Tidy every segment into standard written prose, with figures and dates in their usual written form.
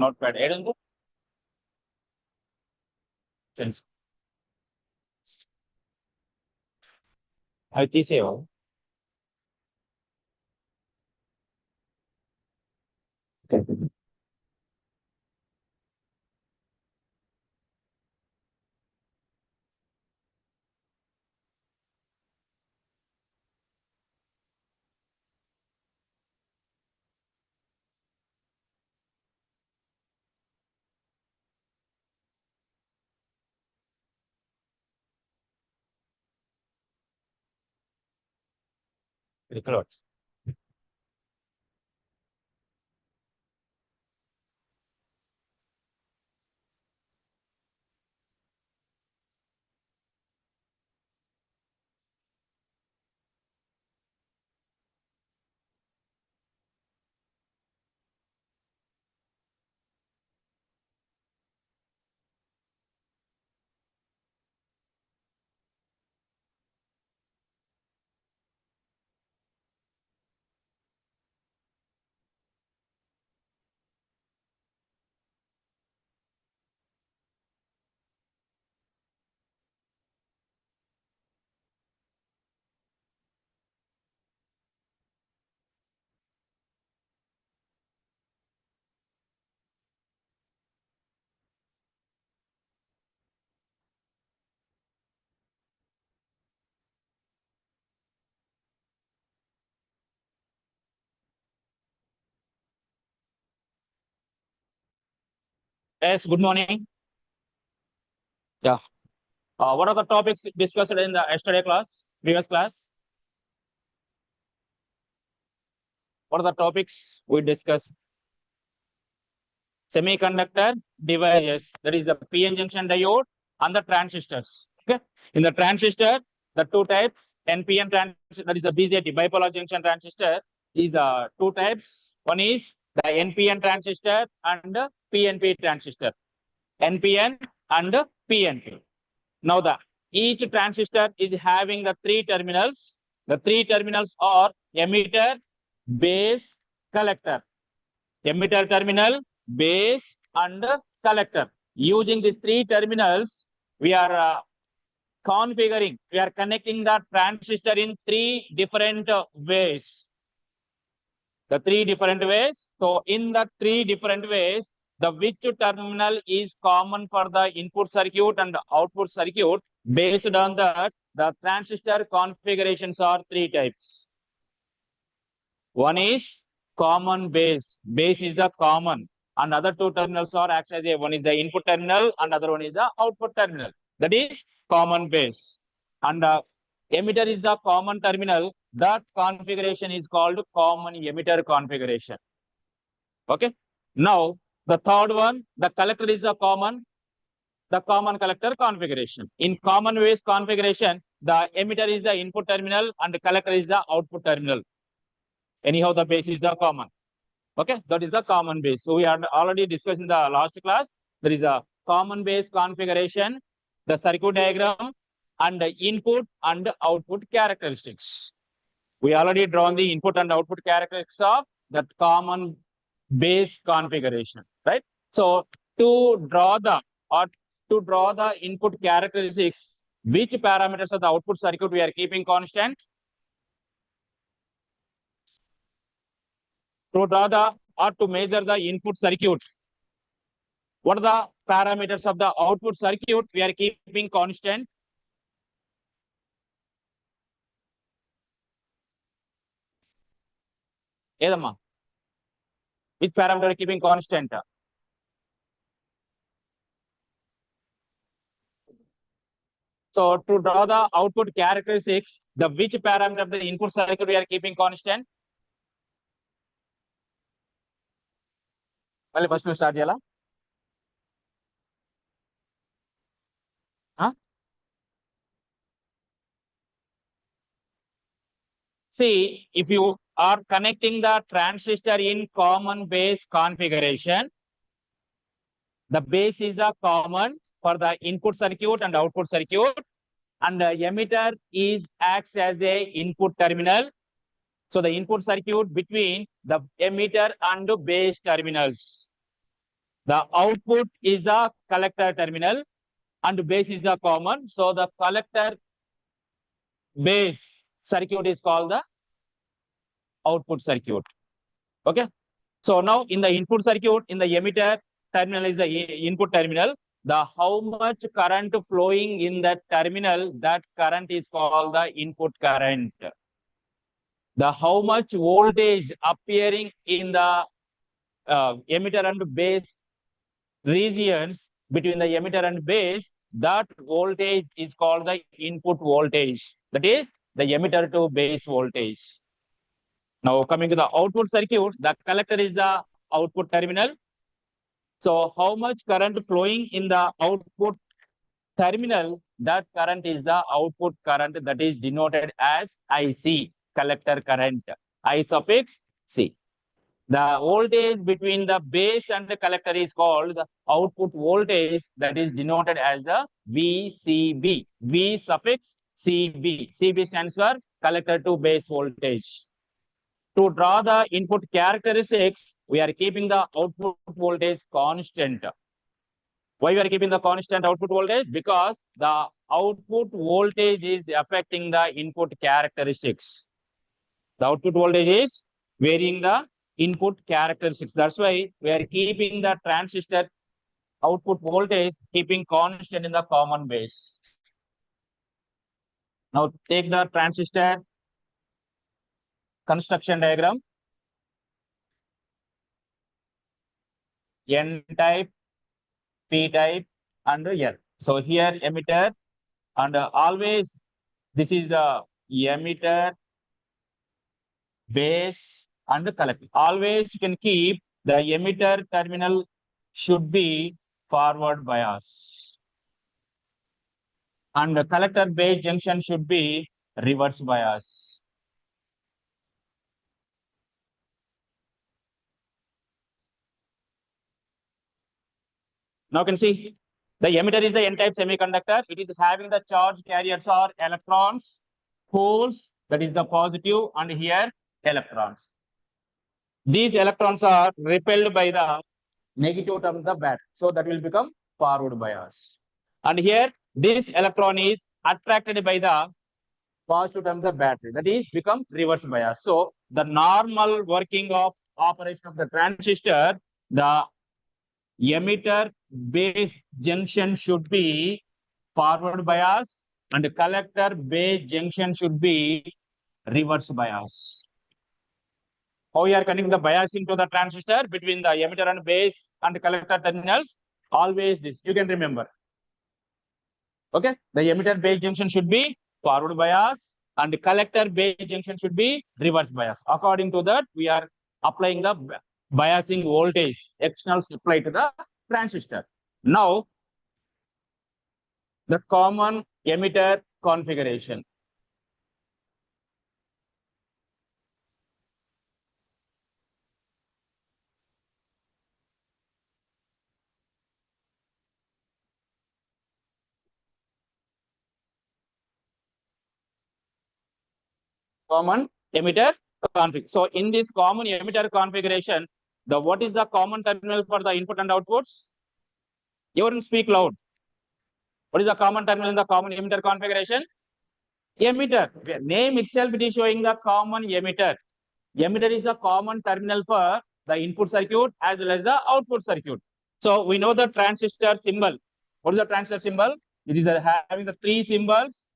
notepad ఏడుంది sense అవి తీసేవా ఇక్కడ Yes, good morning. Yeah. What are the topics discussed in the yesterday class, previous class? What are the topics we discussed? Semiconductor devices, that is the PN junction diode and the transistors. Okay. In the transistor, the two types, NPN transistor, that is the BJT, bipolar junction transistor, is two types. One is the NPN transistor and the PNP transistor. NPN and PNP. Now each transistor is having the three terminals. The three terminals are emitter, base, collector. Emitter terminal, base, and collector. Using these three terminals, we are configuring, we are connecting the transistor in three different ways. The three different ways. So in the three different ways, the which terminal is common for the input circuit and output circuit, based on that, the transistor configurations are three types. One is common base. Base is the common, and other two terminals are acts as a, one is the input terminal and other one is the output terminal. That is common base. And emitter is the common terminal. That configuration is called common emitter configuration. Okay. Now the third one, the collector is the common collector configuration. In common base configuration, the emitter is the input terminal and the collector is the output terminal. Anyhow, the base is the common. Okay, that is the common base. So we had already discussed in the last class. There is a common base configuration, the circuit diagram, and the input and output characteristics. We already drawn the input and output characteristics of that common base configuration, right? So to draw the input characteristics, which parameters of the output circuit we are keeping constant? To draw the or to measure the input circuit, what are the parameters of the output circuit we are keeping constant? Edamma, which parameter are keeping constant? So to draw the output characteristics, the which parameter of the input circuit we are keeping constant? Well, first we start yala. Huh? See, if you are connecting the transistor in common base configuration, the base is the common for the input circuit and output circuit, and the emitter acts as a input terminal. So the input circuit between the emitter and the base terminals. The output is the collector terminal and base is the common. So the collector base circuit is called the output circuit. Okay. So now in the input circuit, in the emitter terminal is the input terminal. The how much current flowing in that terminal, that current is called the input current. The how much voltage appearing in the emitter and base regions between the emitter and base, that voltage is called the input voltage. That is the emitter to base voltage. Now coming to the output circuit, the collector is the output terminal. So how much current flowing in the output terminal, that current is the output current, that is denoted as IC, collector current, I suffix C. The voltage between the base and the collector is called the output voltage, that is denoted as the VCB, V suffix CB. CB stands for collector to base voltage. To draw the input characteristics, we are keeping the output voltage constant. Why we are keeping the constant output voltage? Because the output voltage is affecting the input characteristics. The output voltage is varying the input characteristics. That's why we are keeping the transistor output voltage keeping constant in the common base. Now take the transistor construction diagram. N type, P type, and L. So here emitter, and always this is the emitter, base, and collector. Always you can keep the emitter terminal should be forward bias, and the collector base junction should be reverse bias. Now you can see the emitter is the N-type semiconductor. It is having the charge carriers or electrons, holes, that is the positive, and here electrons. These electrons are repelled by the negative term of the battery. So that will become forward bias. And here this electron is attracted by the positive term of the battery. That is become reverse bias. So the normal working of operation of the transistor, the emitter base junction should be forward bias and the collector base junction should be reverse bias. How we are connecting the biasing to the transistor between the emitter and base and collector terminals? Always this, you can remember. Okay, the emitter base junction should be forward bias and the collector base junction should be reverse bias. According to that, we are applying the biasing voltage, external supply to the transistor. Now, the common emitter configuration. Common emitter config. So in this common emitter configuration, the what is the common terminal for the input and outputs? Everyone speak loud. What is the common terminal in the common emitter configuration? Emitter. Name itself it is showing the common emitter. Emitter is the common terminal for the input circuit as well as the output circuit. So we know the transistor symbol. What is the transistor symbol? It is having the three symbols.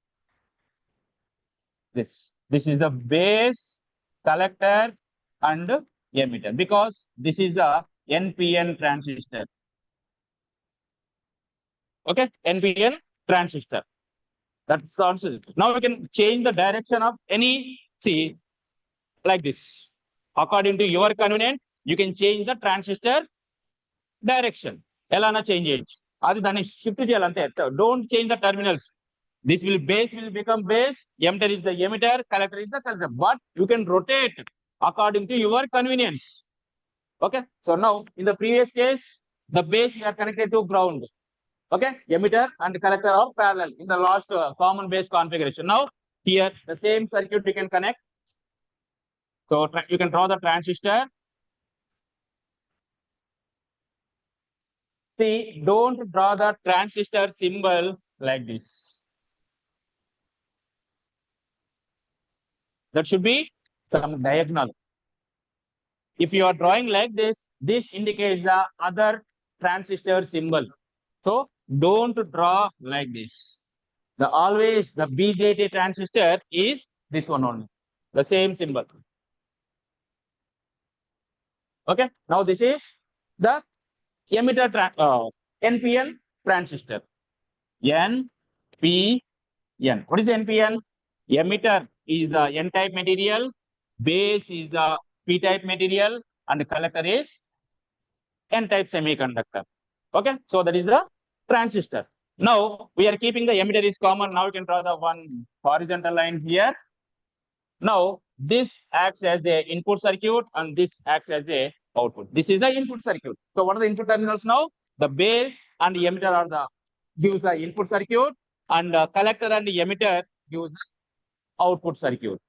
This is the base, collector, and emitter, because this is the NPN transistor. Okay, NPN transistor. That's the answer. Now we can change the direction of any, see, like this. According to your convenience, you can change the transistor direction. Elana change it. Adi dani shift cheyalante. Don't change the terminals. This will base will become base, emitter is the emitter, collector is the collector. But you can rotate according to your convenience. Okay. So now in the previous case, the base we are connected to ground. Okay. Emitter and collector are parallel in the last common base configuration. Now here the same circuit we can connect. So you can draw the transistor. See, don't draw the transistor symbol like this. That should be some diagonal. If you are drawing like this, this indicates the other transistor symbol. So don't draw like this. The always the BJT transistor is this one only, the same symbol. Okay, now this is the emitter NPN transistor. NPN. What is the NPN? Emitter is the N-type material, base is the P-type material, and the collector is N-type semiconductor. Okay, so that is the transistor. Now we are keeping the emitter is common. Now you can draw the one horizontal line here. Now this acts as the input circuit and this acts as a output. This is the input circuit. So what are the input terminals now? The base and the emitter are the gives the input circuit, and the collector and the emitter gives the output circuit.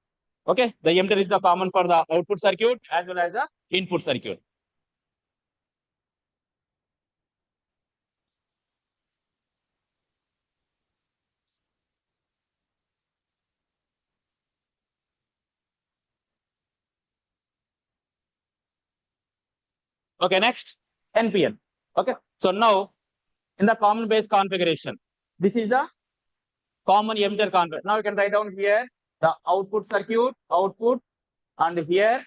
Okay, the emitter is the common for the output circuit as well as the input circuit. Okay, next NPN. Okay, so now in the common base configuration, this is the common emitter configuration. Now you can write down here the output circuit, output, and here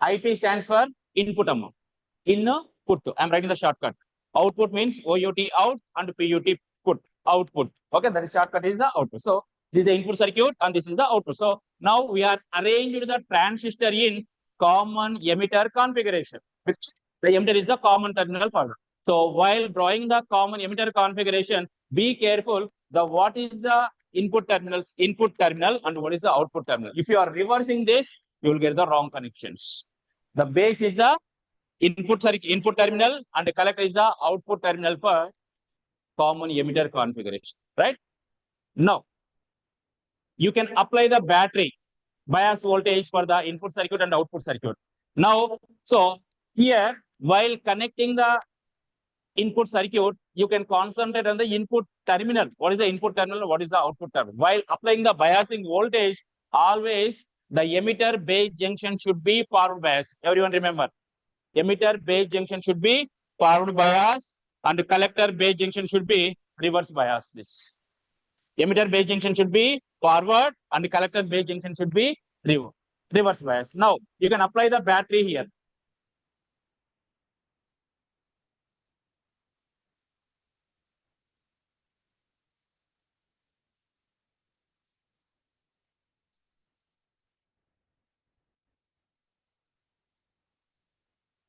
IP stands for input amount. Input. I'm writing the shortcut. Output means OUT out and PUT put output. Okay, that is shortcut is the output. So this is the input circuit and this is the output. So now we are arranged the transistor in common emitter configuration. The emitter is the common terminal for that. So while drawing the common emitter configuration, be careful the what is the input terminal and what is the output terminal. If you are reversing this, you will get the wrong connections. The base is the input terminal and the collector is the output terminal for common emitter configuration, right? Now you can apply the battery bias voltage for the input circuit and output circuit. Now, so here while connecting the input circuit, you can concentrate on the input terminal. What is the input terminal? What is the output terminal? While applying the biasing voltage, always the emitter base junction should be forward bias. Everyone remember, emitter base junction should be forward bias and the collector base junction should be reverse bias. This emitter base junction should be forward and the collector base junction should be reverse bias. Now you can apply the battery here.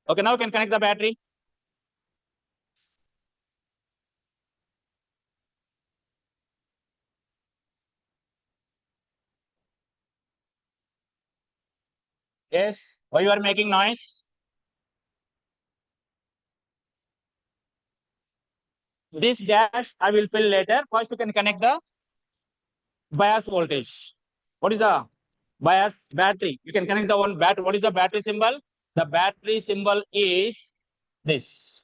Okay, now you can connect the battery. Yes, why you are making noise? This dash I will fill later. First, you can connect the bias voltage. What is the bias battery? You can connect the one battery. What is the battery symbol? The battery symbol is this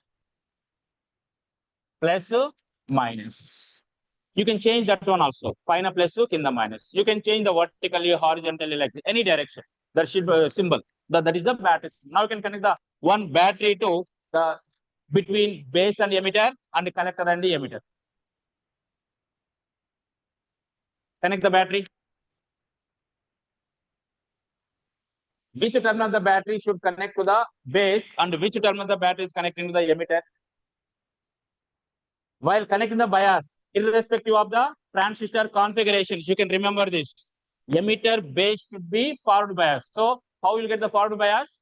plus minus. You can change that one also. Pine plus in the minus. You can change the vertically, horizontally, like any direction. That should be a symbol. That is the battery. Now you can connect the one battery to the between base and emitter and the collector and the emitter. Connect the battery. Which terminal of the battery should connect to the base and which terminal of the battery is connecting to the emitter? While connecting the bias, irrespective of the transistor configurations, you can remember this. Emitter base should be forward bias. So how will you get the forward bias?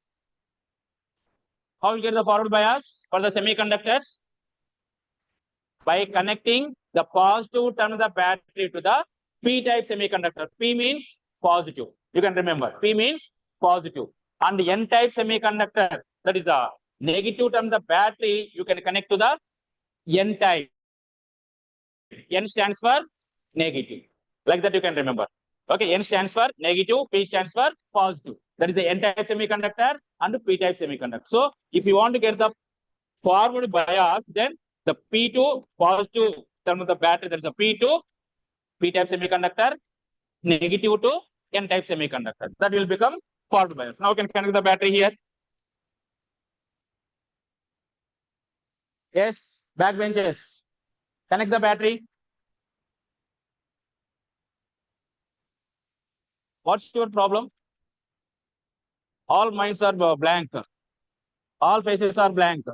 How will you get the forward bias for the semiconductors? By connecting the positive terminal of the battery to the P-type semiconductor. P means positive. You can remember. P means positive. And the N-type semiconductor, that is the negative term of the battery, you can connect to the N-type. N stands for negative. Like that you can remember. Okay, N stands for negative, P stands for positive. That is the N-type semiconductor and the P-type semiconductor. So if you want to get the forward bias, then The P2 positive term of the battery, there is a P2, P-type semiconductor, negative to N-type semiconductor. That will become forward bias. Now we can connect the battery here. Yes, backbenches. Connect the battery. What's your problem? All minds are blank. All faces are blank.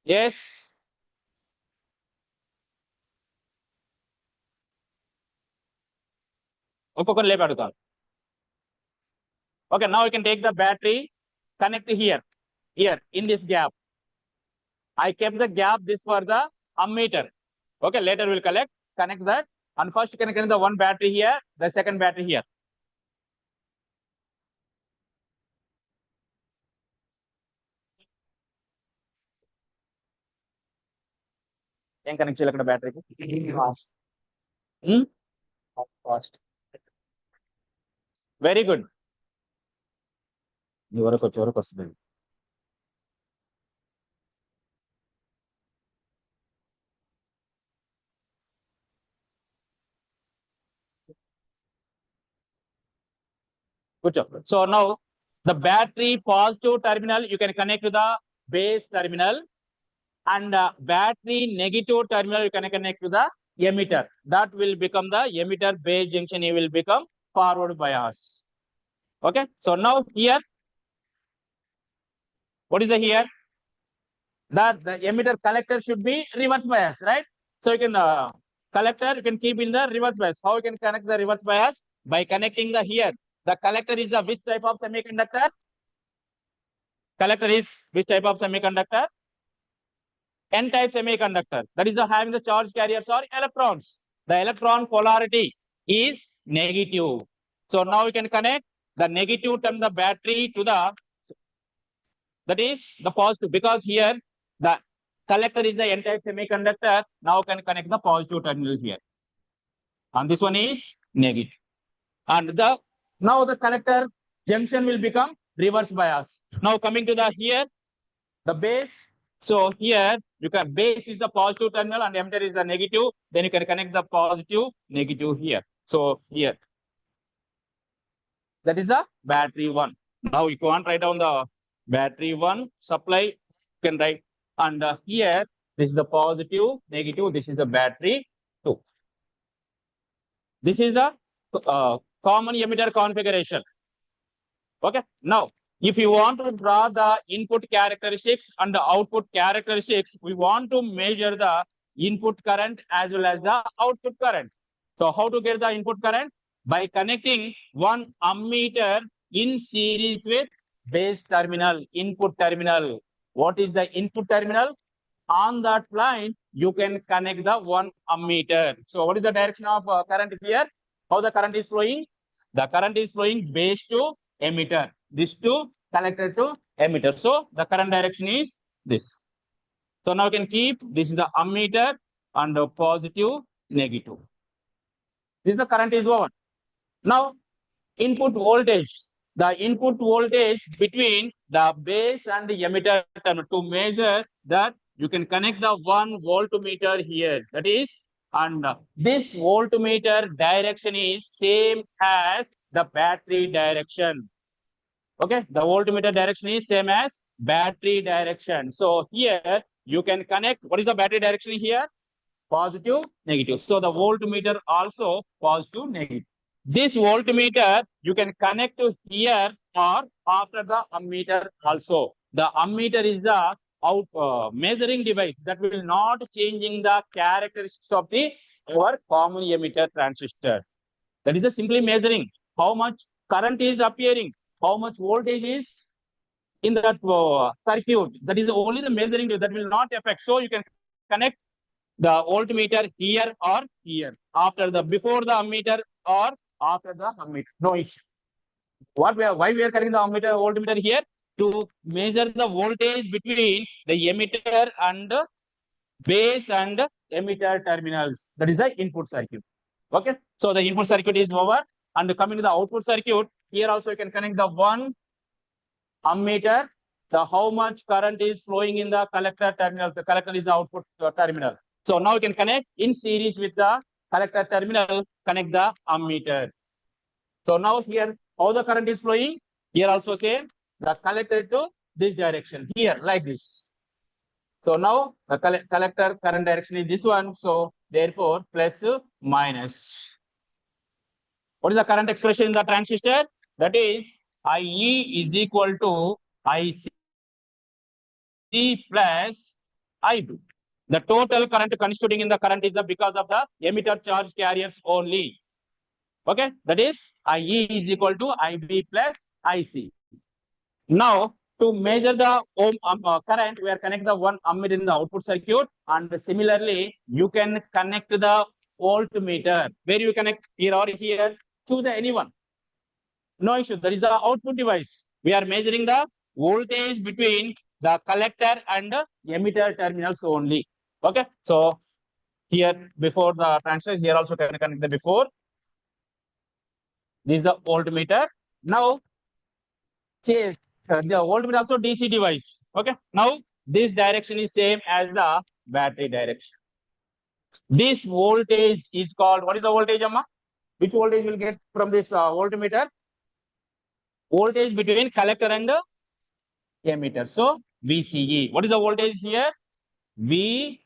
Yes. Okay, now you can take the battery, connect here, in this gap. I kept the gap this for the ammeter. Okay, later we'll connect that. And first you can connect the one battery here, the second battery here. Can connect the battery. Hmm? Fast. Very good. Good job. So now the battery positive terminal you can connect to the base terminal, and battery negative terminal you can connect to the emitter. That will become the emitter base junction. It will become forward bias. Okay. So now here, what is the here? That the emitter collector should be reverse bias, right? So you can collector you can keep in the reverse bias. How you can connect the reverse bias? By connecting the here. The collector is the which type of semiconductor? Collector is which type of semiconductor? N-type semiconductor. That is the having the charge carriers or electrons. The electron polarity is negative. So now we can connect the negative term the battery to the, that is the positive, because here the collector is the N-type semiconductor. Now can connect the positive terminal here. And this one is negative. And the now the collector junction will become reverse bias. Now coming to the here, the base. So here you can, base is the positive terminal and emitter is the negative. Then you can connect the positive, negative here. So here, that is the battery one. Now you can't write down the battery one supply. You can write, and here this is the positive, negative. This is the battery two. This is the common emitter configuration. Okay. Now, if you want to draw the input characteristics and the output characteristics, we want to measure the input current as well as the output current. So how to get the input current? By connecting one ammeter in series with base terminal, input terminal. What is the input terminal? On that line, you can connect the one ammeter. So what is the direction of current here? How the current is flowing? The current is flowing base to emitter. This to collector to emitter. So the current direction is this. So now you can keep, this is the ammeter and the positive, negative. This is the current is over. Now input voltage. The input voltage between the base and the emitter terminal, to measure that you can connect the one voltmeter here. That is, and this voltmeter direction is same as the battery direction. Okay, the voltmeter direction is same as battery direction. So here you can connect, what is the battery direction here? Positive, negative. So the voltmeter also positive, negative. This voltmeter you can connect to here or after the ammeter also. The ammeter is the measuring device that will not changing the characteristics of the our common emitter transistor. That is the simply measuring how much current is appearing, how much voltage is in that circuit. That is only the measuring that will not affect. So you can connect the voltmeter here or here, after the, before the ammeter or after the ammeter. No issue. Why we are cutting the ammeter voltmeter here? To measure the voltage between the emitter and base and emitter terminals. That is the input circuit. Okay. So the input circuit is over. And coming to the output circuit, here also you can connect the one ammeter how much current is flowing in the collector terminal. The collector is the output terminal. So now you can connect in series with the collector terminal, connect the ammeter. So now here, how the current is flowing? Here also same, the collector to this direction, here like this. So now the collector current direction is this one. So therefore, plus minus. What is the current expression in the transistor? That is IE is equal to IC plus IB. The total current constituting in the current is the because of the emitter charge carriers only. Okay, that is IE is equal to IB plus IC. Now, to measure the current, we are connect the one ammeter in the output circuit, and similarly, you can connect the voltmeter. Where you connect, here or here, choose anyone. No issue. That is the output device. We are measuring the voltage between the collector and the emitter terminals only. Okay. So here before the transistor, here also can connect the before. This is the voltmeter. Now change the voltmeter also DC device. Okay. Now this direction is same as the battery direction. This voltage is called, what is the voltage, Amma? Which voltage will get from this voltmeter? Voltage between collector and emitter. So VCE. What is the voltage here? VBE.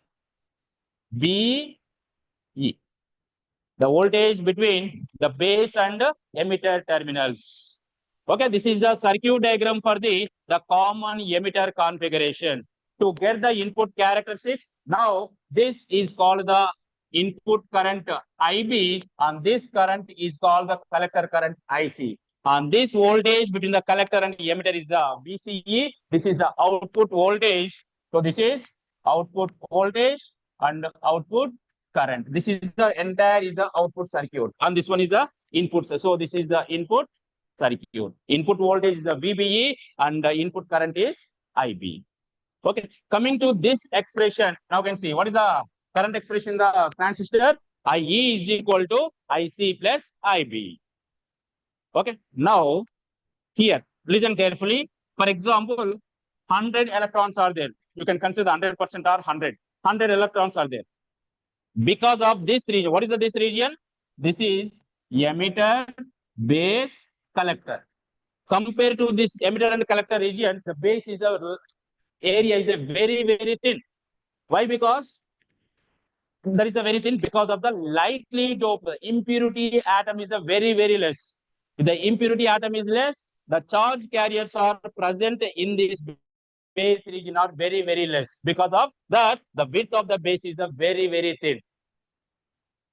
The voltage between the base and emitter terminals. Okay, this is the circuit diagram for the common emitter configuration. To get the input characteristics, now this is called the input current IB, and this current is called the collector current IC. And this voltage between the collector and emitter is the VCE. This is the output voltage. So this is output voltage and output current. This is the entire is the output circuit, and this one is the input. So this is the input circuit. Input voltage is the VBE, and the input current is IB. Okay, coming to this expression, now you can see what is the current expression in the transistor. IE is equal to IC plus IB. Okay, now here listen carefully. For example, 100 electrons are there. You can consider 100% or 100 electrons are there. Because of this region, what is this region? This is emitter, base, collector. Compared to this emitter and collector region, the base is the area is a very, very thin. Why? Because that is a very thin, because of the lightly doped impurity atom is a very, very less. If the impurity atom is less, the charge carriers are present in this base region are very, very less. Because of that, the width of the base is a very, very thin.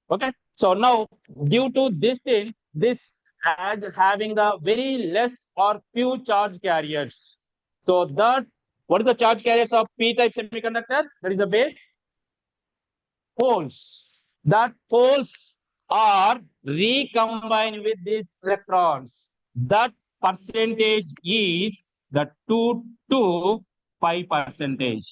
Okay. So now, due to this thing, this as having the very less or few charge carriers. So that, what is the charge carriers of P-type semiconductor? That is the base. Holes. That holes are recombined with these electrons. That percentage is the 2 to 5%.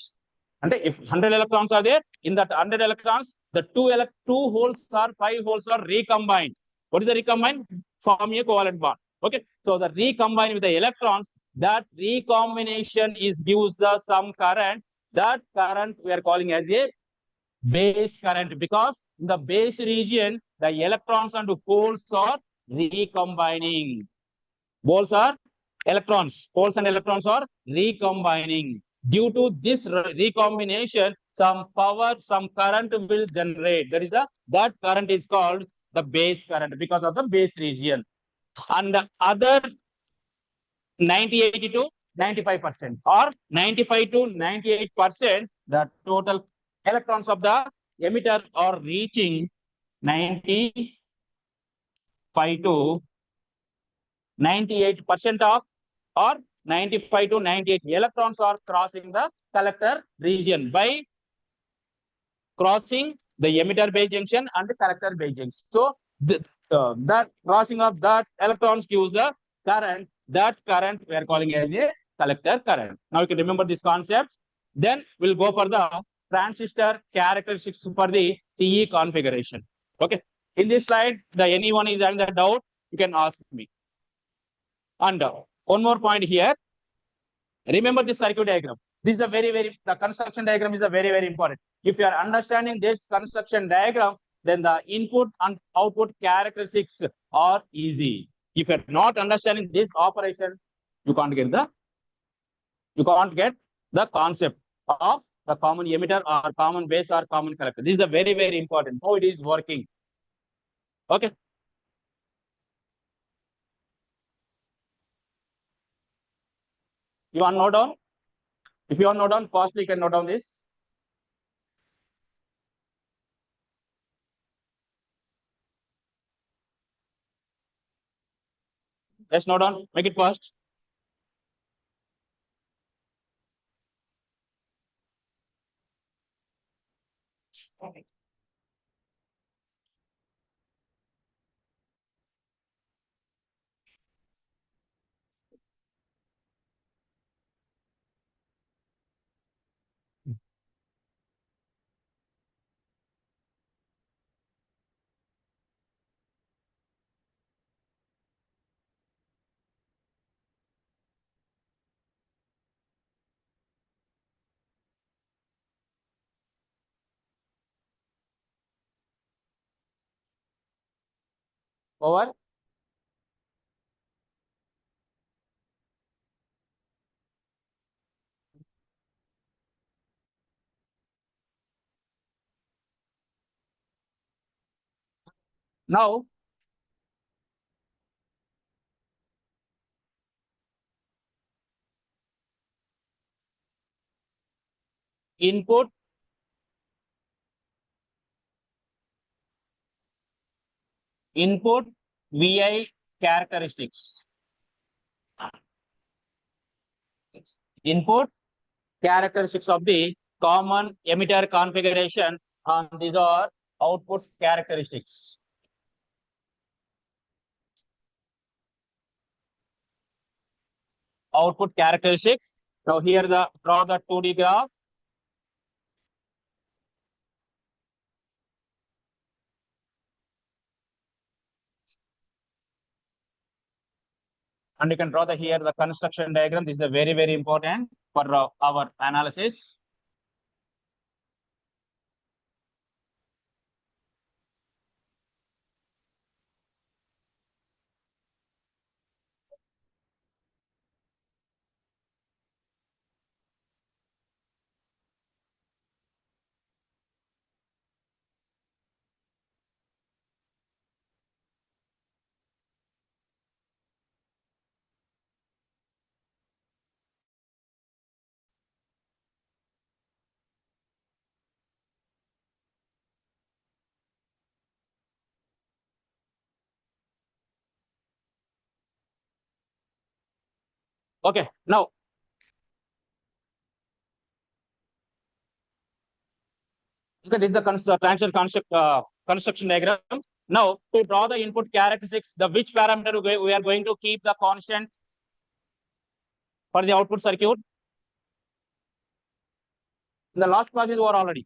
And if 100 electrons are there, in that 100 electrons, the two holes or 5 holes are recombined. What is the recombined? Form a covalent bond. Okay. So the recombine with the electrons, that recombination is gives the some current. That current we are calling as a base current, because in the base region, the electrons and holes are recombining. Holes are electrons. Holes and electrons are recombining. Due to this recombination, some power, some current will generate. That current is called the base current because of the base region. And the other 98 to 95% or 95 to 98%, the total electrons of the emitter are reaching 95 to 98% of, or 95 to 98 electrons are crossing the collector region by crossing the emitter base junction and the collector base junction. So that crossing of that electrons gives the current. That current we are calling as a collector current. Now you can remember these concepts. Then we'll go for the transistor characteristics for the CE configuration. Okay. In this slide, the anyone is having the doubt, you can ask me. And one more point here. Remember this circuit diagram. This is a the construction diagram is a very important. If you are understanding this construction diagram, then the input and output characteristics are easy. If you're not understanding this operation, you can't get the concept of the common emitter or common base or common collector. This is a very important. How it is working. Okay. You want to note down? If you want to note down, first you can note down this. Let's note down. Make it fast. Okay. Over. Now, input VI characteristics. Input characteristics of the common emitter configuration, and these are output characteristics. Output characteristics. Now here draw the 2D graph. And you can draw here the construction diagram. This is a very important for our analysis. Okay, now okay, this is the construction diagram. Now, to draw the input characteristics, the which parameter we are going to keep the constant for the output circuit. In the last class is over already.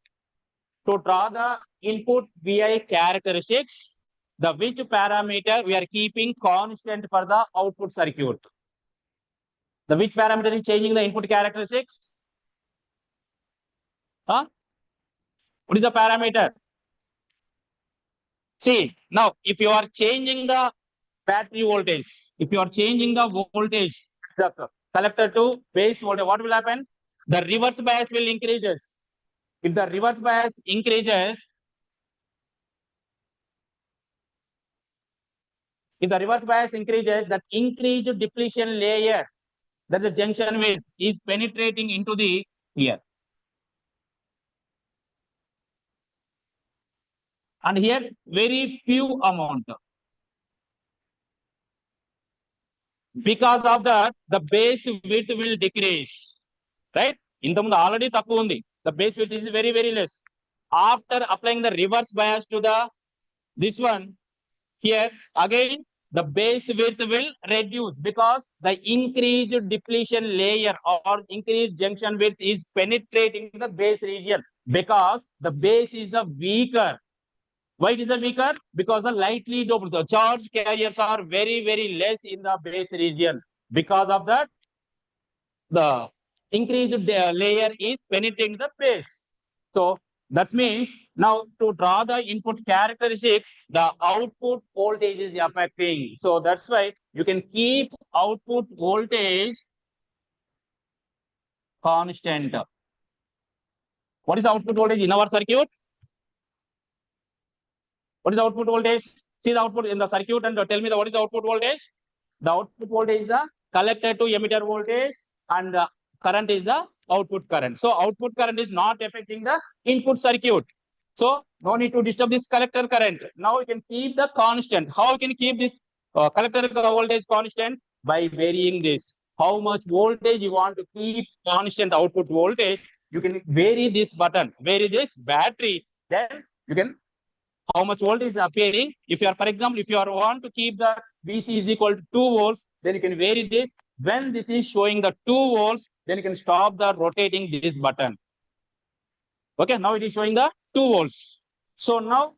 To draw the input VI characteristics, the which parameter we are keeping constant for the output circuit. The which parameter is changing the input characteristics? Huh? What is the parameter? See, now if you are changing the battery voltage, if you are changing the voltage, the collector to base voltage, what will happen? The reverse bias will increases. If the reverse bias increases, that increased depletion layer that the junction with is penetrating into the here. And here very few amount. Because of that, the base width will decrease. Right? In the already takundi. The base width is very less. After applying the reverse bias to the this one, here again the base width will reduce because the increased depletion layer or increased junction width is penetrating the base region because the base is the weaker. Why it is the weaker? Because the lightly doped, the charge carriers are very less in the base region. Because of that, the increased layer is penetrating the base. So that means now to draw the input characteristics, the output voltage is affecting. So that's why you can keep output voltage constant. What is the output voltage in our circuit? What is the output voltage? See the output in the circuit and tell me what is the output voltage? The output voltage is the collector to emitter voltage and the current is the output current. So output current is not affecting the input circuit. So no need to disturb this collector current. Now you can keep the constant. How you can keep this collector voltage constant? By varying this. How much voltage you want to keep constant output voltage? You can vary this button, vary this battery. Then you can how much voltage is appearing. If you are, for example, if you are want to keep the VC is equal to 2 volts, then you can vary this. When this is showing the 2 volts, then you can stop the rotating this button. Okay, now it is showing the 2 volts. So now,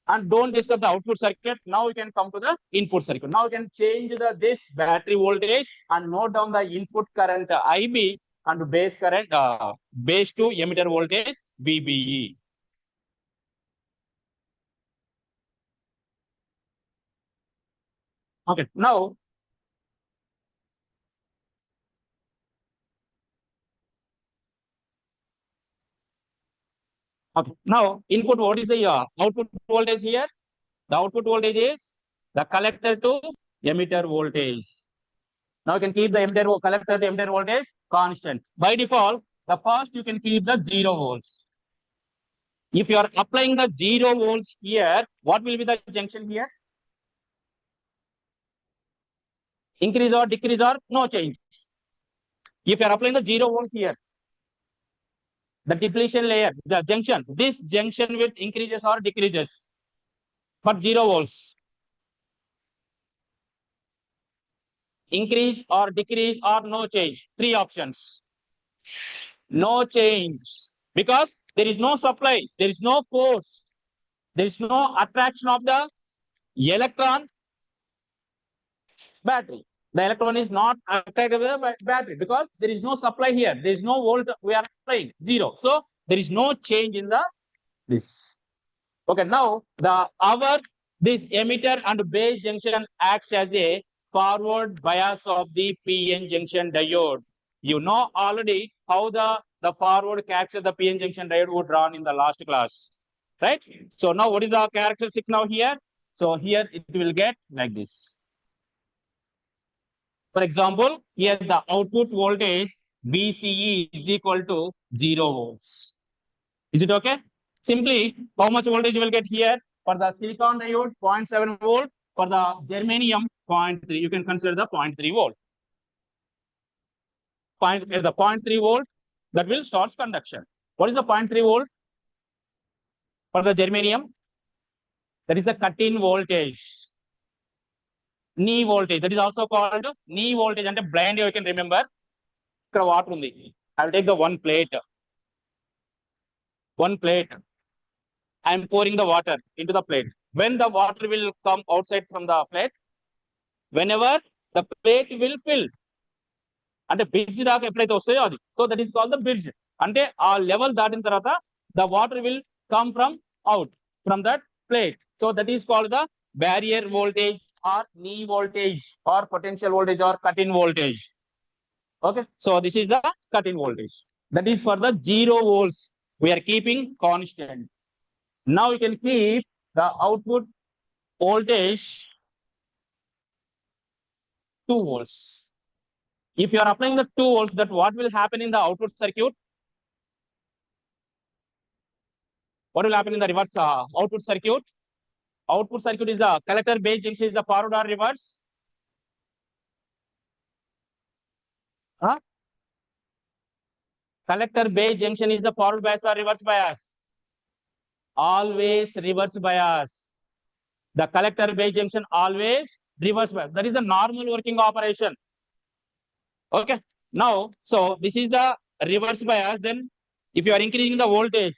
and don't disturb the output circuit. Now you can come to the input circuit. Now you can change the this battery voltage and note down the input current IB and base current base to emitter voltage VBE. Okay, now okay, now input what is the output voltage here? The output voltage is the collector to emitter voltage. Now you can keep the emitter collector to emitter voltage constant. By default, the first you can keep the 0 volts. If you are applying the 0 volts here, what will be the junction here? Increase or decrease or no change. If you are applying the 0 volts here, the depletion layer, the junction, this junction with increases or decreases. For 0 volts, increase or decrease or no change. 3 options. No change because there is no supply, there is no force, there is no attraction of the electron battery. The electron is not attracted by the battery because there is no supply here. There is no volt. We are applying 0. So there is no change in the this. Okay, now the our this emitter and base junction acts as a forward bias of the PN junction diode. You know already how the forward character the PN junction diode would drawn in the last class, right? So now what is the characteristic now here? So here it will get like this. For example, here the output voltage VCE is equal to 0 volts. Is it okay? Simply, how much voltage you will get here? For the silicon diode, 0.7 volt. For the germanium, 0.3. You can consider the 0.3 volt. The 0.3 volt that will start conduction. What is the 0.3 volt? For the germanium, that is the cut-in voltage. Knee voltage. That is also called knee voltage. And blind, you can remember. I will take the one plate. One plate. I am pouring the water into the plate. When the water will come outside from the plate, whenever the plate will fill, and the bridge so that is called the bridge. And a level that in the water will come from out from that plate. So that is called the barrier voltage or knee voltage or potential voltage or cut-in voltage. Okay, so this is the cut-in voltage. That is for the 0 volts. We are keeping constant. Now you can keep the output voltage 2 volts. If you are applying the 2 volts, that what will happen in the output circuit? What will happen in the reverse output circuit? Output circuit is the collector base junction is the forward or reverse? Huh? Collector base junction is the forward bias or reverse bias? Always reverse bias. The collector base junction always reverse bias. That is the normal working operation. Okay. Now, so this is the reverse bias. Then, if you are increasing the voltage,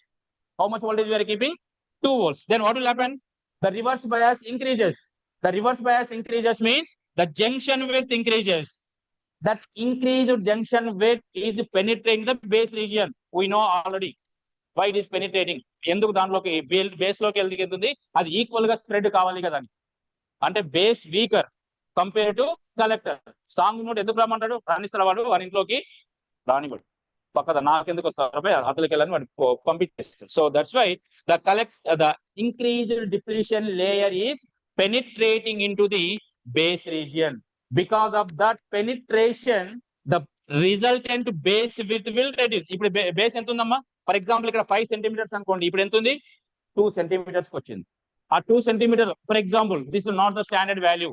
how much voltage you are keeping? 2 volts. Then what will happen? The reverse bias increases. The reverse bias increases means the junction width increases. that increased junction width is penetrating the base region. We know already why it is penetrating. ఎందుకు దాంట్లోకి base లోకి వెళ్తుంది, అది equal గా spread కావాలి కదా. అంటే base weaker compare to collector. Strong note ఎందుకు రమ్మంటాడు, రాణిస్తాడు వాడు వారి ఇంట్లోకి, రానివాడు పక్కన నాకెందుకు వస్తారు అతలకి వెళ్ళని వాడు పంపించేస్తాడు. So that's why the increased depletion layer is penetrating into the base region. Because of that penetration, the resultant base width will reduce. ఇప్పుడు బేస్ ఎంత ఉందమ్మా, ఫర్ ఎగ్జాంపుల్ ఇక్కడ 5 సెంటీమీటర్స్ అనుకోండి, ఇప్పుడు ఎంత ఉంది 2 సెంటీమీటర్స్ వచ్చింది. ఆ 2 centimetre for example this is not the standard value,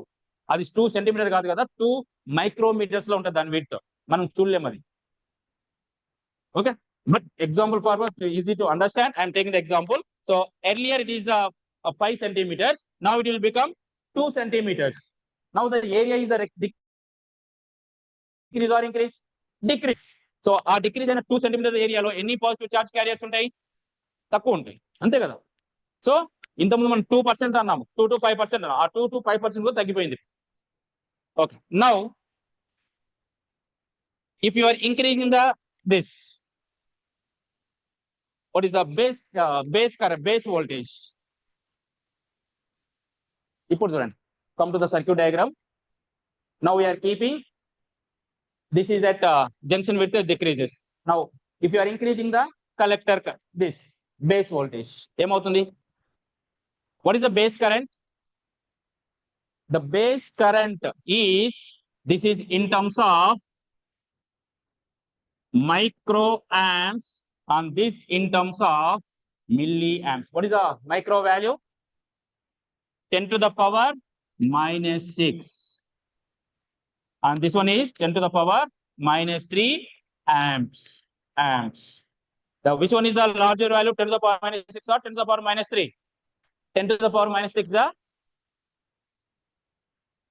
అది 2 సెంటీమీటర్ కాదు కదా, 2 మైక్రోమీటర్స్ లో ఉంటుంది దాని విడ్త్, మనం చూడలేము అది. Okay, but example purpose easy to understand, I am taking the example. So earlier it is 5 centimeters, now it will become 2 centimeters. Now the area is the decrease or increase? Decrease. So a decrease in a 2 centimeter area lo any positive charge carriers ఉంటాయి, తక్కువ ఉంటాయి, అంతే కదా. So ఇంతకుముందు మనం 2% అన్నాము, 2 to 5% ఆ 2 to 5% కూడా తగ్గిపోయింది. Okay, now if you are increasing the this, what is the base current, base voltage? ఇప్పుడు చూడండి, come to the circuit diagram. Now we are keeping this is that junction width decreases. Now if you are increasing the collector this base voltage, ఏమవుతుంది? What is the base current? The base current is, this is in terms of microamps and this in terms of milliamps. What is the micro value? 10 to the power minus 6. And this one is 10 to the power minus 3 amps. Which one is the larger value, 10 to the power minus 6 or 10 to the power minus 3? 10 to the power minus 6 is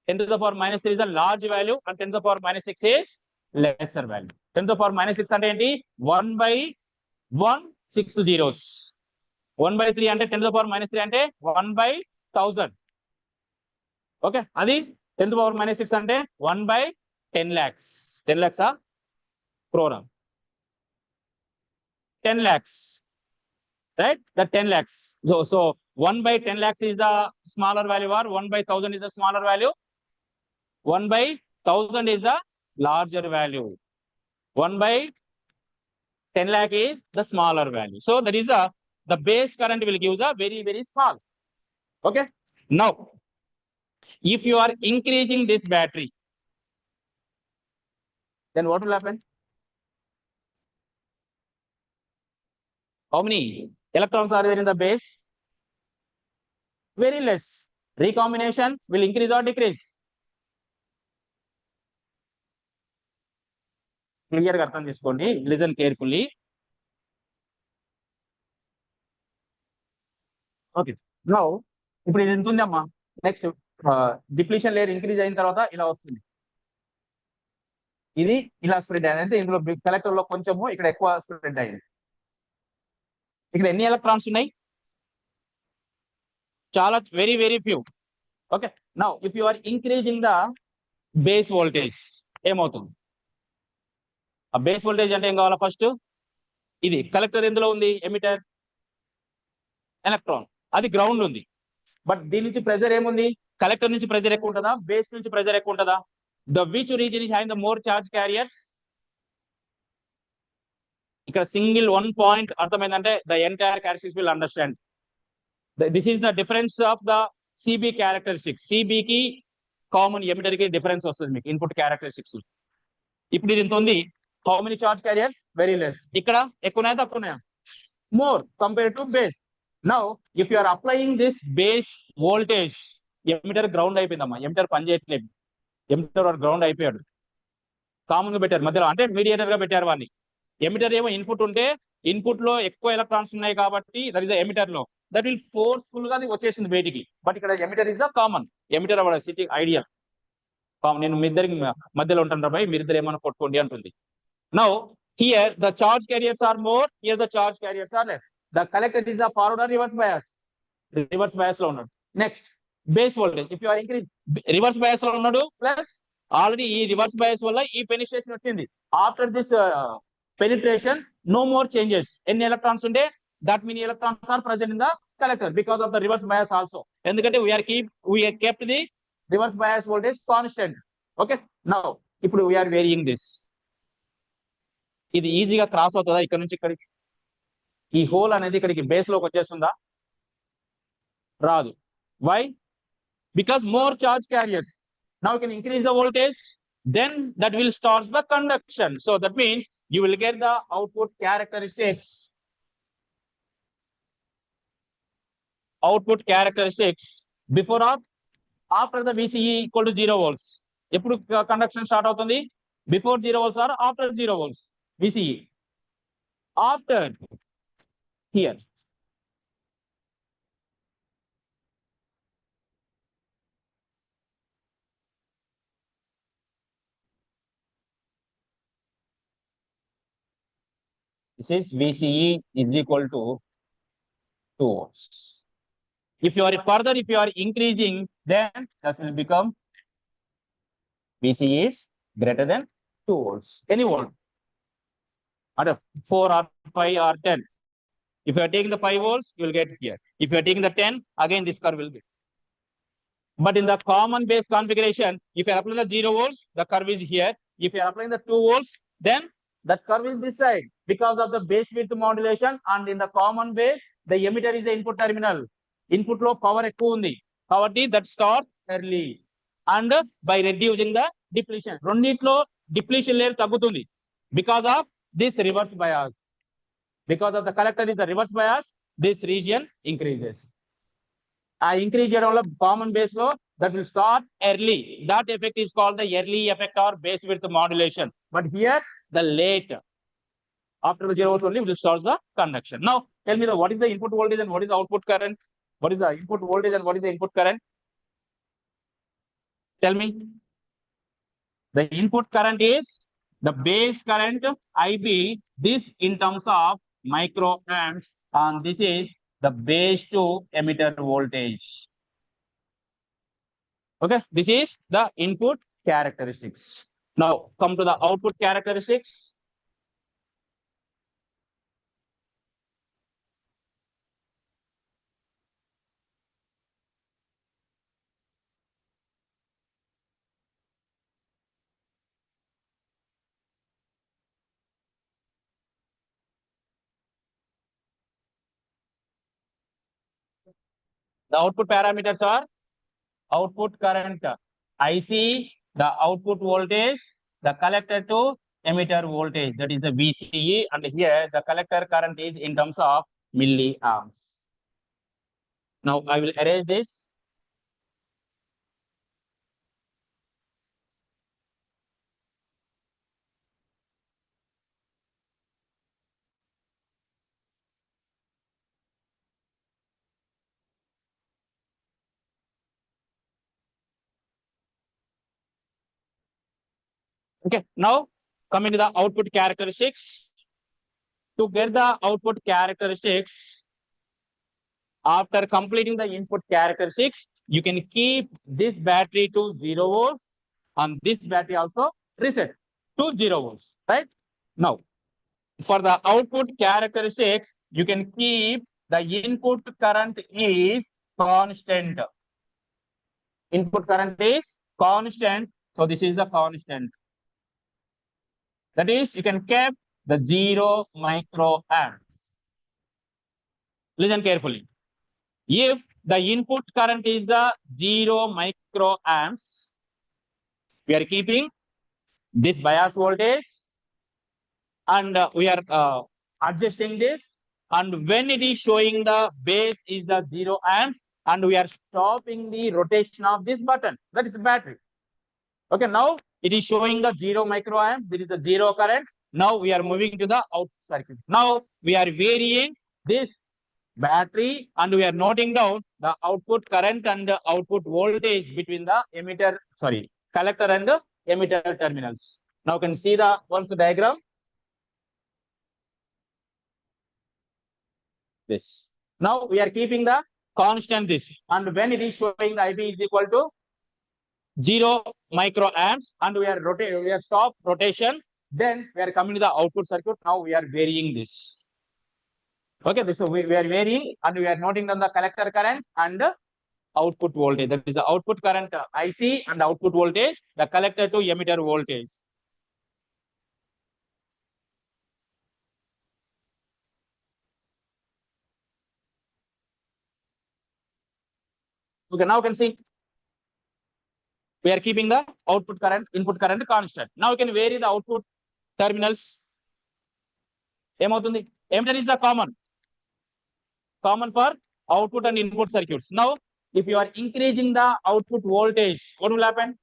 10 to the power minus 3 is the large value and 10 to the power minus 6 is lesser value. 10 to the power minus 6 అంటే ఏంటి? 1/1 6 zeros. 1/3 అంటే 10 to the power minus 3 అంటే 1/1000. Okay, అది 10 to the power minus 6 అంటే 1/10 lakhs. 10 lakhs ఆ crore? 10 lakhs, right? The 10 lakhs. So 1/10 lakhs is the smaller value or 1/1000 is the smaller value? 1/1000 is the larger value. 1/10 lakh is the smaller value. So that is the base current will give the very, very small. Okay. Now, if you are increasing this battery, then what will happen? How many electrons are there in the base? Very less. Recombination will increase or decrease? Clear గా అర్థం చేసుకోండి, listen carefully. Okay, now ఇప్పుడు ఇది ఎంత ఉంది అమ్మా, next depletion layer increase అయిన తర్వాత ఇలా వస్తుంది, ఇది ఇలా స్ప్రెడ్ అయింది, అంటే ఇందులో కలెక్టర్ లో కొంచెము ఇక్కడ ఎక్కువ స్ప్రెడ్ అయింది. ఇక్కడ ఎన్ని ఎలక్ట్రాన్స్ ఉన్నాయి? చాలా, very very few. Okay, now if you are increasing the base voltage ఏమవుతుంది? ఆ బేస్ వోల్టేజ్ అంటే ఏం కావాలా? ఫస్ట్ ఇది కలెక్టర్ ఎందులో ఉంది? ఎమిటర్ ఎలక్ట్రాన్, అది గ్రౌండ్ ఉంది. బట్ దీని నుంచి ప్రెజర్ ఏముంది? కలెక్టర్ నుంచి ప్రెజర్ ఎక్కువ ఉంటుందా, బేస్ నుంచి ప్రెజర్ ఎక్కువ ఉంటుందా? The which reason is having the more charge carriers? ఇక్కడ సింగిల్ 1 పాయింట్ అర్థమైందంటే the entire characteristics will understand. This is the difference of the CB characteristics. సిబికి కామన్ ఎమిటర్ కి డిఫరెన్స్ వస్తుంది మీకు ఇన్పుట్ క్యారెక్టరిస్టిక్స్. ఇప్పుడు ఇది ఎంత ఉంది? How many charge carriers? Very less. ఇక్కడ ఎక్కువనాయా తక్కువనాయా? More compare to base. Now if you are applying this base voltage, emitter ground అయిపోయిందమ్మా, ఎమిటర్ పని చేయట్లేదు, ఎమిటర్ గ్రౌండ్ అయిపోయాడు. కామన్ గా పెట్టారు మధ్యలో, అంటే మీడియేటర్ గా పెట్టారు వాడిని. ఎమిటర్ ఏమో ఇన్పుట్ ఉంటే, ఇన్పుట్ లో ఎక్కువ ఎలక్ట్రాన్స్ ఉన్నాయి కాబట్టి దట్ ఈస్ ఎమిటర్ లో, దట్ విల్ ఫోర్స్ఫుల్ గా వచ్చేసింది బయటికి. బట్ ఇక్కడ emitter is the common, emitter hour city ideal. నేను మీ ఇద్దరికి మధ్యలో ఉంటాను రాబాయ్, మీరిద్దరు ఏమైనా కొట్టుకోండి అంటుంది. Now here the charge carriers are more, here the charge carriers are less. The collector is the forward or reverse bias? Reverse bias లో ఉన్నాడు. Next base voltage, if you are increase, reverse bias లో ఉన్నాడు plus already ఈ reverse bias వల్ల ఈ penetration వచ్చింది. After this penetration, no more changes. ఎన్ని ఎలక్ట్రాన్స్ ఉంటే that many electrons are present in the collector because of the reverse bias also. ఎందుకంటే we are kept the reverse bias voltage constant. Okay, now ఇప్పుడు we are varying this. ఇది ఈజీగా cross అవుతుందా ఇక్కడ నుంచి ఇక్కడికి? ఈ హోల్ అనేది ఇక్కడికి బేస్ లోకి వచ్చేస్తుందా? రాదు. Why? Because more charge carriers. Now you can increase the voltage, then that will start the conduction. So that means you will get the output characteristics. Output characteristics before or after the VCE equal to 0 volts. ఎప్పుడు conduction start అవుతుంది? Before 0 volts or after 0 volts VCE? After here. This is VCE is equal to 2 volts. If you are increasing, then that will become VCE is greater than 2 volts. Any volt. At 4 or 5 or 10. If you are taking the 5 volts, you will get here. If you are taking the 10, again this curve will be. But in the common base configuration, if you are applying the 0 volts, the curve is here. If you are applying the 2 volts, then that curve is this side because of the base width modulation. And in the common base, the emitter is the input terminal. Input low power ఎక్కువ ఉంది కాబట్టి that starts early and by reducing the depletion. రెండిట్లో depletion layer తగ్గుతుంది because of this reverse bias. Because of the collector is the reverse bias, this region increases. Increase చేయడం వల్ల common base లో that will start early. That effect is called the early effect or base width modulation. But here the late, after the 0 volts only will start the conduction. Now tell me what is the input voltage and what is the output current? What is the input voltage and what is the input current? Tell me. The input current is the base current IB, this in terms of microamps, and this is the base to emitter voltage. Okay, this is the input characteristics. Now come to the output characteristics. The output parameters are output current IC, the output voltage, the collector to emitter voltage, that is the VCE, and here the collector current is in terms of milliamps. Now I will erase this. Okay, now coming to the output characteristics. To get the output characteristics, after completing the input characteristics, you can keep this battery to 0 volts and this battery also reset to 0 volts, right? Now, for the output characteristics, you can keep the input current is constant. Input current is constant, so this is the constant. That is, you can keep the 0 microamps. Listen carefully. If the input current is the 0 microamps, we are keeping this bias voltage and we are adjusting this, and when it is showing the base is the 0 amps and we are stopping the rotation of this button, that is the battery. Okay, now it is showing the 0 microamp, there is a 0 current. Now we are moving to the out circuit. Now we are varying this battery and we are noting down the output current and the output voltage between the collector and the emitter terminals. Now you can see the once diagram. This. Now we are keeping the constant this, and when it is showing the IB is equal to 0 microamps, and we are stop rotation. Then we are coming to the output circuit. Now we are varying this. Okay, so we are varying and we are noting down the collector current and output voltage. That is the output current IC and output voltage, the collector to emitter voltage. Okay, now you can see we are keeping the output current, input current constant. Now you can vary the output terminals. Emitter is the common for output and input circuits. Now, if you are increasing the output voltage, what will happen?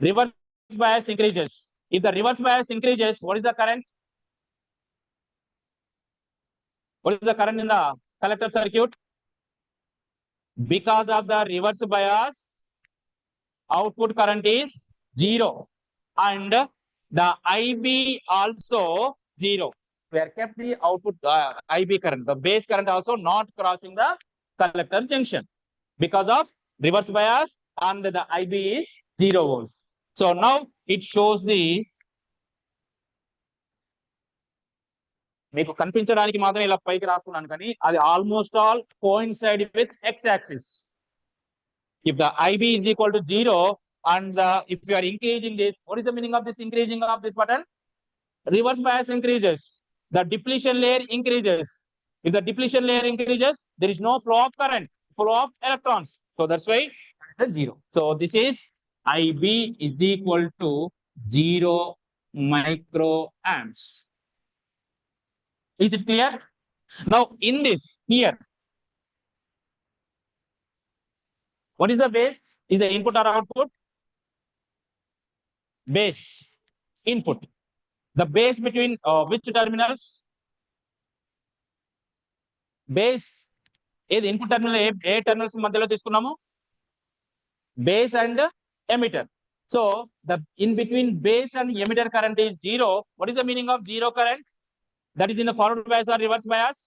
Reverse bias increases. If the reverse bias increases, what is the current? What is the current in the collector circuit? Because of the reverse bias, output current is 0 and the IB also 0. We are kept the output IB current, the base current also not crossing the collector junction because of reverse bias and the IB is 0 volts. So now it shows the మీకు కనిపించడానికి మాత్రం ఇలా పైకి రాస్తున్నాను కానీ అది almost all coincide with X axis. If the IB is equal to 0 and if you are increasing this, what is the meaning of this increasing of this button? Reverse bias increases, the depletion layer increases. If the depletion layer increases, there is no flow of current, flow of electrons. So that's why it's 0. So this is IB is equal to 0 microamps. Is it clear? Now in this here, what is the base? Is the input or output? Base, input. The base between which terminals? Base ఏది input terminal ఏ terminals మధ్యలో తీసుకున్నాము? Base and emitter. So the in between base and emitter current is 0. What is the meaning of 0 current? That is in the forward bias or reverse bias?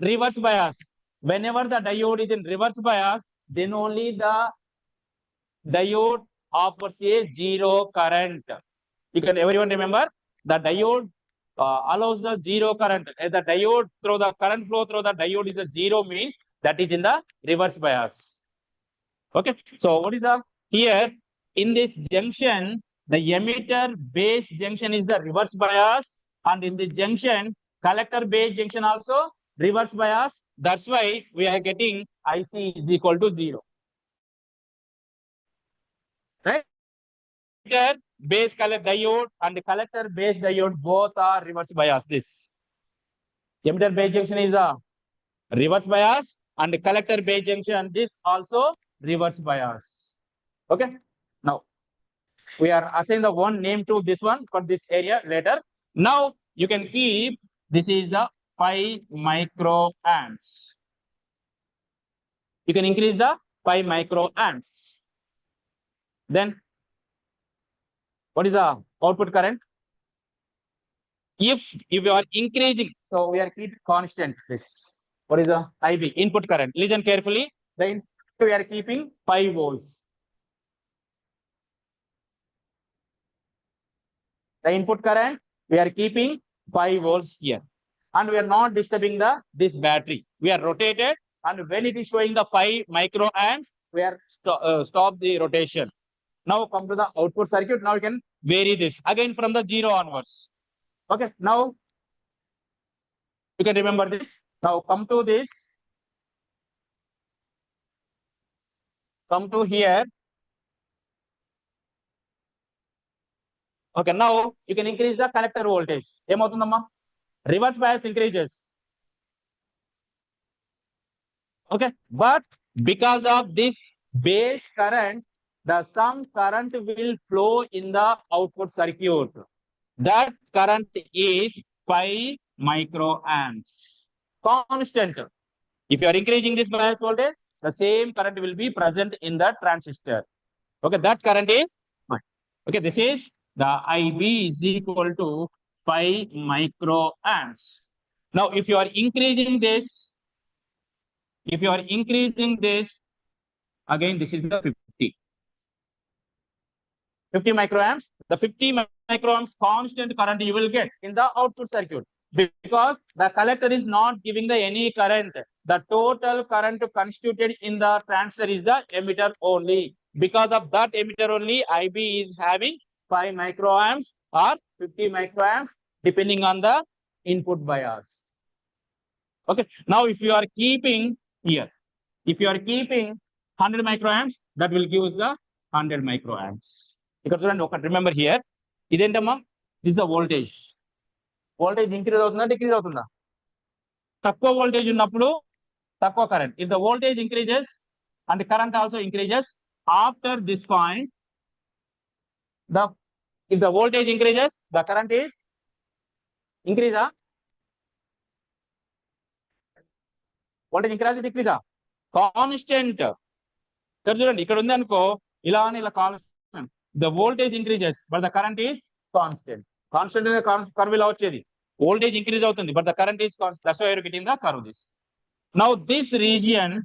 Reverse bias. Whenever the diode is in reverse bias, then only the diode offers a 0 current. You can everyone remember the diode allows the 0 current. As the diode through the current flow through the diode is a 0 means that is in the reverse bias. Okay, so what is the here in this junction, the emitter base junction is the reverse bias, and in the junction collector base junction also reverse bias. That's why we are getting IC is equal to 0. Right? Emitter base collector diode and the collector base diode both are reverse bias. This emitter base junction is a reverse bias and the collector base junction this also reverse bias. Okay, now we are assigning the one name to this one for this area later. Now you can keep this is the 5 microamps. You can increase the 5 microamps. Then what is the output current? If you are increasing, so we are keeping constant this. What is the IB input current? Listen carefully. Then we are keeping 5 volts. The input current we are keeping 5 volts here, and we are not disturbing the this battery. We are rotated, and when it is showing the 5 microamps, we are stop the rotation. Now come to the output circuit. Now you can vary this again from the 0 onwards. Okay, now you can remember this. Now come to this. Come to here. Okay, now you can increase the collector voltage. Reverse bias increases. Okay, but because of this base current, the some current will flow in the output circuit. That current is 5 microamps. Constant. If you are increasing this bias voltage, the same current will be present in the transistor. Okay, that current is okay. This is the IB is equal to 5 microamps. Now, if you are increasing this, Again, this is the 50. 50 microamps. The 50 microamps constant current you will get in the output circuit because the collector is not giving the any current. The total current constituted in the transistor is the emitter only. Because of that emitter only, IB is having 5 microamps or 50 microamps depending on the input bias. Okay. Now, if you are keeping here, if you are keeping 100 microamps, that will give us the 100 microamps. ఇక్కడ చూడండి ఒకటి remember here ఇదేంటమ్మా this the voltage voltage increase అవుతుందా decrease అవుతుందా తక్కువ voltage ఉన్నప్పుడు తక్కువ current if the voltage increases and current also increases after this point the if the voltage increases the current is ఇంక్రీజా వోల్టేజ్ ఇంక్రీజ్ డిక్రీజా constant చూడండి ఇక్కడ ఉంది అనుకో ఇలా అని ఇలా constant the voltage increases but the current is constant constant curve ఇలా వచ్చేది వోల్టేజ్ ఇంక్రీజ్ అవుతుంది but the current is constant that's why you are getting the curve this now this region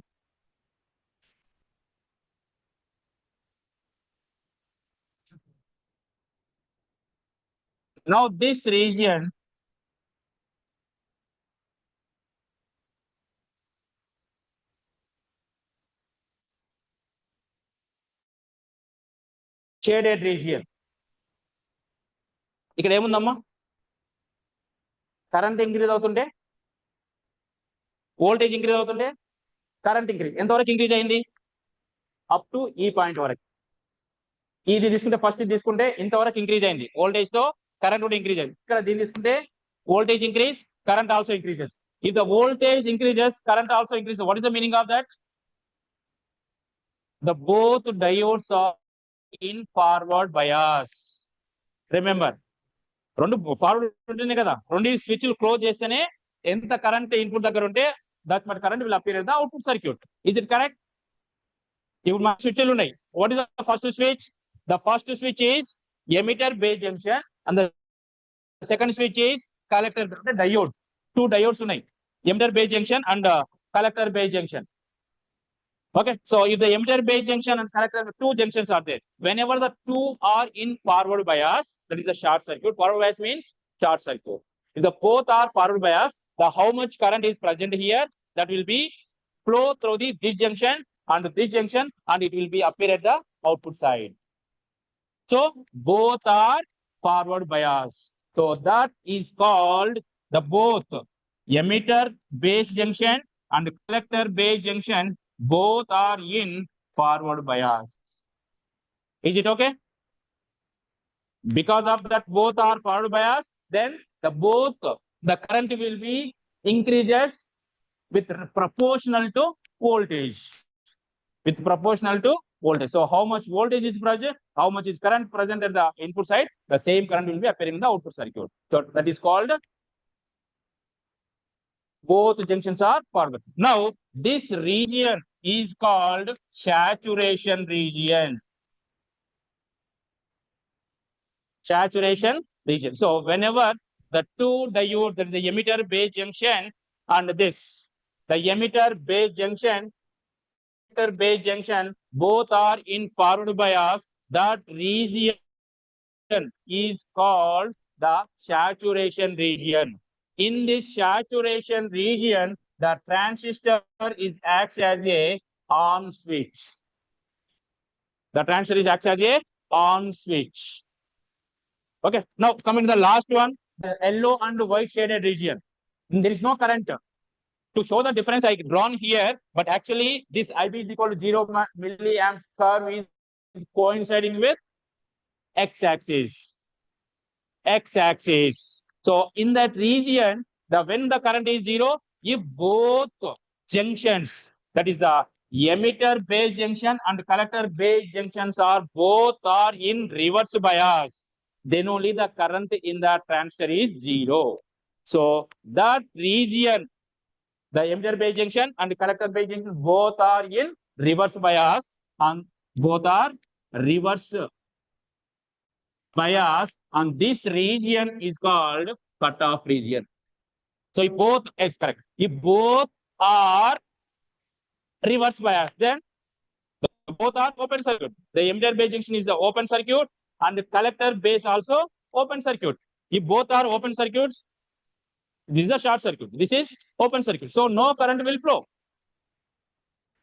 shaded region ఇక్కడ ఏముందమ్మా current increase అవుతుంటే voltage increase అవుతుంటే current increase ఎంతవరకు increase అయింది up to ఈ పాయింట్ వరకు ఇది తీసుకుంటే ఫస్ట్ తీసుకుంటే ఇంతవరకు ఇంక్రీజ్ అయింది వోల్టేజ్ తో కరెంట్ కూడా ఇంక్రీజ్ అయింది ఇక్కడ దీన్ని తీసుకుంటే voltage increase current also increases if the voltage increases current also increases what is the meaning of that the both diodes are in forward bias. Remember, రెండు ఫార్వర్డ్ ఉంటేనే కదా రెండు స్విచ్లు క్లోజ్ చేస్తేనే ఎంత కరెంట్ ఇన్పుట్ దగ్గర ఉంటే దట్ మట్ current will appear in the output circuit. Is it correct? ఇప్పుడు మన స్విచ్లు ఉన్నాయి. What is the first switch? The first switch is emitter base junction and the second switch is collector అంటే diode. Two diodes ఉన్నాయి, emitter base junction and collector base junction. Okay, so if the emitter base junction and collector, two junctions are there. Whenever the two are in forward bias, that is a short circuit. Forward bias means short circuit. If the both are forward bias, the how much current is present here, that will be flow through this junction and this junction, and it will be appear at the output side. So both are forward bias. So that is called the both emitter base junction and collector base junction. Both are in forward bias. Is it okay? Because of that both are forward bias, then the current will be increases with proportional to voltage. With proportional to voltage. So how much voltage is present, how much is current present at the input side, the same current will be appearing in the output circuit. So that is called both junctions are forward. Now this region is called saturation region. Saturation region. So whenever the two diode, there is a emitter base junction and this, the emitter base junction, both are in forward bias, that region is called the saturation region. In this saturation region, the transistor is acts as a on switch. The transistor is acts as a on switch. Okay. Now coming to the last one, the yellow and white shaded region. There is no current. To show the difference, I drawn here, but actually this IB is equal to 0 milliamps curve is coinciding with x-axis. X-axis. So in that region, when the current is 0, if both junctions, that is the emitter base junction and collector base junctions both are in reverse bias, then only the current in the transistor is 0. So that region, the emitter base junction and collector base junction both are in reverse bias, and both are reverse bias, and this region is called cutoff region. So if both is correct, if both are reverse bias, then both are open circuit. The emitter base junction is the open circuit and the collector base also open circuit. If both are open circuits, this is a short circuit. This is open circuit. So no current will flow.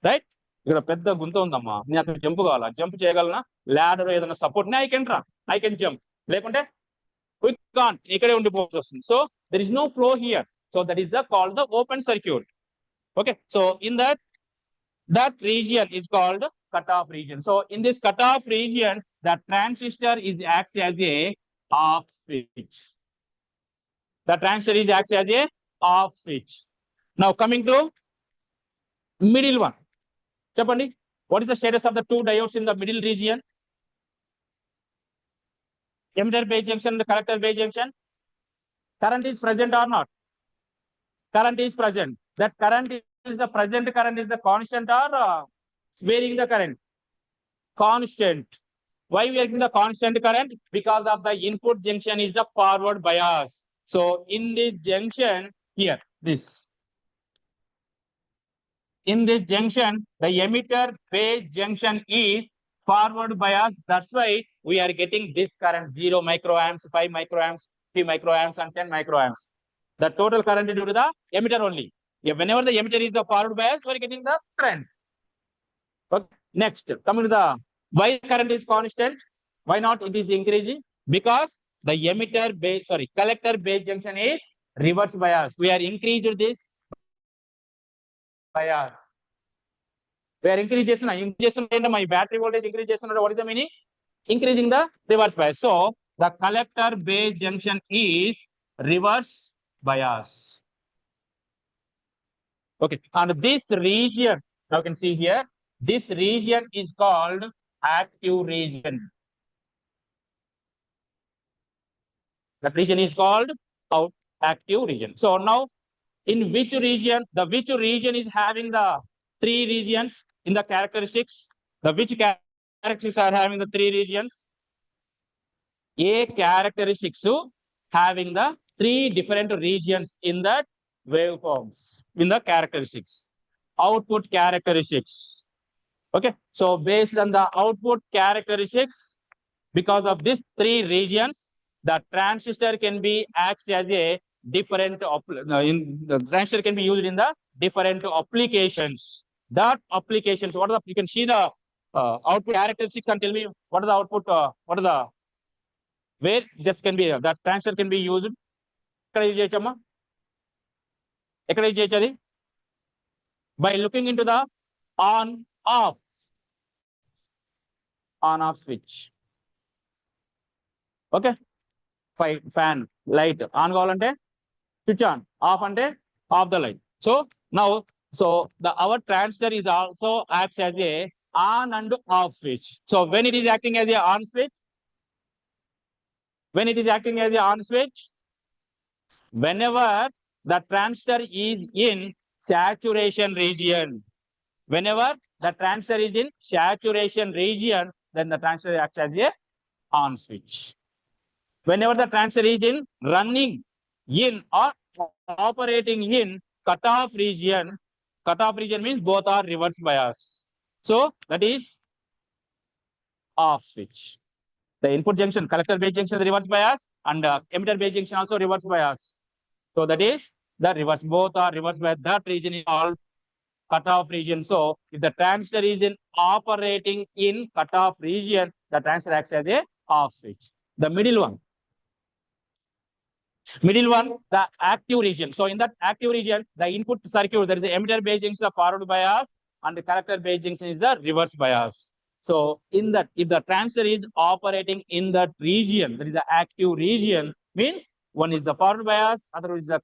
Right? ఇక్కడ పెద్ద గుంత ఉందమ్మా నేను అక్కడ jump కావాలా jump చేయగలనా ladder ఏదైనా support I can రా ఐ కెన్ జంప్ లేకుంటే క్విక్ కాన్ ఇక్కడే ఉండిపోవాల్సి వస్తుంది so there is no flow here so that is the called the open circuit okay so in that region is called cutoff region. So in this cutoff region, the transistor is acts as a off switch. The transistor is acts as a off switch. Now coming to middle one. Chapandi, what is the status of the two diodes in the middle region? Emitter base junction and the collector base junction. Current is present or not? Current is present. That current is the present current is the constant or varying the current? Constant. Why we are getting the constant current? Because of the input junction is the forward bias. So in this junction here, in this junction, the emitter base junction is forward bias. That's why we are getting this current 0 microamps, 5 microamps, 3 microamps, and 10 microamps. The total current is due to the emitter only. Yeah, whenever the emitter is the forward bias, we are getting the current. Okay. Next, coming to the why current is constant? Why not it is increasing? Because the collector base junction is reverse bias. We are increased this bias. We are increasing my battery voltage increase. What is the meaning? Increasing the reverse bias. So the collector base junction is reverse bias. Okay, and this region, now you can see here, this region is called active region. That region is called active region. So now, in which region is having the three regions in the characteristics? The which characteristics are having the three regions? A characteristics having the three different regions in that waveforms in the characteristics. Output characteristics. Okay, so based on the output characteristics, because of these three regions, the transistor can be acts as a different the transistor can be used in the different applications. That applications, what are the, you can see the output characteristics and tell me what are the output, what are the, where this can be, that transistor can be used. By looking into the on off switch. Okay, fan light on కావాలంటే switch on, off ante off the light. So now our transistor is also acts as a on and off switch. So when it is acting as a on switch, whenever the transistor is in saturation region, then the transistor acts as a on switch. Whenever the transistor is in running in or operating in cutoff region means both are reverse bias. So that is off switch. The input junction, collector base junction, reverse bias, and emitter base junction also reverse bias. So that is the reverse, both are reverse bias. That region is called cutoff region. So if the transistor is in operating in cutoff region, the transistor acts as a off switch. The middle one, the active region. So in that active region, the input circuit, there is the emitter base junction, the forward bias, and the collector base junction is the reverse bias. So in that, if the transistor is operating in that region, that is the active region, means one is the forward bias, other is the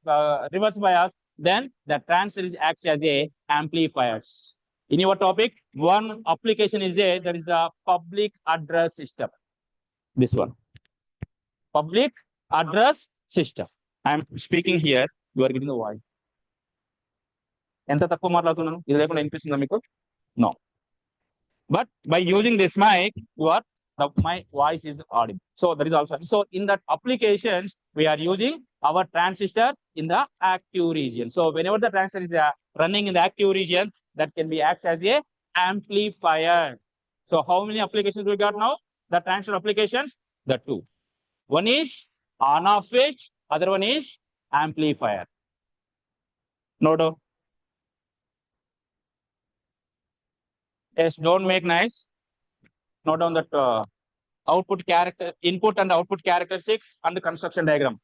reverse bias, then the transistor is acts as a amplifiers. In your topic, one application is there, that is the public address system. This one, public address system. I am speaking here, you are getting the voice. ఎంత తక్కువ మాట్లాడుతున్నాను ఇది లేకుండా వినిపిస్తుందా మీకు? No. But by using this mic, my voice is audible. So that is also. So in that applications, we are using our transistor in the active region. So whenever the transistor is running in the active region, that can be acts as a amplifier. So how many applications we got now? The transistor applications, the two. One is on-off switch, other one is amplifier. No doubt. Yes, don't make noise. Note down that output character, input and output characteristics and the construction diagram.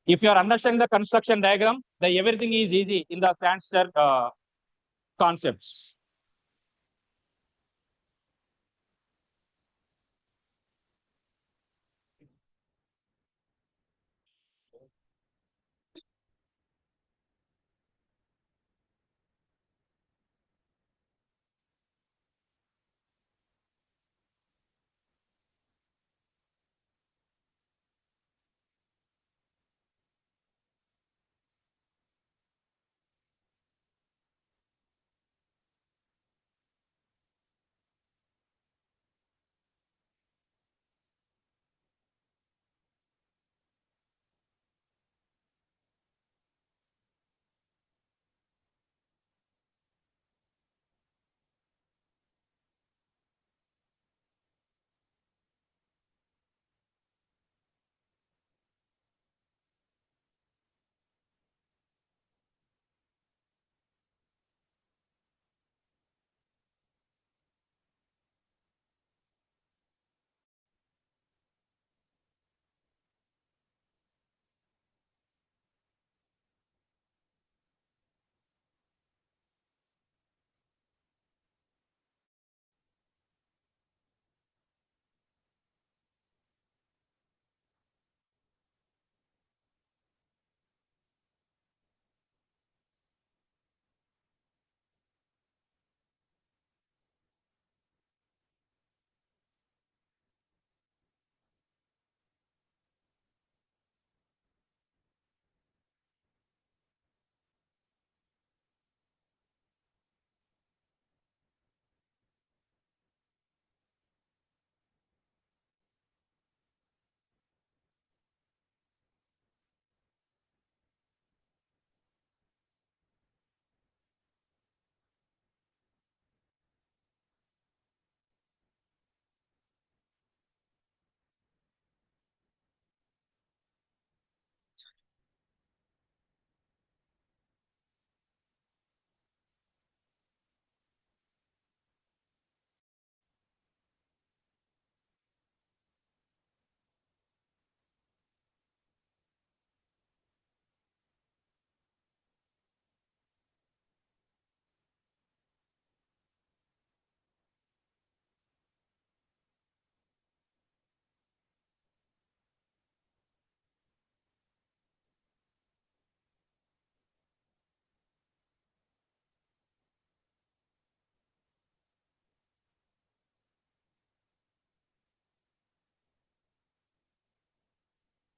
If you are understanding the construction diagram, then everything is easy in the transistor concepts.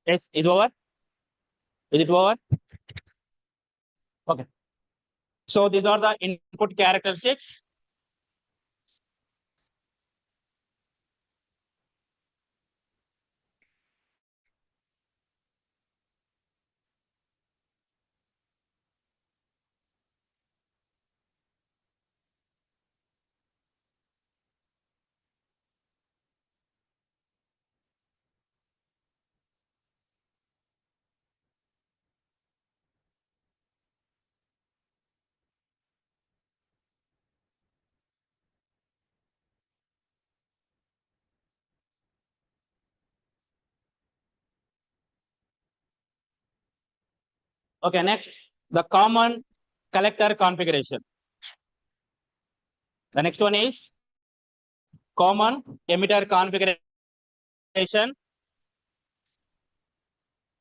Yes, is over. Is it over? Okay. So these are the input characteristics. Okay, next, the common collector configuration. The next one is common emitter configuration.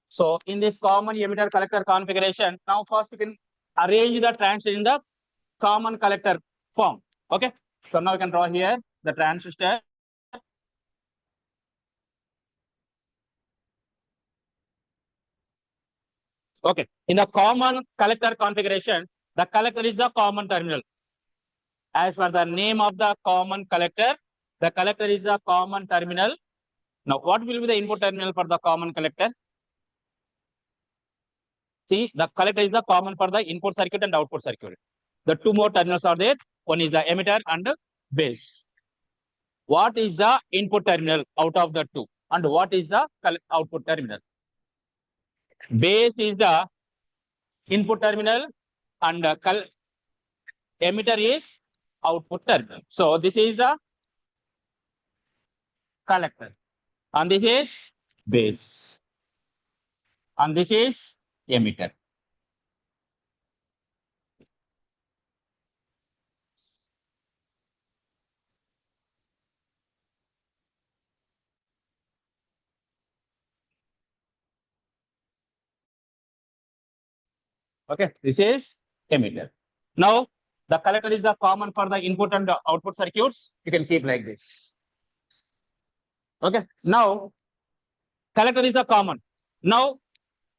So in this common emitter collector configuration, now first you can arrange the transistor in the common collector form. Okay. So now you can draw here the transistor. Okay. In the common collector configuration, the collector is the common terminal. As per the name of the common collector, the collector is the common terminal. Now, what will be the input terminal for the common collector? See, the collector is the common for the input circuit and output circuit. The two more terminals are there. One is the emitter and base. what is the input terminal out of the two, and what is the output terminal? Base is the input terminal, and emitter is output terminal. So this is the collector, and this is base, and this is emitter. Okay, this is emitter. Now the collector is the common for the input and the output circuits. You can keep like this. Okay, now collector is the common. Now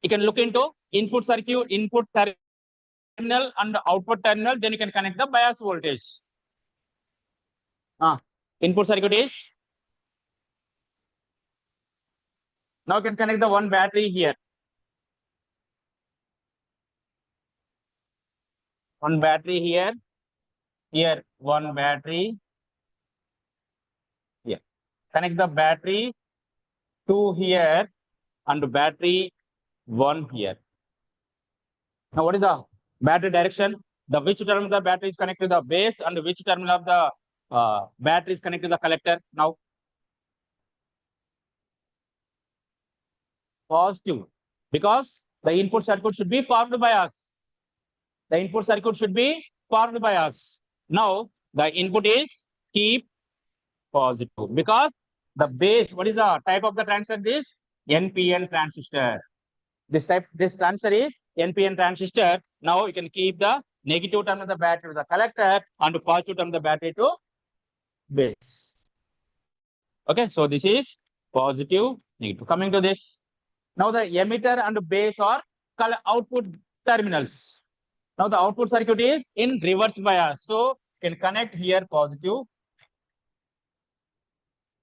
you can look into input circuit, input terminal and output terminal. Then you can connect the bias voltage. Input circuit is, now you can connect the one battery here. One battery here. Here one battery. Here. Connect the battery 2 here and battery 1 here. Now what is the battery direction? The which terminal of the battery is connected to the base and which terminal of the battery is connected to the collector? Now positive, because the input circuit should be formed by us. The input circuit should be formed by us. Now the input is keep positive, because the base, what is the type of the transistor? This NPN transistor. This transistor is NPN transistor. Now you can keep the negative term of the battery to the collector and the positive term of the battery to base. Okay, so this is positive, negative. Coming to this, now the emitter and base are output terminals. Now the output circuit is in reverse bias, so you can connect here positive,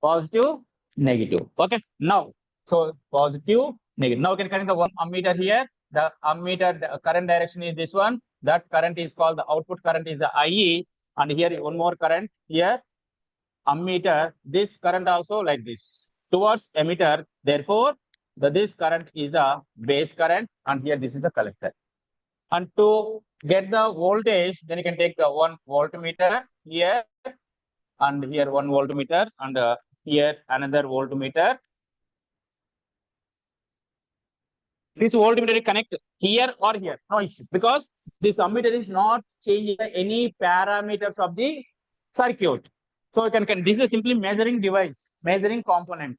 positive, negative. Okay, now so positive, negative. Now you can connect the one ammeter here. The ammeter the current direction is this one. That current is called the output current is the IE, and here one more current here. Ammeter, this current also like this towards emitter. Therefore, this current is the base current, and here this is the collector. And to get the voltage, then you can take the 1 voltmeter here, and here 1 voltmeter, and here another voltmeter. This voltmeter connect here or here, no issue, because this ammeter is not changing any parameters of the circuit. So you can this is simply measuring device, measuring component.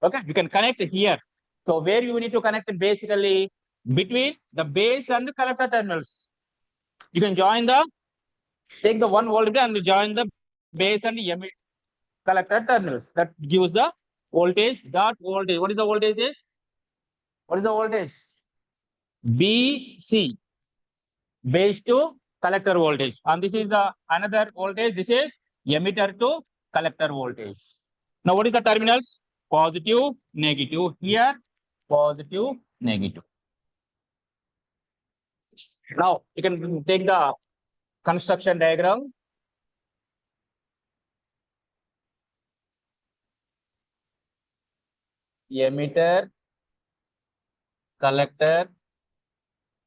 Okay, you can connect here. So where you need to connect it basically between the base and the collector terminals. You can join take the 1 voltmeter and join the base and the collector terminals. That gives the voltage. That voltage. What is the voltage? This? What is the voltage? BC, base to collector voltage, and this is the another voltage. This is emitter to collector voltage. Now what is the terminals? Positive, negative. Here positive, negative. Now you can take the construction diagram. Emitter, collector,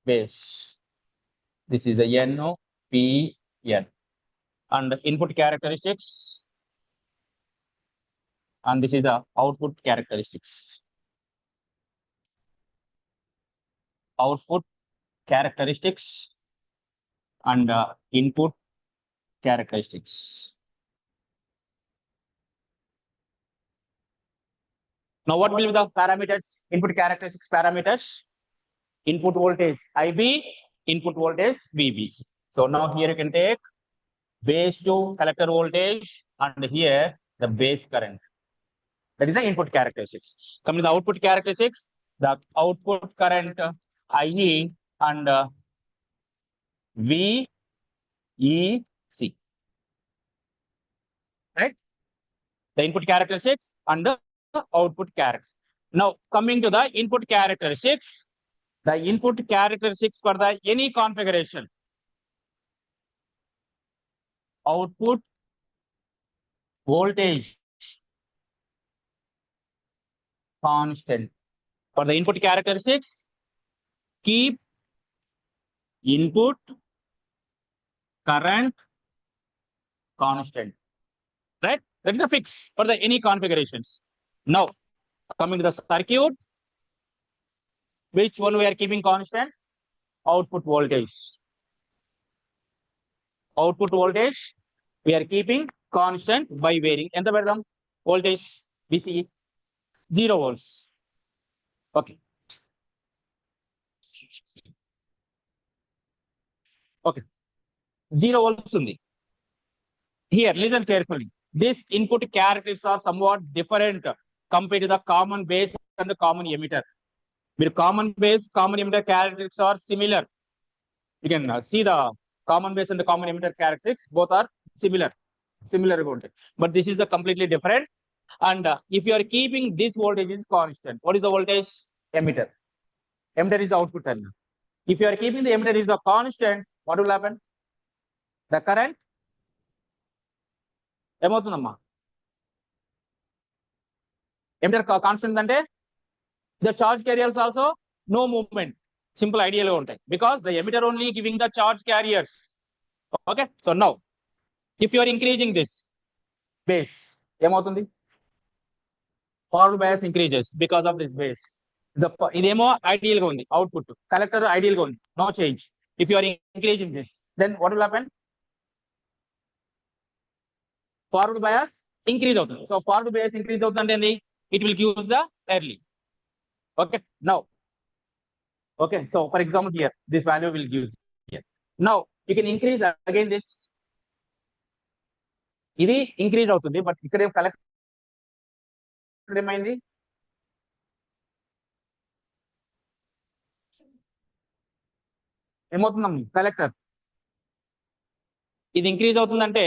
base. This is a NO, P, N. And input characteristics. And this is the output characteristics. Output characteristics and input characteristics. Now, what will be the parameters? Input characteristics parameters. Input voltage IB, input voltage VB. So now here you can take base to collector voltage, and here the base current. That is the input characteristics. Coming to the output characteristics, the output current IE and VEC. Right? The input characteristics and the output characteristics. Now coming to the input characteristics, the input characteristics for the any configuration. Output voltage constant. For the input characteristics, keep input current constant, right? That is a fix for the any configurations. Now, coming to the circuit, which one we are keeping constant? Output voltage. Output voltage we are keeping constant by varying. Enta pedam voltage VCE 0 volts. Okay. Okay. 0 volts undi. Here, listen carefully. These input characteristics are somewhat different compared to the common base and the common emitter. With common base, common emitter characteristics are similar. You can see the common base and the common emitter characteristics, both are similar. But this is the completely different. And if you are keeping this voltage is constant, what is the voltage? Emitter. Emitter is the output terminal. If you are keeping the emitter is the constant, what will happen? The current ఏమవుతుందమ్మా emitter constant అంటే the charge carriers also no movement. Simple ideal ఉంటాయి because the emitter only giving the charge carriers. Okay, so now if you are increasing this base ఏమవుతుంది? Forward bias increases because of this base. ఇదేమో ideal గా ఉంది output, collector ideal గా ఉంది, no change. If you are increasing this, then what will happen? Forward bias increase అవుతుంది. So forward bias increase అవుతుందంటే ఏంది? It will give the early. Okay, now okay, so for example here this value will give here. Now you can increase again this, ఇది increase అవుతుంది but ఇక్కడ collector ఏమైంది? ఏమవుతుందమ్మా collector ఇది increase అవుతుందంటే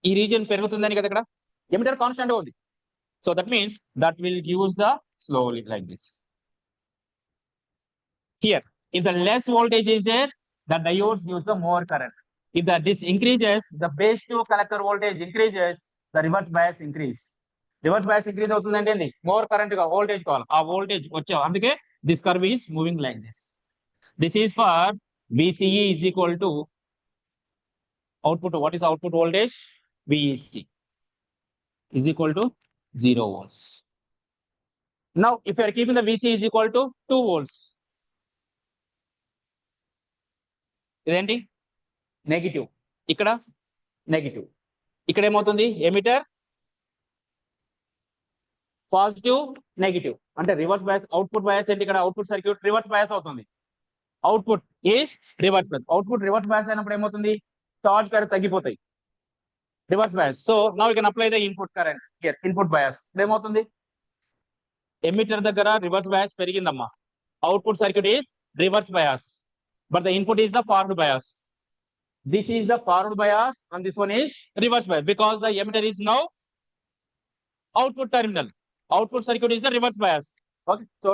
ఈ region పెరుగుతుందని కదా ఇక్కడ ఎమిటర్ కాన్స్టెంట్ ఉంది. So that means that will gives the slowly like this. Here if the less voltage is there, the diodes gives the more current. If the this increases, the base to collector voltage increases, the reverse bias increase. Reverse bias increase అవుతుందంటే ఏంది? More current గా voltage కావాలి. ఆ voltage వచ్చా అందుకే this curve is moving like this. This is for VCE is equal to output. What is output voltage? VEC is equal to 0 volts. Now if you are keeping the VC is equal to 2 volts, ఇదేంటి negative, ఇక్కడ negative, ఇక్కడ ఏమవుతుంది? Emitter positive negative అంటే reverse bias. Output bias ఏంటి? ఇక్కడ output circuit reverse bias అవుతుంది. Output is reverse bias. Output reverse bias అయినప్పుడు ఏమవుతుంది? చార్జ్ కరెంట్ తగ్గిపోతాయి, reverse bias. So now you can apply the input current here, input bias. ఏమవుతుంది? Emitter దగ్గర reverse bias పెరిగిందమ్మా. Output circuit is reverse bias, but the input is the forward bias. This is the forward bias and this one is reverse bias because the emitter is now output terminal. Output circuit is the reverse bias. Okay, so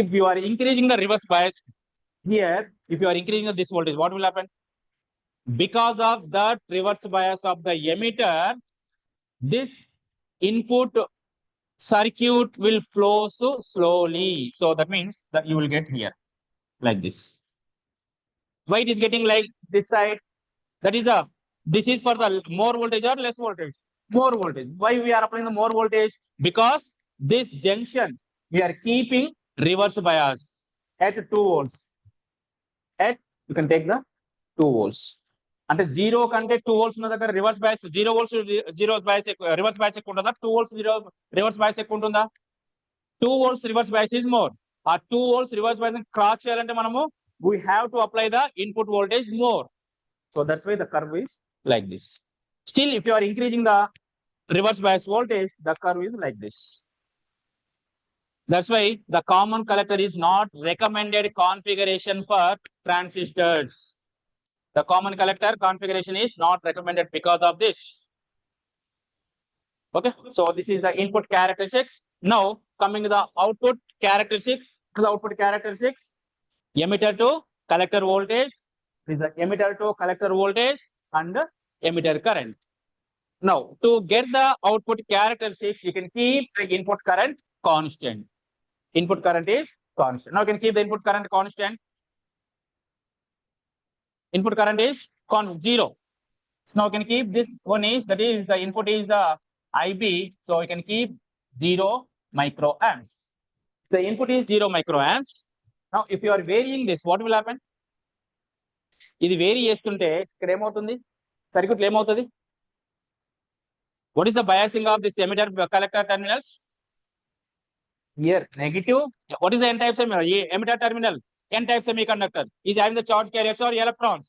if you are increasing the reverse bias here, if you are increasing this voltage, what will happen? Because of that reverse bias of the emitter, this input circuit will flow so slowly. So that means that you will get here like this. Why it is getting like this side? That is this is for the more voltage or less voltage? More voltage. Why we are applying the more voltage? Because this junction we are keeping reverse bias at 2 volts. At you can take the 2 volts. అంటే 0 కంటే 2 volts ఉన్న దగ్గర reverse bias 0 volts reverse bias ఎక్కువ ఉంటుందా? 2 volts reverse bias ఎక్కువ ఉంటుందా? 2 volts reverse bias is more. ఆ 2 volts reverse bias cross చేయాలంటే మనము we have to apply the input voltage more. So that's why the curve is like this. Still, if you are increasing the reverse bias voltage, the curve is like this. That's why the common collector is not recommended configuration for transistors. The common collector configuration is not recommended because of this. Okay, so this is the input characteristics. Now coming to the output characteristics. The output characteristics. Emitter to collector voltage, this is the emitter to collector voltage and emitter current. Now, to get the output characteristics, you can keep the input current constant. Input current is constant. Now, you can keep the input current constant. Input current is 0. So now, you can keep this one is, that is, the input is the IB. So, you can keep 0 microamps. The input is 0 microamps. Now, if you are varying this, what will happen? ఇది vary చేస్తుంటే ఇక్కడ ఏమవుతుంది? సర్క్యూట్లో ఏమవుతుంది? What is the biasing of this emitter collector terminals? Here, negative. What is the n-type emitter terminal? N-type semiconductor is having the charge carriers or electrons.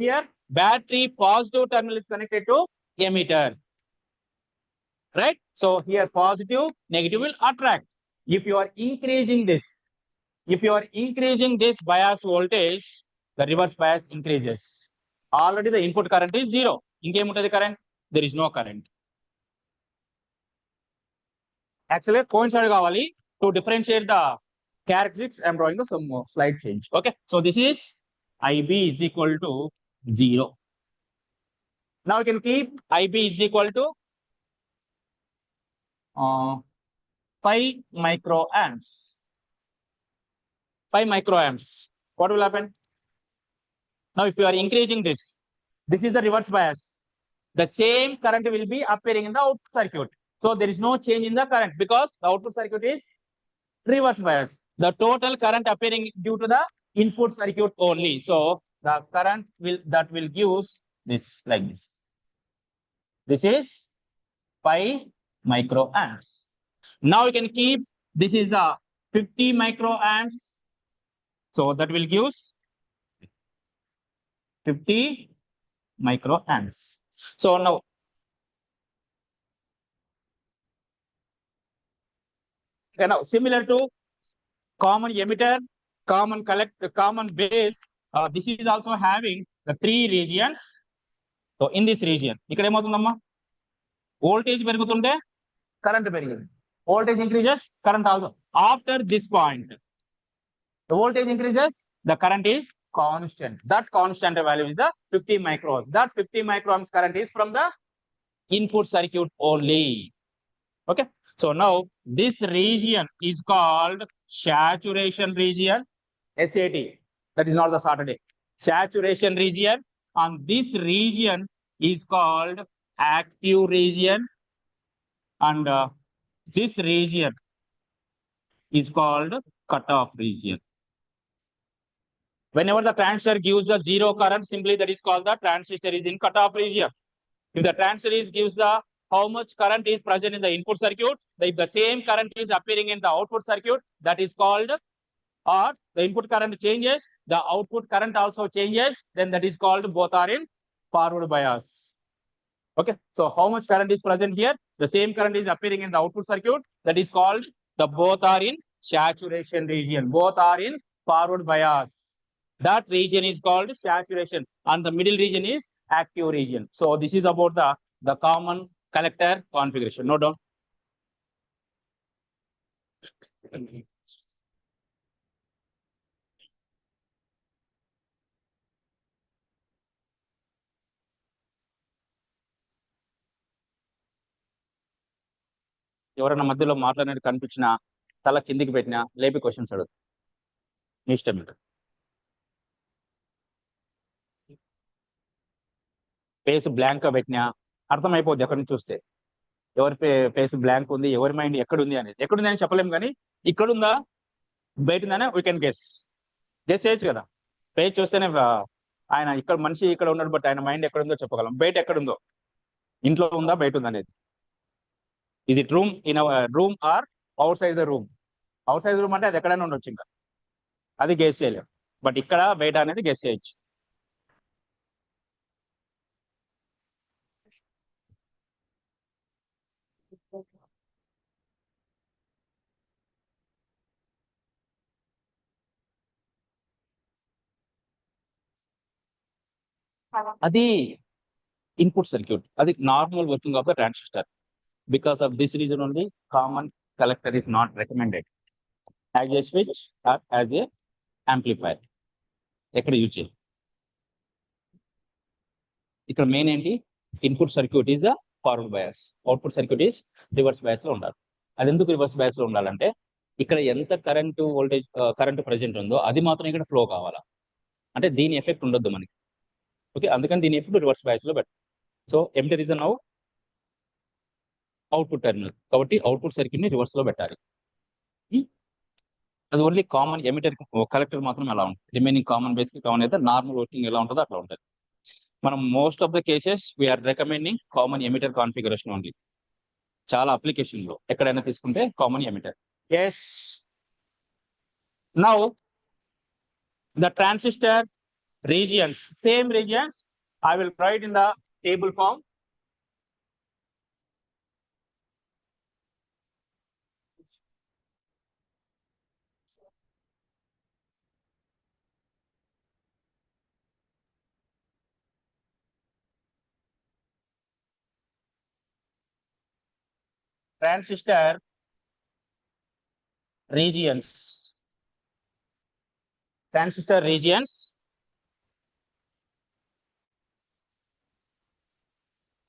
Here, battery positive terminal is connected to emitter. Right? So here, positive, negative will attract. If you are increasing this bias voltage, the reverse bias increases. Already the input current is 0. Inkemuntadi current? There is no current. Actually, coincide kavali to differentiate the characteristics. I am drawing some slide change. Okay, so this is IB is equal to 0. Now you can keep IB is equal to 5 microamps. 5 microamps. What will happen? Now, if you are increasing this is the reverse bias. The same current will be appearing in the output circuit. So there is no change in the current because the output circuit is reverse bias. The total current appearing due to the input circuit only. So the current will give this like this. This is 5 microamps. Now you can keep, this is the 50 microamps. So that will give 50 microamps. So now, similar to common emitter, common collector, common base, this is also having the 3 regions. So in this region, ikkada emavutundamma, voltage perugutunte current perigindi, voltage increases, current also. After this point, the voltage increases, the current is constant. That constant value is the 50 microamps. That 50 microamps current is from the input circuit only. Okay, so now this region is called saturation region, SAT. That is not the Saturday. Saturation region, and this region is called active region, and this region is called cutoff region. Whenever the transistor gives the 0 current, simply that is called the transistor is in cutoff region. If the transistor gives the how much current is present in the input circuit, if the same current is appearing in the output circuit, that is called, or the input current changes, the output current also changes, then that is called both are in forward bias. Okay, so how much current is present here? The same current is appearing in the output circuit, that is called the both are in saturation region, both are in forward bias. That region is called saturation, and the middle region is active region. So this is about the common collector configuration. Note down. ఎవరైనా మధ్యలో మాట్లాడినట్టు కనిపించినా తల కిందికి పెట్టినా లేపి questions అడుగు, మీ ఇష్టం. ఫేస్ బ్లాంక్ గా పెట్టినా అర్థమైపోద్ది ఎక్కడి నుంచి చూస్తే ఎవరి ఫేస్ బ్లాంక్ ఉంది, ఎవరి మైండ్ ఎక్కడుంది అనేది. ఎక్కడుంది అని చెప్పలేము, కానీ ఇక్కడుందా బయట ఉందనే వీ కెన్ గెస్ చేయొచ్చు కదా. ఫేస్ చూస్తేనే ఆయన ఇక్కడ మనిషి ఇక్కడ ఉన్నాడు, బట్ ఆయన మైండ్ ఎక్కడుందో చెప్పగలం. బయట ఎక్కడుందో, ఇంట్లో ఉందా బయట ఉందా అనేది. Is it room in our room or outside the room? Outside room అంటే అది ఎక్కడైనా ఉండొచ్చు, ఇంకా అది గెస్ చేయలేము. బట్ ఇక్కడ బయట అనేది గెస్ చేయొచ్చు. అది ఇన్పుట్ సర్క్యూట్, అది normal working of the transistor. Because of this reason only, common collector is not recommended as a switch or as a amplifier. ఎక్కడ యూజ్ చేయాలి? ఇక్కడ మెయిన్ ఏంటి, input circuit is forward bias. Output circuit is reverse bias లో ఉండాలి. అది ఎందుకు reverse bias లో ఉండాలంటే ఇక్కడ ఎంత కరెంటు వోల్టేజ్ కరెంటు ప్రెజెంట్ ఉందో అది మాత్రం ఇక్కడ ఫ్లో కావాలా, అంటే దీని ఎఫెక్ట్ ఉండొద్దు మనకి. ఓకే, అందుకని దీన్ని ఎప్పుడు రివర్స్ బయాస్ లో పెట్టాలి. So emitter is now output terminal, కాబట్టి అవుట్పుట్ సర్క్యూట్ ని రివర్స్ లో పెట్టాలి. అది ఓన్లీ కామన్ ఎమిటర్ కలెక్టర్ మాత్రం ఎలా ఉంటుంది, రిమైనింగ్ కామన్ బేస్ కి కామన్ అయితే నార్మల్ వర్కింగ్ ఎలా ఉంటుందో అట్లా ఉంటుంది. మనం most of the cases we are recommending common emitter configuration only. చాలా అప్లికేషన్ లో ఎక్కడైనా తీసుకుంటే common emitter. Yes, now the transistor regions, same regions I will write in the table form. Transistor regions, transistor regions,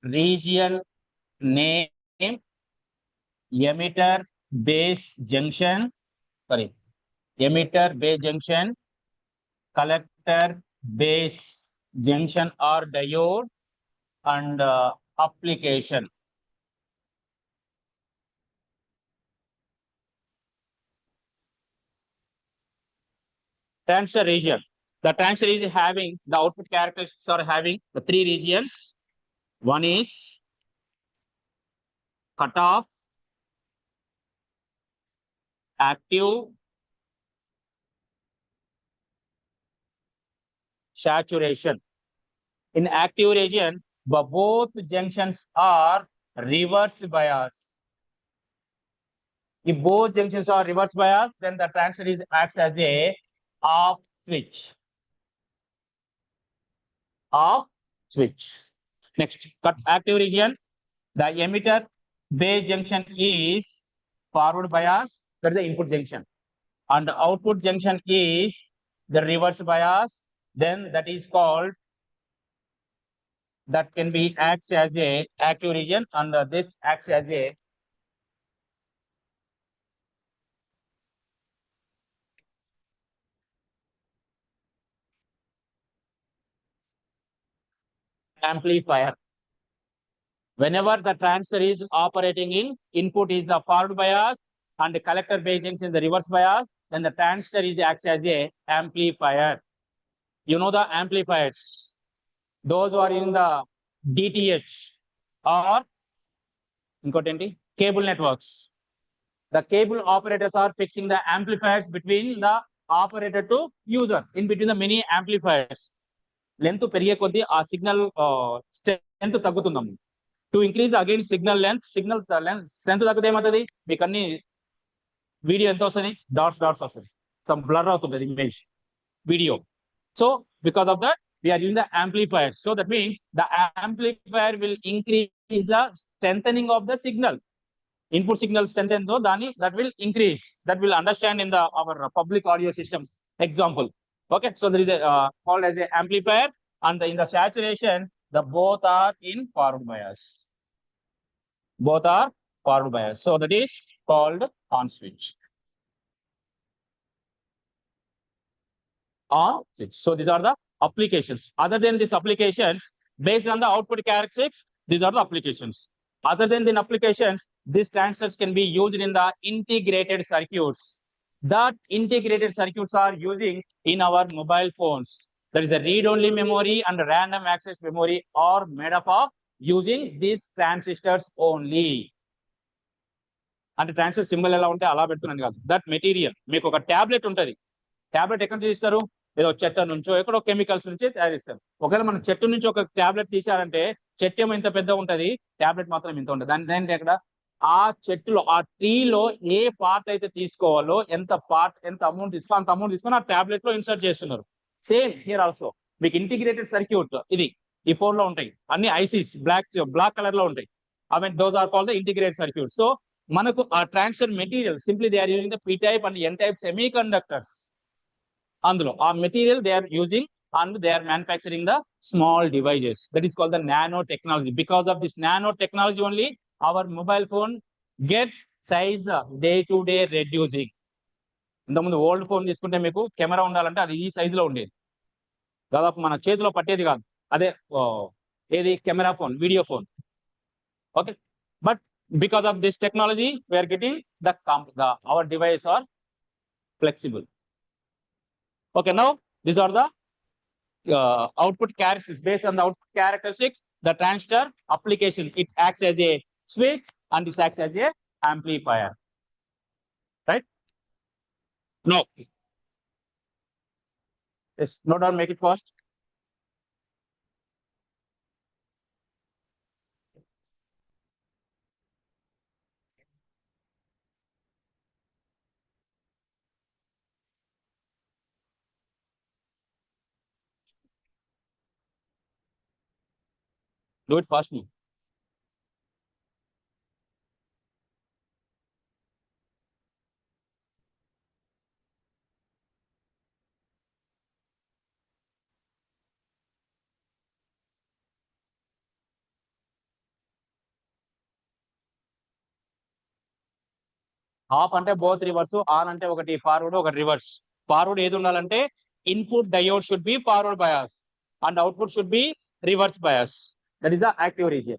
region name, emitter base junction, sorry, emitter base junction, collector base junction or diode, and application. Transistor region. The transistor is having the output characteristics are having the three regions. One is cutoff, active, saturation. In active region, both junctions are reverse bias. If both junctions are reverse bias, then the transistor is acts as a off switch. Off switch. Next, cut active region. The emitter base junction is forward bias. That is the input junction. And the output junction is the reverse bias. Then that is called, that can be acts as a active region, and this acts as a amplifier. Whenever the transistor is operating in, input is the forward bias and the collector base junction is the reverse bias, then the transistor is acts as a amplifier. You know the amplifiers, those who are in the DTH or cable networks. The cable operators are fixing the amplifiers between the operator to user, in between the many amplifiers. Length పెరిగే కొద్దీ ఆ signal strength తగ్గుతుందమ్మ. To increase again signal length, signal strength తగ్గితే ఏమవుతుంది, మీకు అన్ని video ఎంత వస్తుంది, డాట్స్ వస్తుంది, సమ్ బ్లర్ అవుతుంది image video. So because of that we are using the amplifier. So that means the amplifier will increase the strengthening of the signal. Input signal strengthen though dani, that will increase, that will understand in the our public audio system example. Okay, so there is a called as a amplifier, and in the saturation the both are in forward bias, both are forward bias, so that is called on switch. On switch. So these are the applications. Other than these applications, based on the output characteristics, these are the applications. Other than the applications, these transistors can be used in the integrated circuits. That integrated circuits are using in our mobile phones. There is a read-only memory and random access memory are made up of using these transistors only. And the transistor symbol ఎలా ఉంటే అలా పెడుతున్నాను కాదు. That material, మీకు ఒక tablet ఉంటుంది. Tablet ఎక్కడ నుంచి ఇస్తారు, ఏదో చెట్టు నుంచో ఎక్కడో కెమికల్స్ నుంచి తయారిస్తారు. ఒకవేళ మనం చెట్టు నుంచి ఒక టాబ్లెట్ తీసారంటే చెట్టు ఏమో ఇంత పెద్ద ఉంటుంది, టాబ్లెట్ మాత్రం ఇంత ఉంటుంది. దాని ఎక్కడ ఆ చెట్టులో ఆ ట్రీలో ఏ పార్ట్ అయితే తీసుకోవాలో, ఎంత అమౌంట్ తీసుకో అంత అమౌంట్ తీసుకొని ఆ టాబ్లెట్ లో ఇన్సర్ట్ చేస్తున్నారు. సేమ్ హియర్ ఆల్సో మీకు ఇంటిగ్రేటెడ్ సర్క్యూట్ ఇది ఈ ఫోన్ లో ఉంటాయి, అన్ని ఐసీస్ బ్లాక్ కలర్ లో ఉంటాయి. I mean those are called the integrated circuit. So మనకు ఆ transistor material simply they are using the P type and N type semiconductors. అందులో ఆ material they are using and they are manufacturing the small devices. That is called the nanotechnology. Because of this nanotechnology only, our mobile phone gets size day to day reducing. ఇంతకుముందు old phone తీసుకుంటే మీకు camera ఉండాలంటే అది ఈ సైజులో ఉండేది, దాదాపు మన చేతిలో పట్టేది కాదు. అదే ఏది camera phone, video phone. Okay, but because of this technology we are getting the our device are flexible. Okay, now these are the output characteristics. Based on the output characteristics, the transistor application, it acts as a switch and it acts as a amplifier, right? No, yes, note down, make it fast. Do it fast. Of అంటే both reverse, on అంటే ఒకటి forward ఒకటి reverse. Forward ఏది ఉండాలంటే input diode should be forward bias and output should be reverse bias. That is the active region.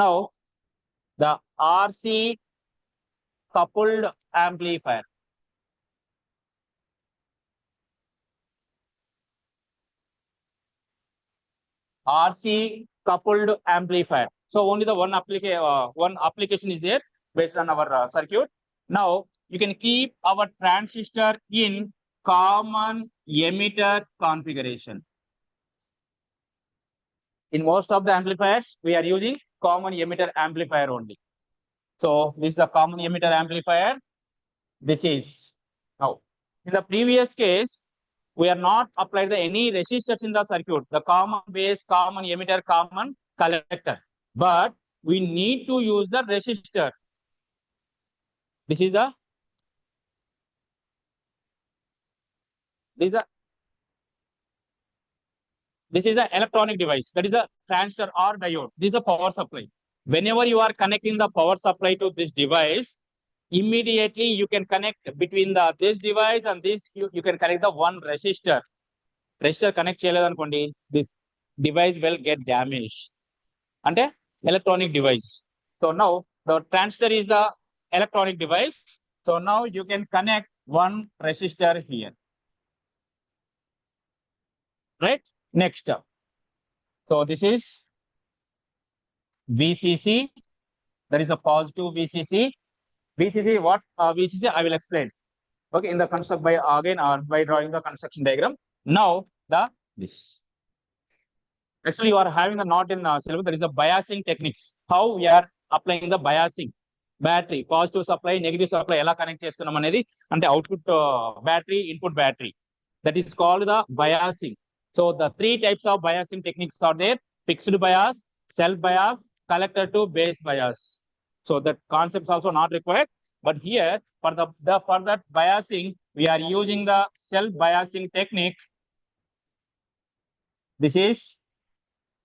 Now the RC coupled amplifier. RC coupled amplifier. So only the one application is there based on our circuit. Now you can keep our transistor in common emitter configuration. In most of the amplifiers, we are using common emitter amplifier only. So this is the common emitter amplifier. This is now. In the previous case, we are not applied any resistors in the circuit, the common base, common emitter, common collector, but we need to use the resistor. This is a electronic device, that is a transistor or diode. This is a power supply. Whenever you are connecting the power supply to this device, immediately you can connect between this device and this, you can connect the one resistor. Resistor connect cheyaledanukondi, this device will get damaged. Ante electronic device. So now the transistor is the electronic device. So now you can connect one resistor here. Right? Next. So this is VCC. There is a positive VCC. VCC, what VCC? I will explain. Okay, in the construct by again or by drawing the construction diagram. Now this. Actually, you are having the not in syllabus. There is a biasing techniques. How we are applying the biasing. Battery, positive supply, negative supply, ela connect chestunam anedi ante output battery, input battery. That is called the biasing. So the three types of biasing techniques are there: fixed bias, self bias, collector to base bias. So that concept is also not required. But here for that biasing, we are using the self biasing technique. This is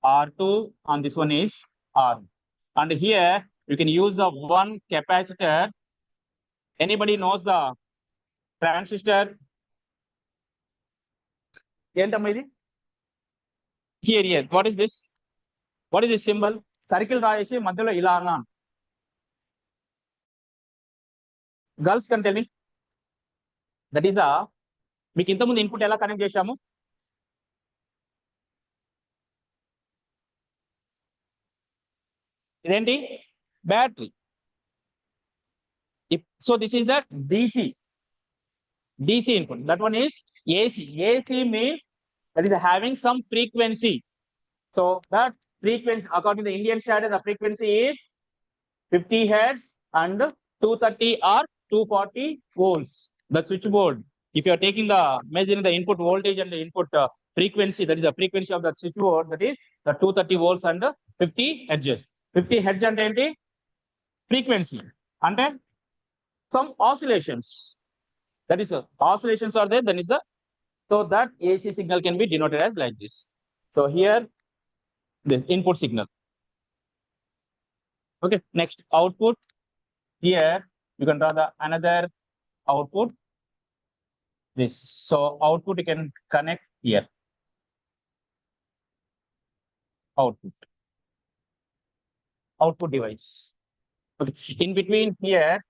R2 and this one is R. And here you can use the one capacitor. Anybody knows the transistor? Here. What is this? What is this symbol? Circle రాయేసి మధ్యలో ఇలా అన్నాను. Girls can tell me. That is మీకు ఇంతకుముందు input ఎలా connect చేశాము? ఇదేంటి? Battery. So this is the DC input. That one is AC. AC means that is having some frequency. So that frequency, according to the Indian standard, the frequency is 50 hertz and 230 or 240 volts. The switchboard, if you are taking the measuring the input voltage and the input frequency, that is the frequency of the switchboard, that is the 230 volts and 50 hertz. 50 hertz and frequency. And then some oscillations. That is, oscillations are there. Then is the so that AC signal can be denoted as like this. So here, this input signal. Okay. Next output. Here you can draw the another output. This so output you can connect here. Output device. Okay. In between here.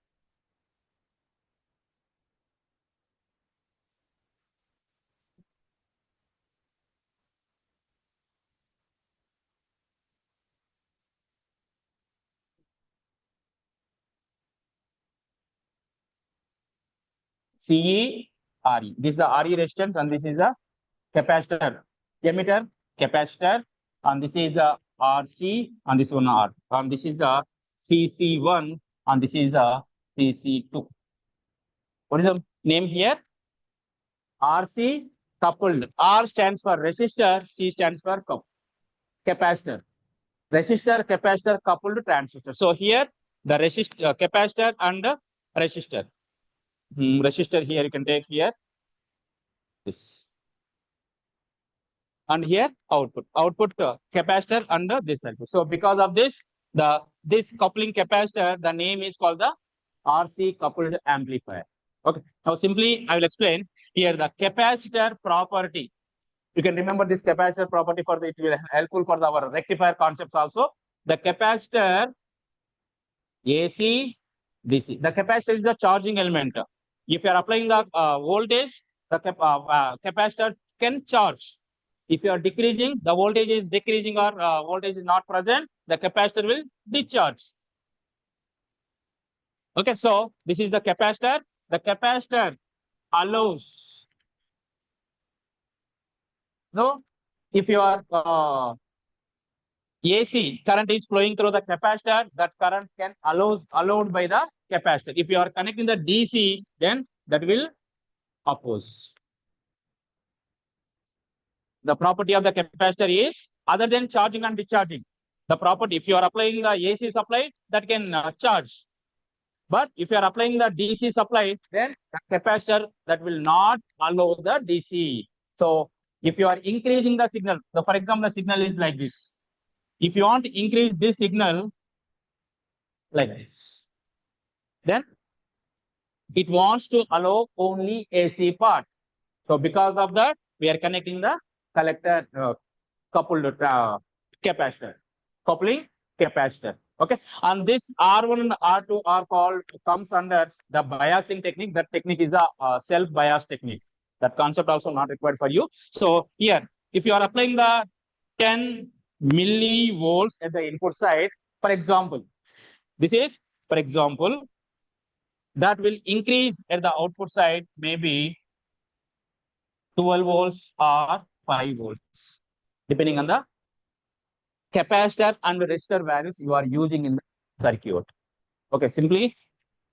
CE RE. This is the RE resistance, and this is the capacitor, emitter, capacitor, and this is the RC, and this one R, and this is the CC1, and this is the CC2. What is the name here? RC coupled. R stands for resistor, C stands for capacitor. Resistor, capacitor coupled transistor. So here the resistor, capacitor and resistor. Resistor here you can take here this, and here output capacitor under this circuit. So because of this, this coupling capacitor, the name is called the RC coupled amplifier. Okay. Now simply I will explain here the capacitor property. You can remember this capacitor property for the, it will helpful for our rectifier concepts also. The capacitor AC DC. The capacitor is the charging element. If you are applying the voltage, the capacitor can charge. If you are decreasing, the voltage is decreasing or voltage is not present, the capacitor will discharge. Okay, so this is the capacitor. The capacitor allows. No, if your AC current is flowing through the capacitor, that current can allowed by the capacitor. If you are connecting the DC, then that will oppose. The property of the capacitor is other than charging and discharging. The property, if you are applying the AC supply, that can charge. But if you are applying the DC supply, then the capacitor that will not allow the DC. So if you are increasing the signal, so for example, the signal is like this. If you want to increase this signal like this, then it wants to allow only AC part. So because of that, we are connecting the collector coupled capacitor, coupling capacitor. Okay, and this R1 and R2 are called, comes under the biasing technique. That technique is a self bias technique. That concept also not required for you. So here, if you are applying the 10 millivolts at the input side, for example, this is, for example, that will increase at the output side maybe 12 volts or 5 volts, depending on the capacitor and resistor values you are using in the circuit. Okay, simply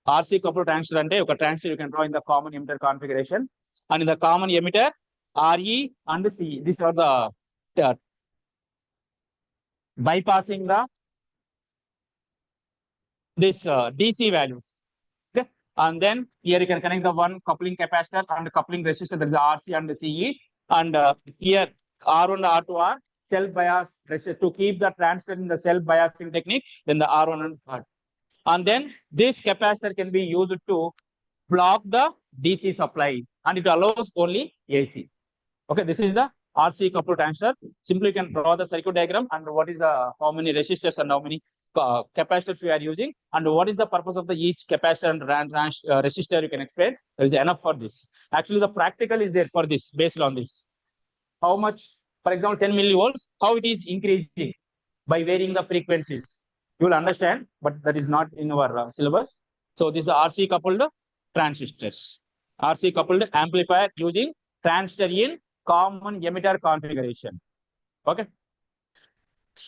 RC coupled transistor ante oka transistor you can draw in the common emitter configuration, and in the common emitter RE and CE. These are the bypassing the this DC values. Okay, and then here you can connect the one coupling capacitor and coupling resistor, that is the RC and the CE, and here R1 and R2 are self bias resistor to keep the transistor in the self biasing technique. Then the R1 and R2, and then this capacitor can be used to block the DC supply, and it allows only AC. Okay, this is the RC coupled transistor. Simply you can draw the circuit diagram and what is the how many resistors and how many capacitors we are using, and what is the purpose of the each capacitor and resistor you can explain. There is enough for this. Actually, the practical is there for this, based on this. How much, for example, 10 millivolts, how it is increasing by varying the frequencies. You will understand, but that is not in our syllabus. So this is the RC coupled transistors. RC coupled amplifier using transistor in common emitter configuration. Okay.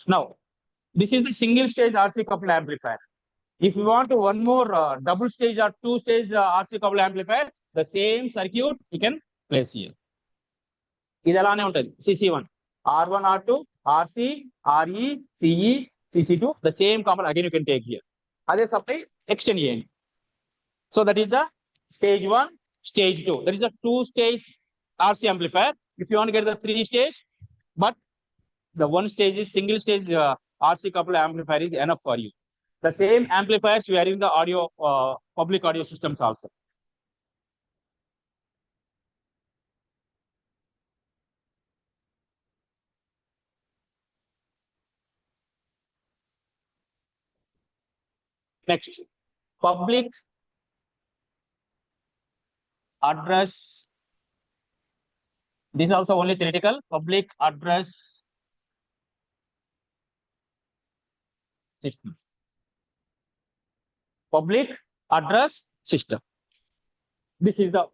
Now, this is the single stage RC coupled amplifier. If you want one more double stage or two stage RC coupled amplifier, the same circuit you can place here. ఇది అలానే ఉంటుంది CC1, R1, R2, RC, RE, CE, CC2, the same common again you can take here. అదే supply extend చేయండి. So that is the stage 1, stage 2. That is a 2-stage RC amplifier. If you want to get the 3-stage, but the 1 stage is single stage RC coupled amplifier is enough for you. The same amplifiers we are in the audio public audio systems also. Next, public address. This is also only theoretical. Public address system. Public address system. This is the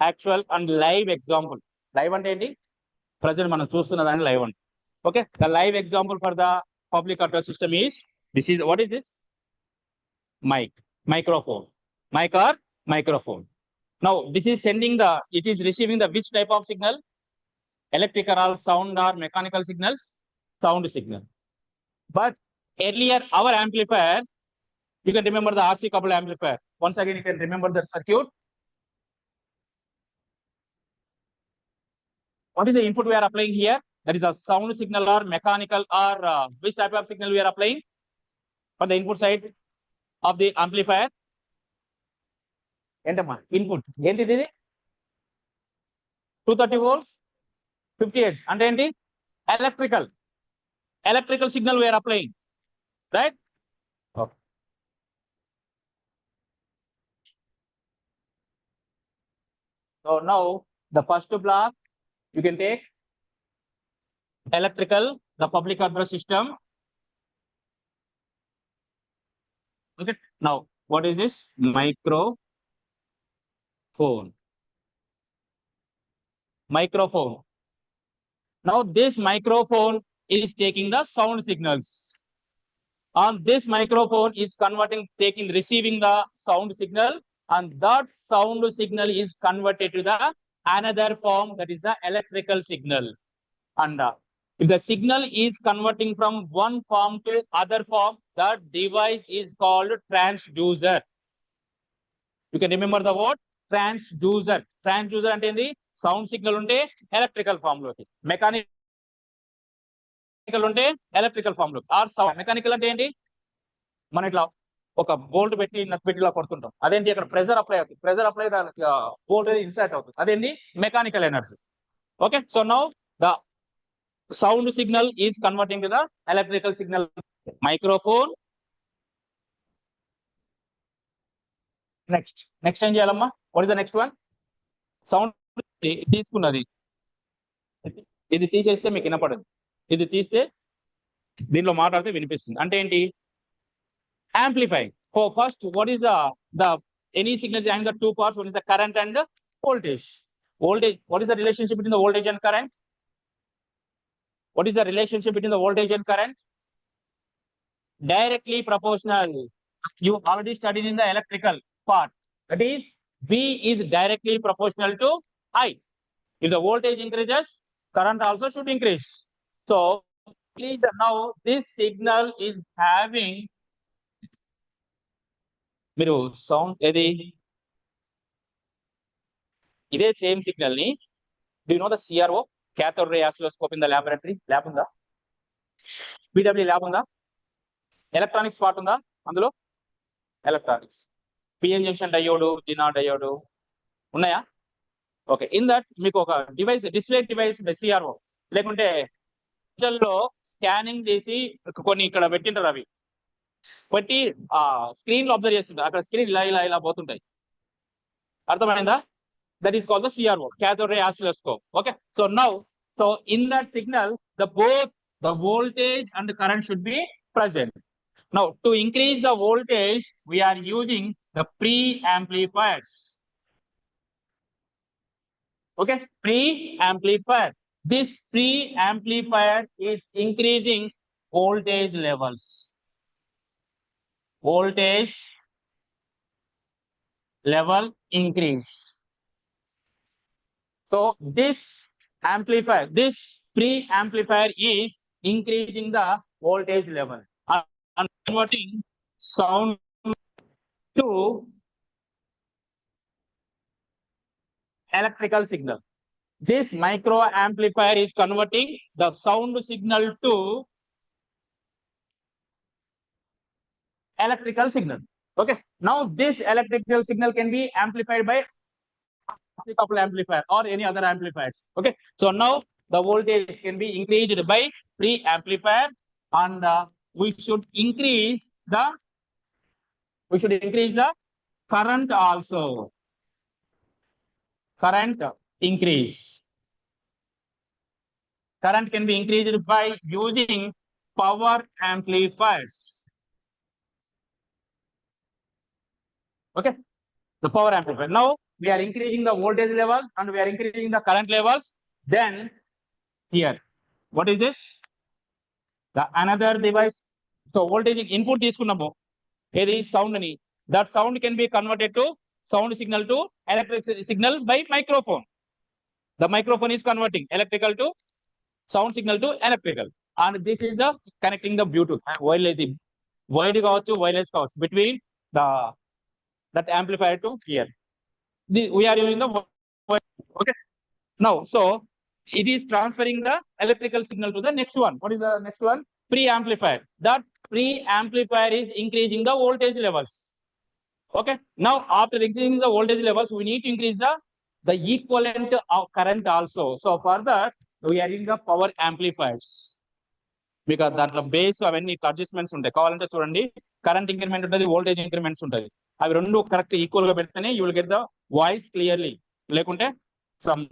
actual and live example. Live and ఏంటి? Present మనం చూస్తున్న దాన్ని live and. Okay, the live example for the public address system is this is what is this? Microphone. Mic or microphone. Now this is sending the, it is receiving the which type of signal? Electrical or sound or mechanical signals? Sound signal. But earlier our amplifier, you can remember the RC coupled amplifier. Once again you can remember the circuit. What is the input we are applying here? That is a sound signal or mechanical or which type of signal we are applying for the input side of the amplifier? Entama input enti idi 230 volts 58 ante enti electrical signal we are applying, right? Okay. So now the first block you can take electrical, the public address system. Okay, now what is this? Microphone. Now this microphone is taking the sound signals. And this microphone is receiving the sound signal, and that sound signal is converted to the another form, that is the electrical signal. And if the signal is converting from one form to other form, that device is called transducer. You can remember the word transducer. Transducer అంటే ఏంది? Sound signal ఉంటే electrical form లోకి, mechanical ఉంటే electrical form లోకి. Are sound mechanical అంటే ఏంటి? మనం ఇట్లా ఒక బోల్ట్ పెట్టి నట్ పెట్టి ఇలా కొడుతుంటాం, అదేంటి? అక్కడ ప్రెజర్ అప్లై అవుతుంది, ప్రెజర్ అప్లై దానికి బోల్ట్ ఇన్సర్ట్ అవుతుంది, అదేంటి? Mechanical energy. Okay, so now the sound signal is converting to the electrical signal. Microphone. Next ఏం చేయాలమ్మా? What is the next one? Sound తీసుకున్నది, ఇది తీసేస్తే మీకు వినపడదు, ఇది తీస్తే దీనిలో మాట్లాడితే వినిపిస్తుంది. అంటే ఏంటి? Amplify. So first, what is the any signals having the two parts? One is the current and the voltage. Voltage. What is the relationship between the voltage and current? What is the relationship between the voltage and current? Directly proportional. You already studied in the electrical part. That is, V is directly proportional to I. If the voltage increases, current also should increase. So, please now this signal is having మీరు sound ఏది? ఇదే same signal ని, do you know the CRO, cathode ray oscilloscope in the laboratory? Lab ఉందా? PW lab ఉందా? Electronics part ఉందా అందులో? Electronics, PN junction diode, Zener diode ఉన్నాయా? Okay, in that మీకు ఒక డివైస్, డిస్ప్లే డివైస్ CRO, లేకుంటే లో స్కానింగ్ చేసి కొన్ని ఇక్కడ పెట్టింటారు, అవి పెట్టి స్క్రీన్ లో అబ్జర్వ్ చేస్తుంటారు, అక్కడ స్క్రీన్ ఇలా ఇలా ఇలా పోతుంటాయి, అర్థమైందా? That is called the CRO, cathode ray oscilloscope. Okay, so now, so in that signal, both the voltage and the current should be present. Now, to increase the voltage, we are using the pre-amplifiers. Okay, pre-amplifier. This pre-amplifier is increasing voltage levels. Voltage level increase. So this amplifier, this pre-amplifier is increasing the voltage level and converting sound to electrical signal. This micro amplifier is converting the sound signal to electrical signal. Okay. Now this electrical signal can be amplified by coupled amplifier or any other amplifiers. Okay. So now the voltage can be increased by pre-amplifier, and we should increase the current also. Current increase. Current can be increased by using power amplifiers. Okay. The power amplifier. Now we are increasing the voltage level and we are increasing the current levels. Then here, what is this? The another device. So voltage input తీసుకున్నాము ఏది sound ni. That sound can be converted to sound signal to electric signal by microphone. The microphone is converting electrical to sound signal to electrical, and this is the connecting the Bluetooth wireless wide కావచ్చు wireless కావచ్చు between the that amplifier to here. We are using the okay. Now so it is transferring the electrical signal to the next one. What is the next one? Pre-amplifier. That pre-amplifier is increasing the voltage levels. Okay. Now after increasing the voltage levels, we need to increase the equivalent of current also. So for that, we are using the power amplifiers. Because దాంట్లో base అవన్నీ adjustments ఉంటాయి. కావాలంటే చూడండి, current increment ఉంటుంది, voltage increments ఉంటాయి. అవి రెండు correct equal గా పెడితేనే you will get the voice clearly, లేకుంటే some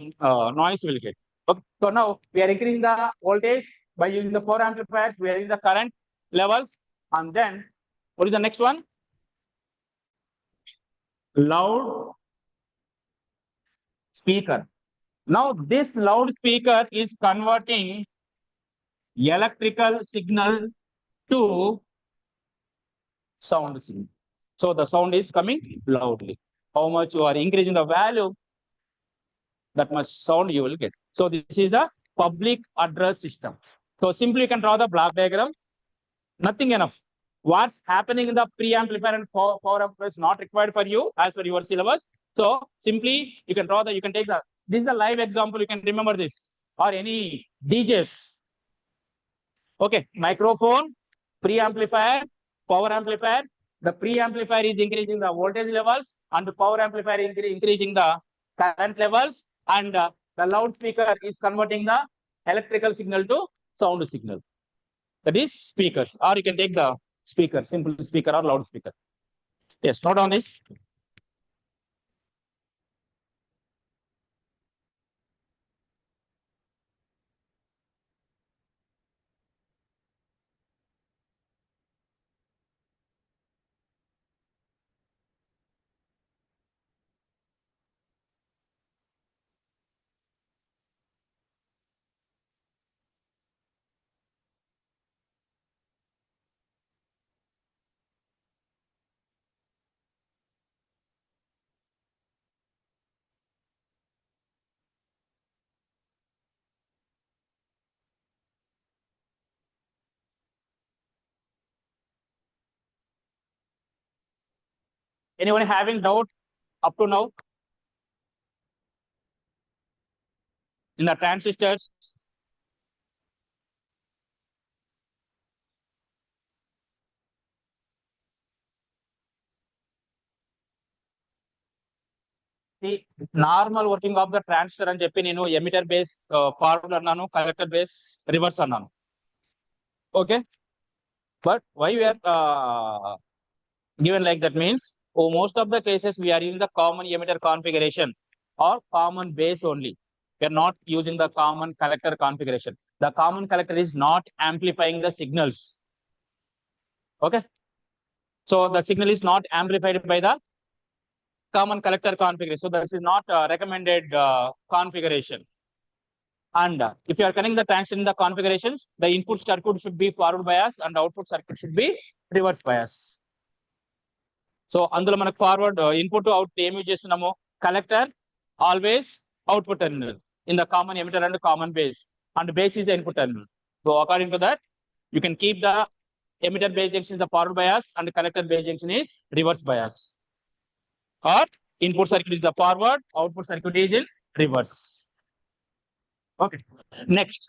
noise will get. Okay. So now we are increasing the voltage by using the power amplifiers. We are using the current levels, and then what is the next one? Loud speaker. Now this loudspeaker is converting electrical signal to sound signal. So the sound is coming loudly. How much you are increasing the value, that much sound you will get. So this is the public address system. So simply you can draw the block diagram. Nothing enough. What's happening in the pre-amplifier and power amplifier is not required for you as per your syllabus. So simply you can draw the, you can take the, this is the live example, you can remember this, or any DJs. Okay, microphone, pre-amplifier, power amplifier. The pre-amplifier is increasing the voltage levels, and the power amplifier is increasing the current levels, and the loudspeaker is converting the electrical signal to sound signal. That is speakers, or you can take the speaker, simple speaker or loudspeaker. Yes, note on this. Anyone having doubt up to now in the transistors? The normal working of the transistor and చెప్పి నేను emitter base forward అన్నాను, collector base reverse అన్నాను. Okay, but why we are given like that means, most of the cases we are using the common emitter configuration or common base only. We are not using the common collector configuration. The common collector is not amplifying the signals. Okay, so the signal is not amplified by the common collector configuration. So that is not recommended configuration. And if you are connecting the transistor in the configurations, the input circuit should be forward bias and output circuit should be reverse bias. So అందులో మనకు forward input out ఏం use చేస్తున్నాము? Collector always output terminal in the common emitter and common base, and base is the input terminal. So according to that, you can keep the emitter base junction is the forward bias and the collector base junction is reverse bias. Or input circuit is the forward, output circuit is in reverse. Okay. Next.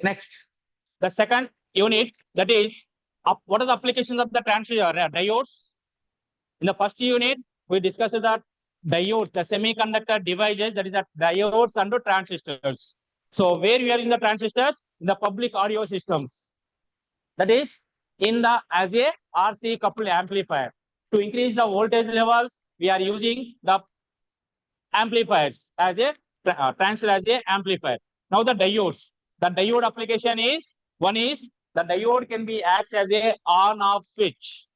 Next. The second unit, that is what are the applications of the transistor diodes? In the first unit, we discussed that diodes, the semiconductor devices, that is the diodes and the transistors. So where we are in the transistors? In the public audio systems. That is in the as a RC coupled amplifier. To increase the voltage levels, we are using the amplifiers as a transistor as a amplifier. Now the diodes. The diode application is one is the diode can be acts as a on-off switch.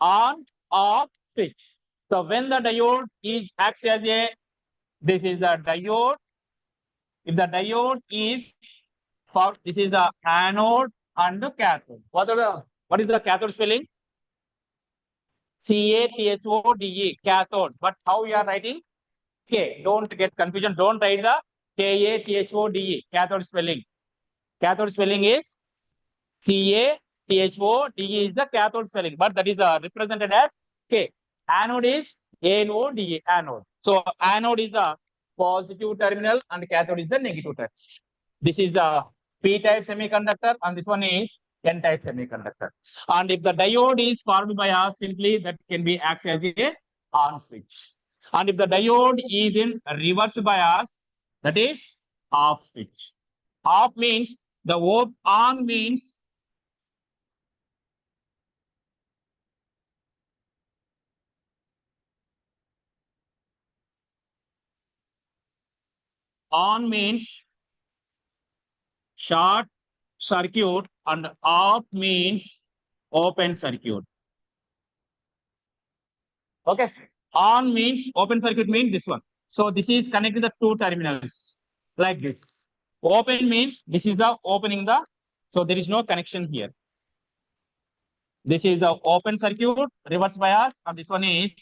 On-off switch. So when the diode is acts as a, this is the diode. If the diode is for, this is the anode and the cathode. What is the cathode spelling? CATHODE, cathode. But how you are writing? K. Don't get confusion. Don't write the KATHODE, cathode spelling. Cathode spelling is CATHODE is the cathode spelling, but that is represented as K. Anode is ANODE, anode. So anode is the positive terminal and cathode is the negative terminal. This is the P-type semiconductor and this one is N-type semiconductor. And if the diode is formed by us, simply that can be acted as a on switch. And if the diode is in reverse bias, that is off switch. Off means the on means on means short circuit and off means open circuit. Okay. On means open circuit means this one. So this is connecting the two terminals like this. Open means this is the opening the, so there is no connection here. This is the open circuit, reverse bias, and this one is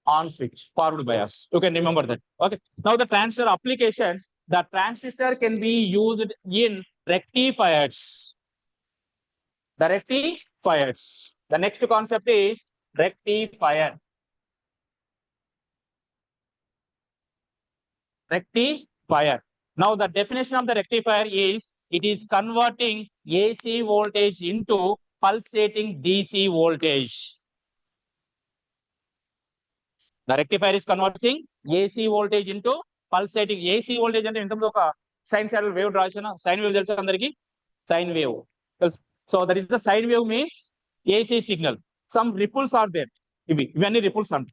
on switch, forward bias. You can remember that. Okay. Now the transistor applications, the transistor can be used in rectifiers. The rectifiers. The next concept is rectifier. Rectifier. Now the definition of the rectifier is it is converting AC voltage into pulsating DC voltage. The rectifier is converting AC voltage into pulsating AC voltage and in terms of a sinusoidal wave drawation, sine wave telsa andariki, sine wave. So that is the sine wave means AC signal. Some ripples are there. Many ripples are.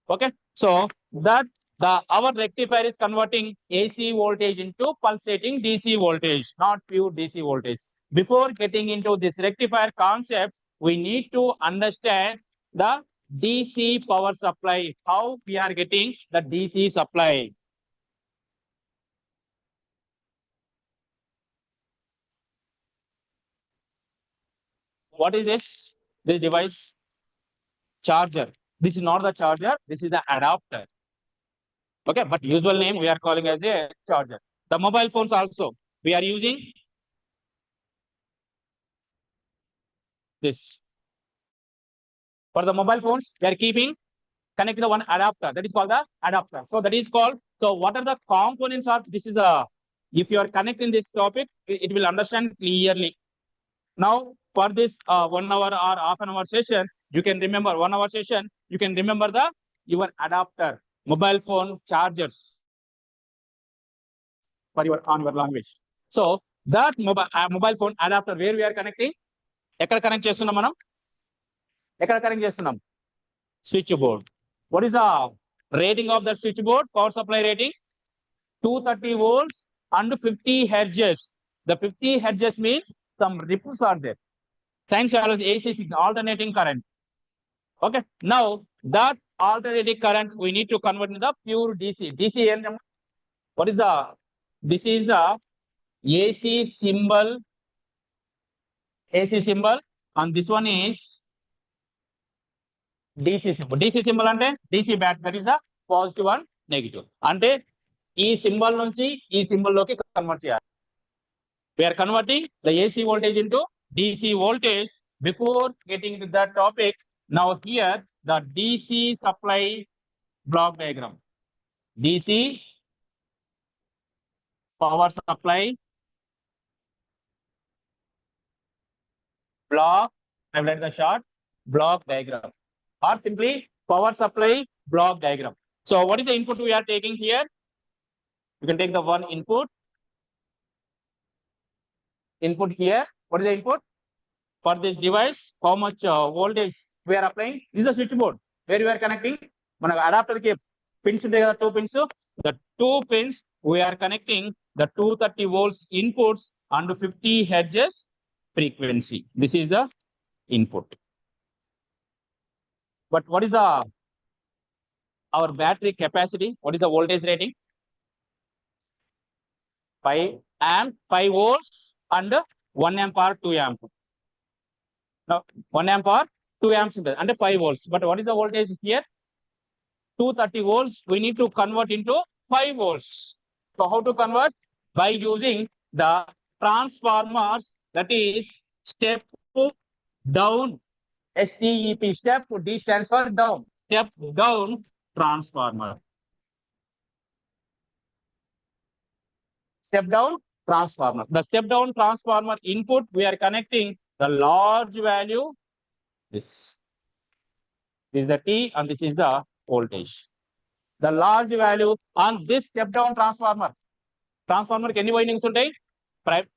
Okay. So that our rectifier is converting AC voltage into pulsating DC voltage, not pure DC voltage. Before getting into this rectifier concept, we need to understand the DC power supply, how we are getting the DC supply. What is this? This device? Charger. This is not the charger, this is the adapter. Okay, but usual name we are calling as a charger. The mobile phones also, we are using this. For the mobile phones, we are keeping connecting the one adapter. That is called the adapter. So that is called. So what are the components of this? Is a if you are connecting this topic, it will understand clearly. Now for this 1 hour or half an hour session, you can remember 1 hour session. You can remember the your adapter, mobile phone chargers for your on your language. So that mobile phone adapter where we are connecting, ఎక్కడ connect చేస్తున్నాం మనం? ఎక్కడ connect చేస్తున్నాం? Switch board. What is the rating of the switch board? Power supply rating 230 volts and 50 hertz. The 50 hertz means some ripples are there. Sinusoidal AC signal, alternating current. Okay. Now that alternating current we need to convert into the pure DC. DC. What is the? This is the AC symbol AC symbol, and this one is DC symbol. DC symbol అంటే DC battery, that is the positive and negative. అంటే ఈ symbol నుంచి ఈ symbol లోకి convert చేయాలి. We are converting the AC voltage into DC voltage. Before getting to that topic, now here the DC supply block diagram. DC power supply block, I will write the short block diagram, or simply power supply block diagram. So what is the input we are taking here? You can take the one input here. What is the input for this device? How much voltage we are applying? This is a switchboard where we are connecting మన adapter కి pins ఉంటాయి కదా, 2 pins. The 2 pins we are connecting the 230 volts inputs and 50 hertz frequency. This is the input. But what is our battery capacity? What is the voltage rating? 5 amp, 5 volts and 1 amp or 2 amp. Now 1 amp or 2 amps and 5 volts. But what is the voltage here? 230 volts. We need to convert into 5 volts. So how to convert? By using the transformers, that is step down, STEP, step D stands for down, step down transformer. Step down transformer. The step down transformer input, we are connecting the large value. This is the T and this is the voltage. The large value on this step down transformer. Transformer any windings ఉంటాయి?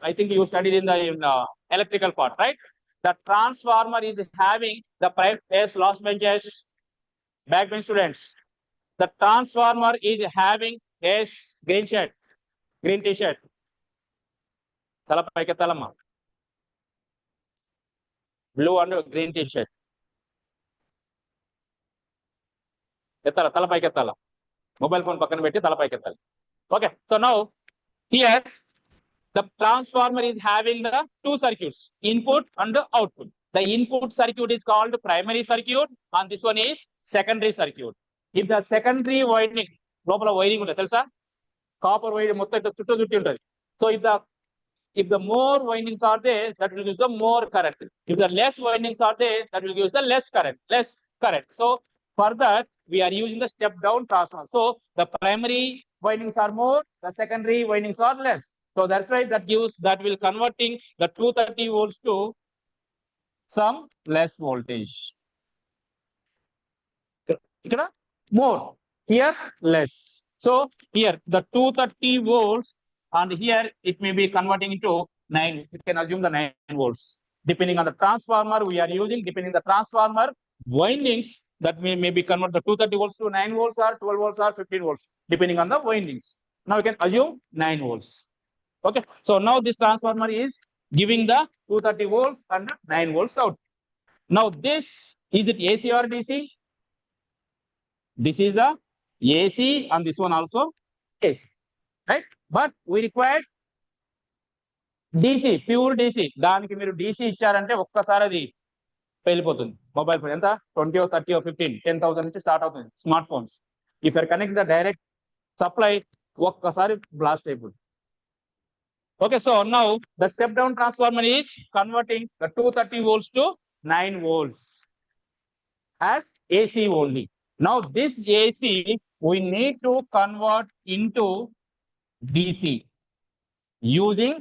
I think you studied in the electrical part, right? The transformer is having the yes, last benches, backbench students. The transformer is having yes, green shirt, green t-shirt. Tala paike talama. Blue and green t-shirt. Ettala, tala paike tala. Mobile phone pakkana petti tala paike tala. Okay, so now here the transformer is having the 2 circuits, input and output. The input circuit is called primary circuit and this one is secondary circuit. If the secondary winding, lopala wiring untadi telusa, copper wire mottham ita chuttu chutti untadi. So if the more windings are there, that will use the more current. If the less windings are there, that will use the less current. So for that we are using the step down transformer. So the primary windings are more, the secondary windings are less. So that's why that will converting the 230 volts to some less voltage. Ikkada more, here less. So here the 230 volts and here it may be converting into 9. You can assume the 9 volts. Depending on the transformer we are using, depending on the transformer windings, that may be convert the 230 volts to 9 volts or 12 volts or 15 volts, depending on the windings. Now you can assume 9 volts. Okay, so now this transformer is giving the 230 volts and 9 volts out. Now this, is it AC or DC? This is the AC and this one also AC, right? But we require DC, pure DC. దానికి మీరు DC ఇచ్చారంటే ఒక్కసారి అది వెళ్ళిపోతుంది. Mobile phone ఎంత 20 or 30 or 15, 10,000 నుంచి start అవుతుంది smart phones. If you connect the direct supply ఒక్కసారి బ్లాస్ట్ అయిపోతుంది. Okay, so now the step down transformer is converting the 230 volts to 9 volts as AC only. Now this AC we need to convert into DC using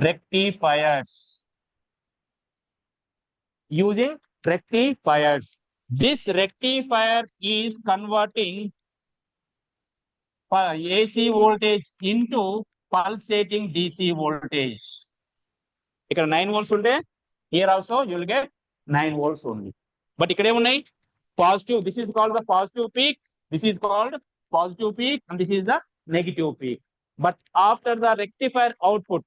rectifiers. This rectifier is converting AC voltage into pulsating DC voltage. ఇక్కడ 9 volts ఉంటే here also you will get 9 volts only. But ఇక్కడ ఏమున్నాయి? Positive. This is called the positive peak. This is called positive peak and this is the negative peak. But after the rectifier output,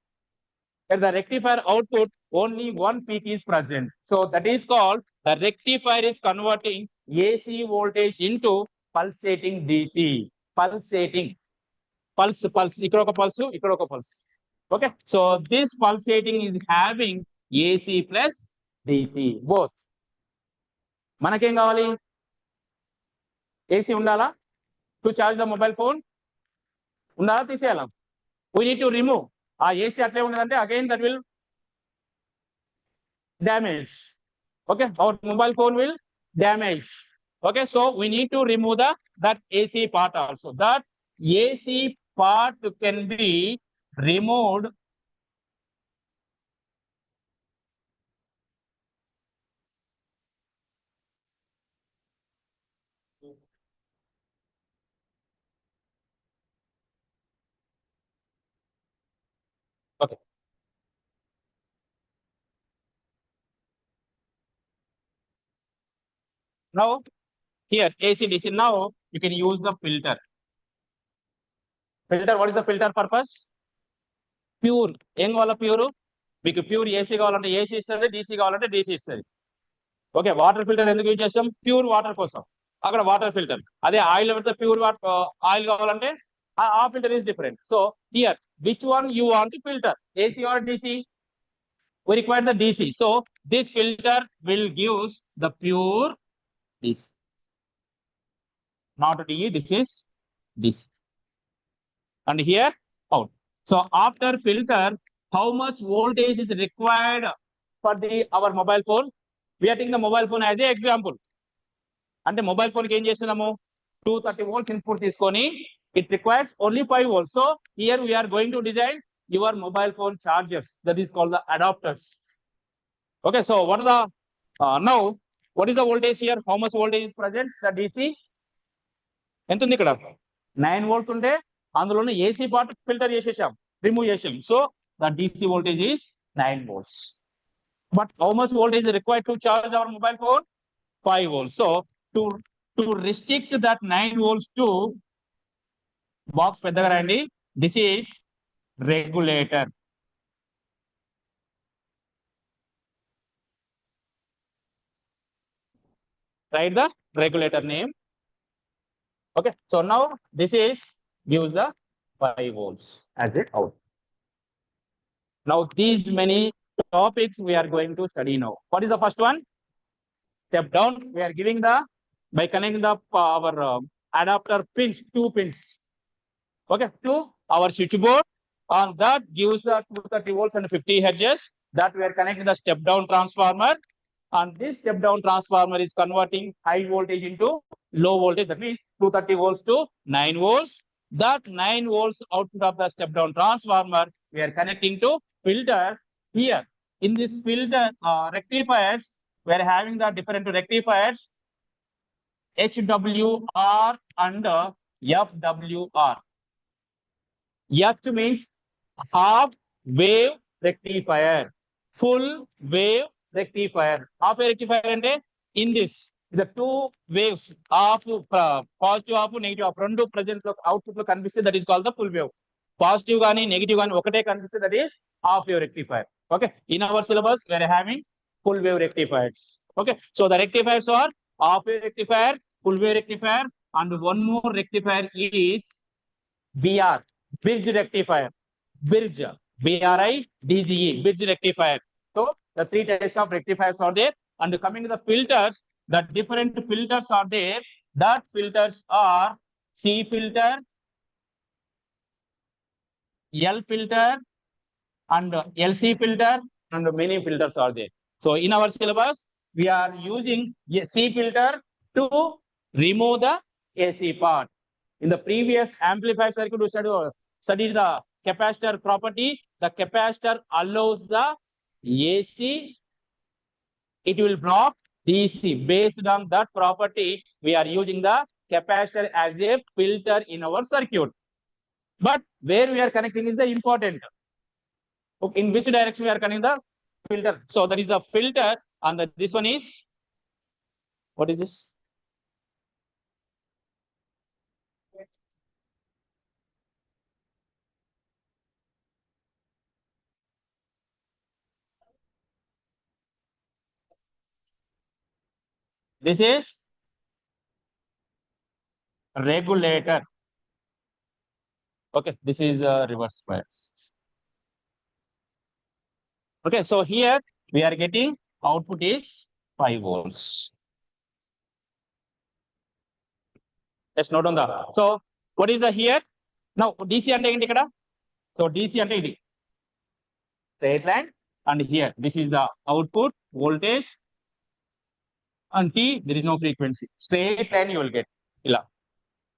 at the rectifier output only one peak is present. So that is called the rectifier is converting AC voltage into pulsating DC. Pulsating. Pulse, ఇక్కడ ఒక pulse, ఇక్కడ ఒక pulse. Okay, so this pulsating is having AC plus DC both. మనకేం కావాలి? AC ఉండాలా? To charge the mobile phone ఉండాలా తీసేయాలా? we need to remove. ఆ AC అట్లే ఉన్నదంటే again that will damage. Okay, our mobile phone will damage. Okay, so we need to remove that AC part also. That AC part can be removed okay. Now here AC DC. Now you can use the filter. Filter, what is the filter purpose? Pure. ఏం కావాలా pure? మీకు pure AC కావాలంటే AC ఇస్తుంది, DC కావాలంటే DC ఇస్తుంది. Okay, water filter ఎందుకు use చేస్తాం? Pure water కోసం. అక్కడ వాటర్ ఫిల్టర్. అదే ఆయిల్ పెడితే ప్యూర్ ఆయిల్ కావాలంటే ఆ filter is different. So here which one you want to filter, AC or DC? We require the DC. So this filter will give the pure DC. Not DE, this is DC. And here out. So after filter, how much voltage is required for our mobile phone? We are taking the mobile phone as an example. అంటే mobile phone కి ఏం చేస్తున్నాము? 230 volts input తీసుకొని it requires only 5 volts. So here we are going to design your mobile phone chargers. That is called the adapters. Okay, so what are the now what is the voltage here? How much voltage is present? The DC ఎంత ఉంది ఇక్కడ? 9 volts ఉంటే అందులోనే AC part filter చేసేసాం, remove చేసాం. So the DC voltage is 9 volts. But how much voltage is required to charge our mobile phone? 5 volts. So to restrict that 9 volts to box పెద్దగా రండి, this is regulator. Write the regulator name. Okay, so now this is gives the 5 volts as it out. Now these many topics we are going to study now. What is the first one? Step down. We are giving the by connecting the our adapter pins, 2 pins. Okay, to our switchboard, and that gives the 230 volts and 50 hertz. That we are connecting the step down transformer, and this step down transformer is converting high voltage into low voltage. That means 230 volts to 9 volts. That 9 volts output of the step down transformer we are connecting to filter. Here in this filter rectifiers, we are having the different rectifiers HWR and FWR. H means half wave rectifier, full wave rectifier. Half wave rectifier ante in this the 2 waves, half positive half negative half rendu present lo output lo kanipiste, that is called the full wave. Positive gaani negative gaani okate kanipiste, that is half wave rectifier. Okay, in our syllabus we are having full wave rectifiers. Okay, so the rectifiers are half wave rectifier, full wave rectifier, and one more rectifier is BR, bridge rectifier. Bridge, BRIDGE, bridge rectifier. So the 3 types of rectifiers are there. And coming to the filters, the different filters are there. That filters are C filter, L filter, and LC filter, and many filters are there. So in our syllabus, we are using a C filter to remove the AC part. In the previous amplifier circuit, we studied the capacitor property. The capacitor allows the AC, it will block DC. Based on that property, we are using the capacitor as a filter in our circuit. But where we are connecting is the important. Okay, in which direction we are connecting the filter? So there is a filter, and this one is, what is this? This is regulator. Okay, this is reverse bias. Okay, so here we are getting output is 5 volts. Let's note on the. So what is the here? Now DC ante enti ikkada. So DC ante idi straight line, and here this is the output voltage, and T there is no frequency. Straight line you will get. Ila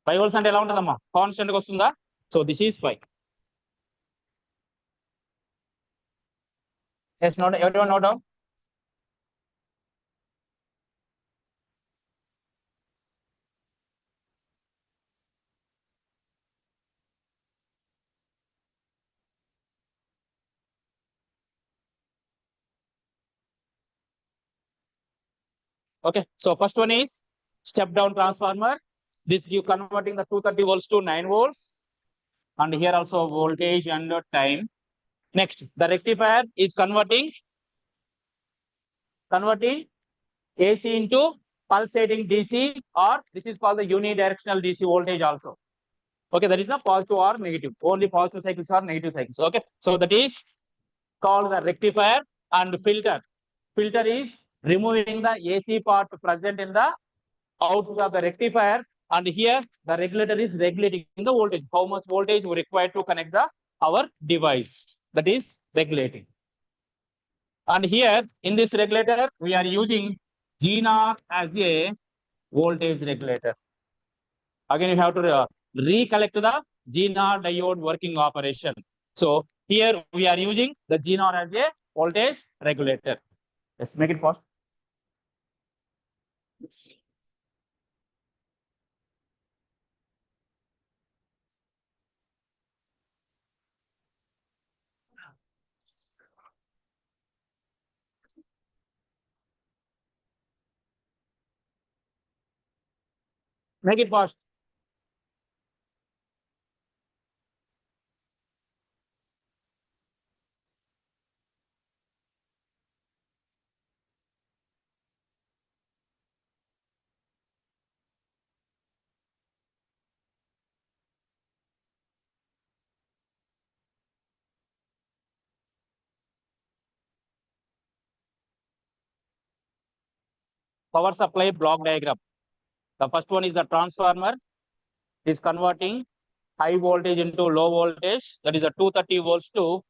5 volts ante ela untadamma constant ga ostunda. So this is 5. Let's note, everyone note down. Okay, so first one is step down transformer. This give converting the 230 volts to 9 volts, and here also voltage and time. Next, the rectifier is converting AC into pulsating DC, or this is called the unidirectional DC voltage also. Okay, that is the positive or negative. Only positive cycles or negative cycles. Okay, so that is called the rectifier. And filter. Filter is removing the AC part present in the output of the rectifier, and here the regulator is regulating the voltage, how much voltage we require to connect the our device, that is regulating. And here in this regulator we are using GNR as a voltage regulator. Again you have to recollect the GNR diode working operation. So here we are using the GNR as a voltage regulator. Let's make it fast. Make it fast. Power supply block diagram. The first one is the transformer. Is converting high voltage into low voltage. That is a 230 volts to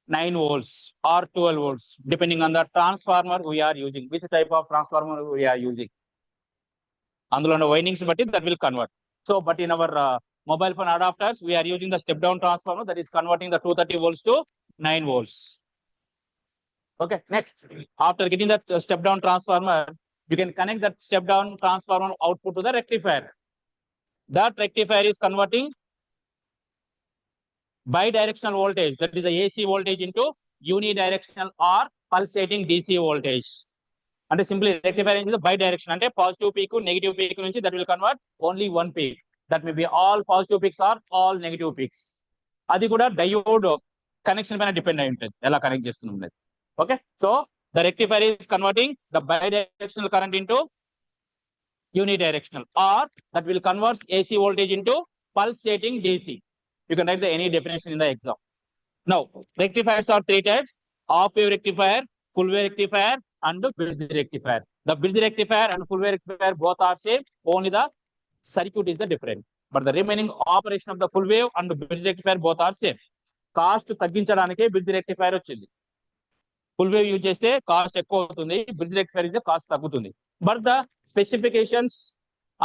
9 volts or 12 volts, depending on the transformer we are using. Which type of transformer we are using? Andulana windings, but that will convert. So, but in our mobile phone adapters, we are using the step down transformer that is converting the 230 volts to 9 volts. Okay, next, after getting that step down transformer, you can connect that step down transformer output to the rectifier. That rectifier is converting bidirectional voltage, that is the AC voltage, into unidirectional or pulsating DC voltage. And simply rectifier is the bidirectional, and positive peak to negative peak nunchi that will convert only one peak. That may be all positive peaks or all negative peaks. Adi kuda diode connection paina depend ayi untadi, ela connect chestunnam. Okay, so the rectifier is converting the bidirectional current into unidirectional, or that will convert AC voltage into pulsating DC. You can write any definition in the exam. Now, rectifiers are 3 types: half wave rectifier, full wave rectifier, and bridge rectifier. The bridge rectifier and full wave rectifier both are same, only the circuit is the different. But the remaining operation of the full wave and bridge rectifier both are same. Cost తగ్గించడానికే bridge rectifier వచ్చింది. Full wave use చేస్తే cost ఎక్కువ అవుతుంది, bridge rectifier is the cost తగ్గుతుంది. But the specifications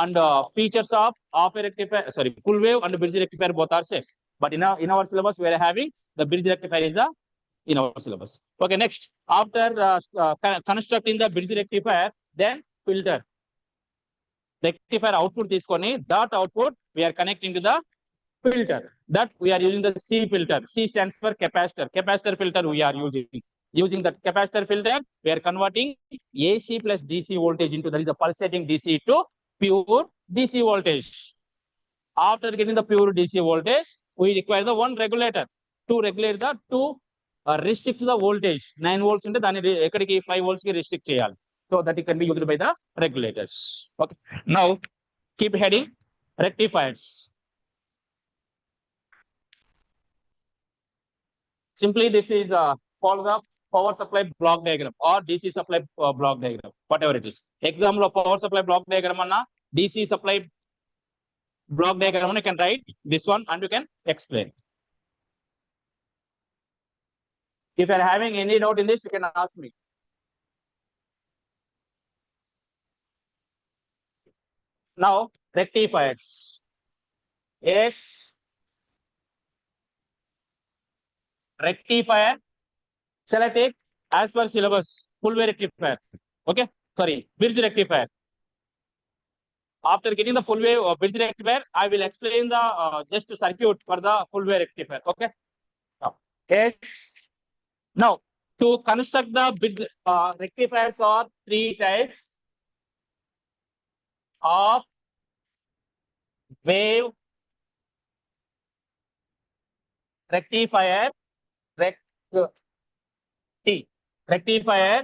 and features of a rectifier, sorry, full wave and bridge rectifier both are same. But in our syllabus, we are having the bridge rectifier is the in our syllabus. Okay, next, after constructing the bridge rectifier, then filter. Rectifier output తీసుకొని that output we are connecting to the filter. That we are using the C filter. C stands for capacitor. Capacitor filter we are using. Using that capacitor filter, we are converting AC plus DC voltage into, that is a pulsating DC, to pure DC voltage. After getting the pure DC voltage, we require the one regulator to regulate the restrict the voltage. 9 volts into దాన్ని ఎక్కడికి 5 volts కి restrict చేయాలి. So that it can be used by the regulators. Okay. Now keep heading rectifiers. Simply this is called the power supply block diagram or DC supply block diagram, whatever it is. Example of power supply block diagram anna DC supply block diagram, you can write this one and you can explain. If you are having any doubt in this, you can ask me. Now, rectifiers. Yes. Rectifier. Shall I take as per syllabus? Full wave rectifier. Okay. Sorry. Bridge rectifier. After getting the full wave bridge rectifier, I will explain the just circuit for the full wave rectifier. Okay. Now, yes. Now, to construct the bridge rectifiers are three types of wave rectifier. Rectifier,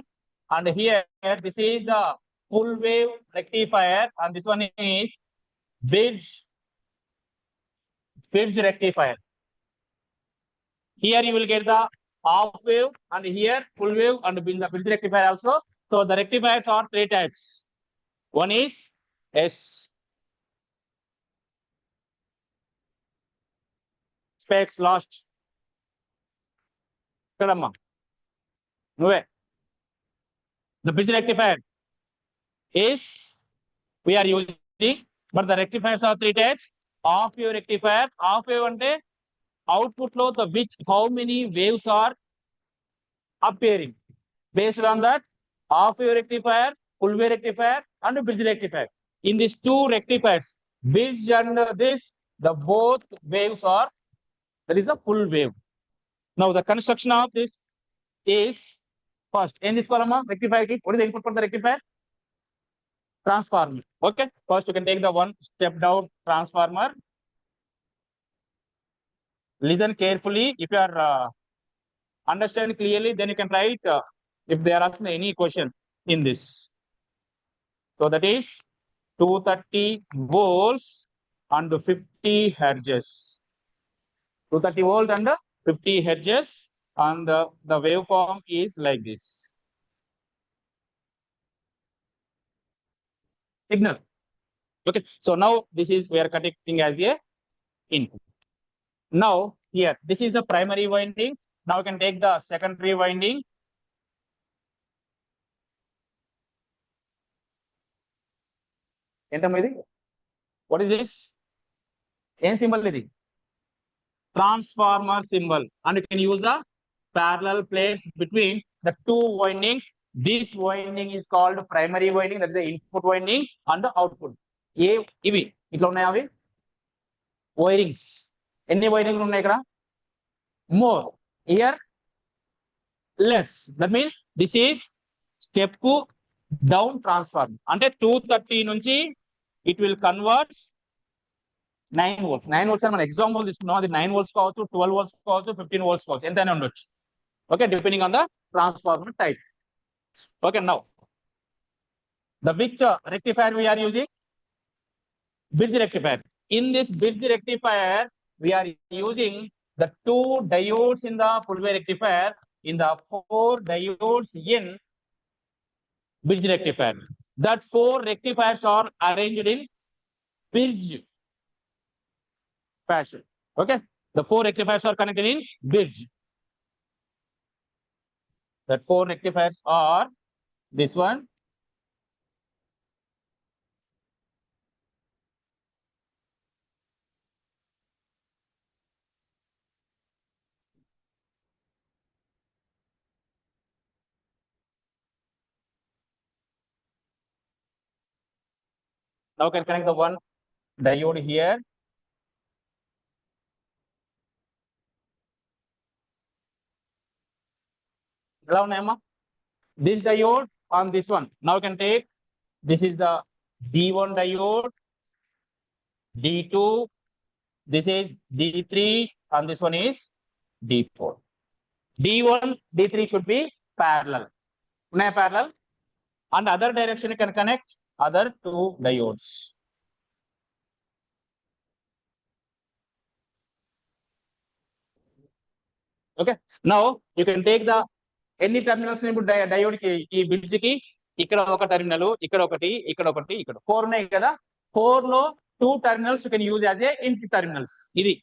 and here this is the full wave rectifier, and this one is bridge rectifier. Here you will get the half wave, and here full wave, and the bridge rectifier also. So the rectifiers are three types. One is S. Specs lost. The bridge rectifier is we are using, but the rectifiers are three types. Half wave rectifier, half wave ante output lo the which how many waves are appearing. Based on that, half wave rectifier, full wave rectifier, and bridge rectifier. In these two rectifiers, bridge and this, the both waves are, there is a full wave. Now the construction of this is first in this column rectifier kit. What is the input for the rectifier? Transformer. Okay. First you can take the one step down transformer. Listen carefully. If you are understand clearly, then you can write if they are asking any question in this. So that is 230 volts and 50 hertz. 230 volt and 50 hertz, and the waveform is like this. Signal. Okay. So now this is we are connecting as a input. Now here this is the primary winding. Now you can take the secondary winding. What is this? Any symbol is it? Transformer symbol, and you can use the parallel plates between the two windings. This winding is called primary winding, that is the input winding, and the output. ఇవి ఇట్లా ఉన్నాయి అవి wirings. ఎన్ని వైరింగ్లు ఉన్నాయి ఇక్కడ? More. Here less. That means this is step down transformer. అంటే 230 నుంచి it will convert 9 volts. 9 volts అని మన ఎగ్జాంపుల్ తీసుకున్నాం. అది 9 volts కావచ్చు, 12 volts కావచ్చు, 15 volts కావచ్చు, ఎంతైనా ఉండొచ్చు. Okay, depending on the transformer type. Okay, now the which rectifier we are using? Bridge rectifier. In this bridge rectifier, we are using the two diodes in the full wave rectifier, in the 4 diodes in bridge rectifier. That 4 rectifiers are arranged in bridge fashion. Okay, the 4 rectifiers are connected in bridge. That 4 rectifiers are this one, now can connect the one diode here. This diode on this one. Now you can take, this is the D1 diode, D2, this is D3, and this one is D4. D1, D3 should be parallel. Parallel. And other direction you can connect other 2 diodes. Okay. Now you can take the ఎన్ని terminals ఇప్పుడు diode కి ఈ bridge కి ఇక్కడ ఒక terminal, ఇక్కడ ఒకటి, ఇక్కడ ఒకటి, ఇక్కడ 4 ఉన్నాయి కదా. 4 లో 2 terminals you can use as a input terminals. ఇది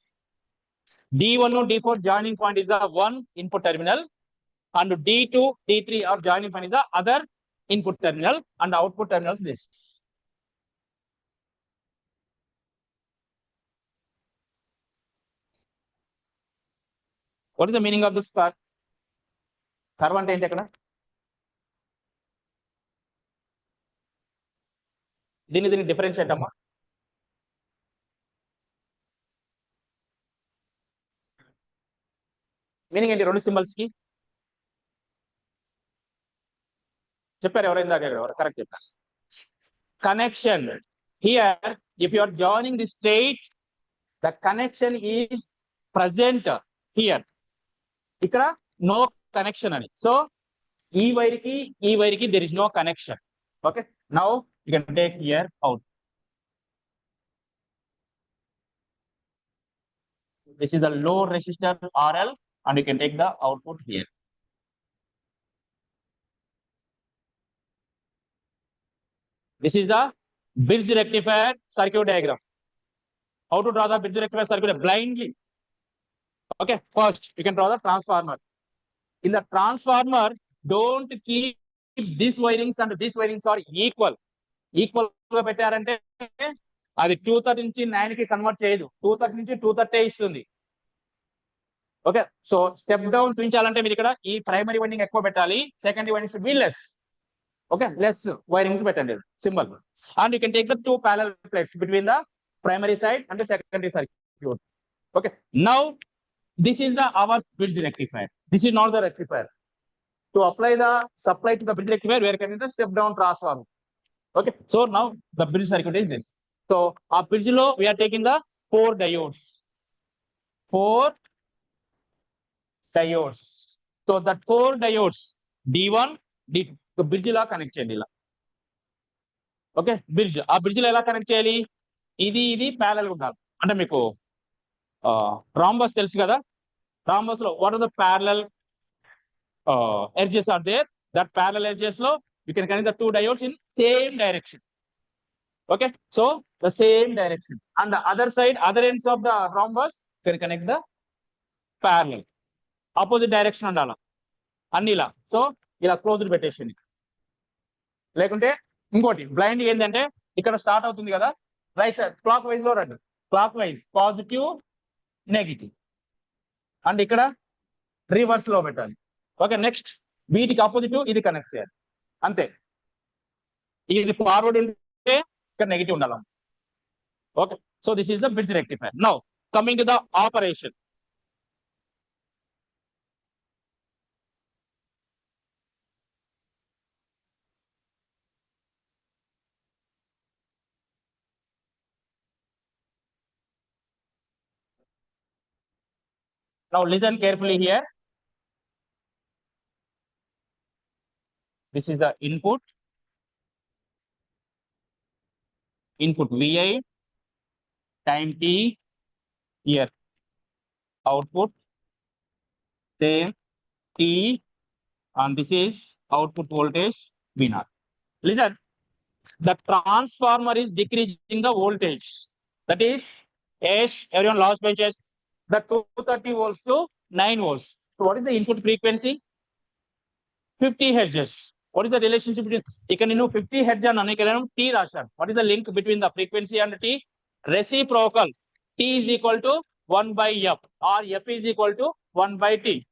D1 D4 joining point is the one input terminal, and D2 D3 or joining point is the other input terminal, and output terminal is this. What is the meaning of this part? Curve ante enti akkada? దీన్ని differentiate అమ్మా. Meaning ఏంటి రెండు symbols కి? చెప్పారు ఎవరైందా? Correct చెప్పారు. Connection here if you are joining the straight, the connection is present here. ఇక్కడ no connection అని. సో ఈ వైర్కి there is no connection. Okay, now you can take here out. This is the low resistor RL, and you can take the output here. This is the bridge rectifier circuit diagram. How to draw the bridge rectifier circuit blindly? Okay, first you can draw the transformer. In the transformer, don't keep these wirings and these wirings are equal. Equal గా పెట్టారంటే అది 230 నుంచి 9 కి convert చేయదు, 230 నుంచి 230 ఇస్తుంది. Okay, so step down చూపించాలంటే మీరు ఇక్కడ ఈ ప్రైమరీ వైండింగ్ ఎక్కువ పెట్టాలి, secondary winding should be less. Okay, less wirings పెట్టండి, symbol. And you can take the 2 parallel plates between the primary side and the secondary circuit. Okay, now this is the our bridge rectifier. This is not the rectifier. To apply the supply to the bridge rectifier, we are getting the step down transformer. Okay, so now the bridge circuit is this. So our bridge low we are taking the 4 diodes. 4 diodes. So that 4 diodes D1 D2 so bridge la connect cheyandi ila. Okay, bridge ఆ bridge లో ఎలా connect చేయాలి? ఇది parallel గా ఉండాలి. అంటే మీకు rhombus తెలుసు కదా, రాంబస్ లో what are the parallel edges are there. That parallel edges lo you can connect the 2 diodes in same direction. Okay, so the same direction, and the other side, other ends of the rhombus you can connect the parallel opposite direction andala annila. So ila closed పెట్టేసింది. లేకుంటే ఇంకోటి blind ఏంటంటే ఇక్కడ start అవుతుంది కదా, right side clock wise లో రండి, clock wise positive negative, and ఇక్కడ రివర్స్ లో పెట్టాలి. ఓకే, నెక్స్ట్ వీటికి ఆపోజిట్ ఇది కనెక్ట్ చేయాలి, అంతే. ఇది ఫార్వర్డ్ ఉంటే ఇక్కడ నెగిటివ్ ఉండాలి. Okay, so this is the bridge rectifier. Now coming to the operation. Now listen carefully here. This is the input Vi, time t, here output same t, and this is output voltage V0. Listen, the transformer is decreasing the voltage. That is, yes, everyone lost benches. The 230 volts to 9 volts. So what is the input frequency? 50 hertz. What is the relationship between? You can know 50 hertz and T rashan. What is the link between the frequency and T? Reciprocal. T is equal to 1 by F, or F is equal to 1 by T.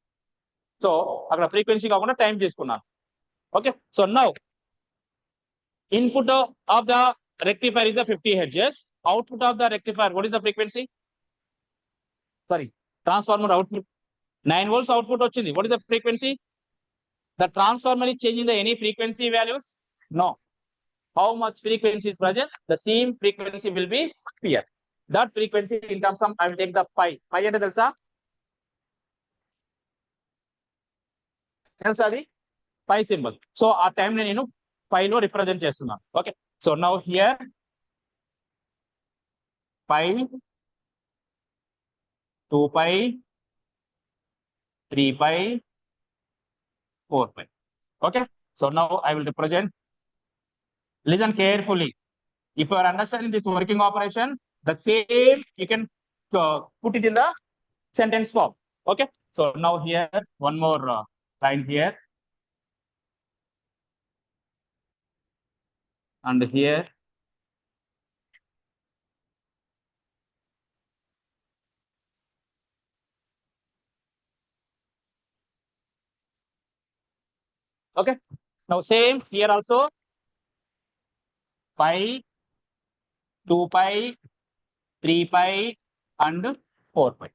So అక్కడ frequency కాకుండా time తీసుకున్నాను. Okay, so now input of the rectifier is the 50 hertz. Output of the rectifier, what is the frequency? Sorry, transformer output 9 volts output వచ్చింది. What is the frequency? The transformer is changing the any frequency values? No. How much frequency is present? The same frequency will be here. That frequency in terms of I will take the pi. Pi అంటే తెలుసా? తెలుసా అది? Pi symbol. So ఆ time నేను pi లో represent చేస్తున్నాను. Okay, so now here pi, 2 pi, 3 pi, 4 pi. Okay. So now I will represent. Listen carefully. If you are understanding this working operation, the same you can put it in the sentence form. Okay. So now here one more line here and here. Okay. Now same here also. Pi, 2 pi, 3 pi, and 4 pi.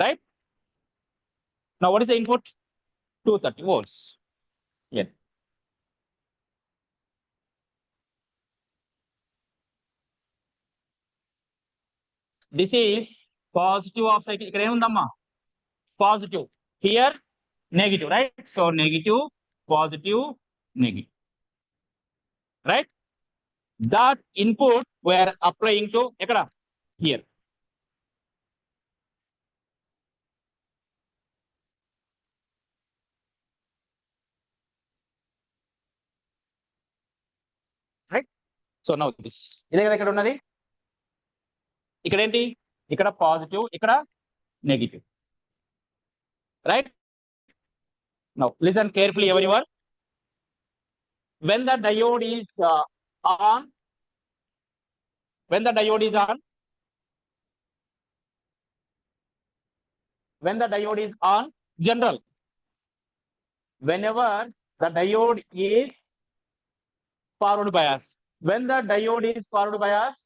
Right? Now what is the input? 230 volts. Yeah. This is positive of cycle. ఇక్కడ ఏముందమ్మా positive. Here negative, right? So negative, positive, negative. Right? That input we are applying to ekkada here. Right? So now this. ఇదే కదా ఇక్కడ ఉన్నది. ఇక్కడ ఏంటి? ఇక్కడ positive, ఇక్కడ negative. Right? Now listen carefully everyone. When the diode is on, when the diode is on, when the diode is on, general, whenever the diode is forward bias, when the diode is forward bias,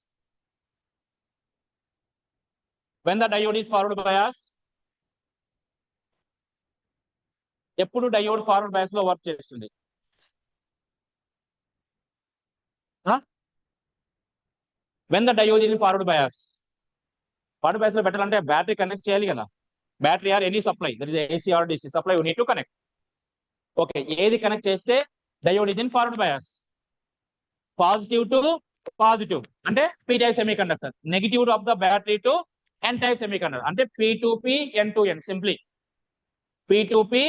when the diode is forward bias, ఎప్పుడు diode forward bias లో work చేస్తుంది. when the diode is in forward bias, forward bias లో పెట్టాలంటే battery connect చేయాలి కదా. Battery or any supply, that is AC or DC supply you need to connect. Okay, ఏది connect చేస్తే diode is in forward bias? Positive to positive అంటే P type semiconductor, negative of the battery to N type semiconductor అంటే P2P N2N. Simply P2P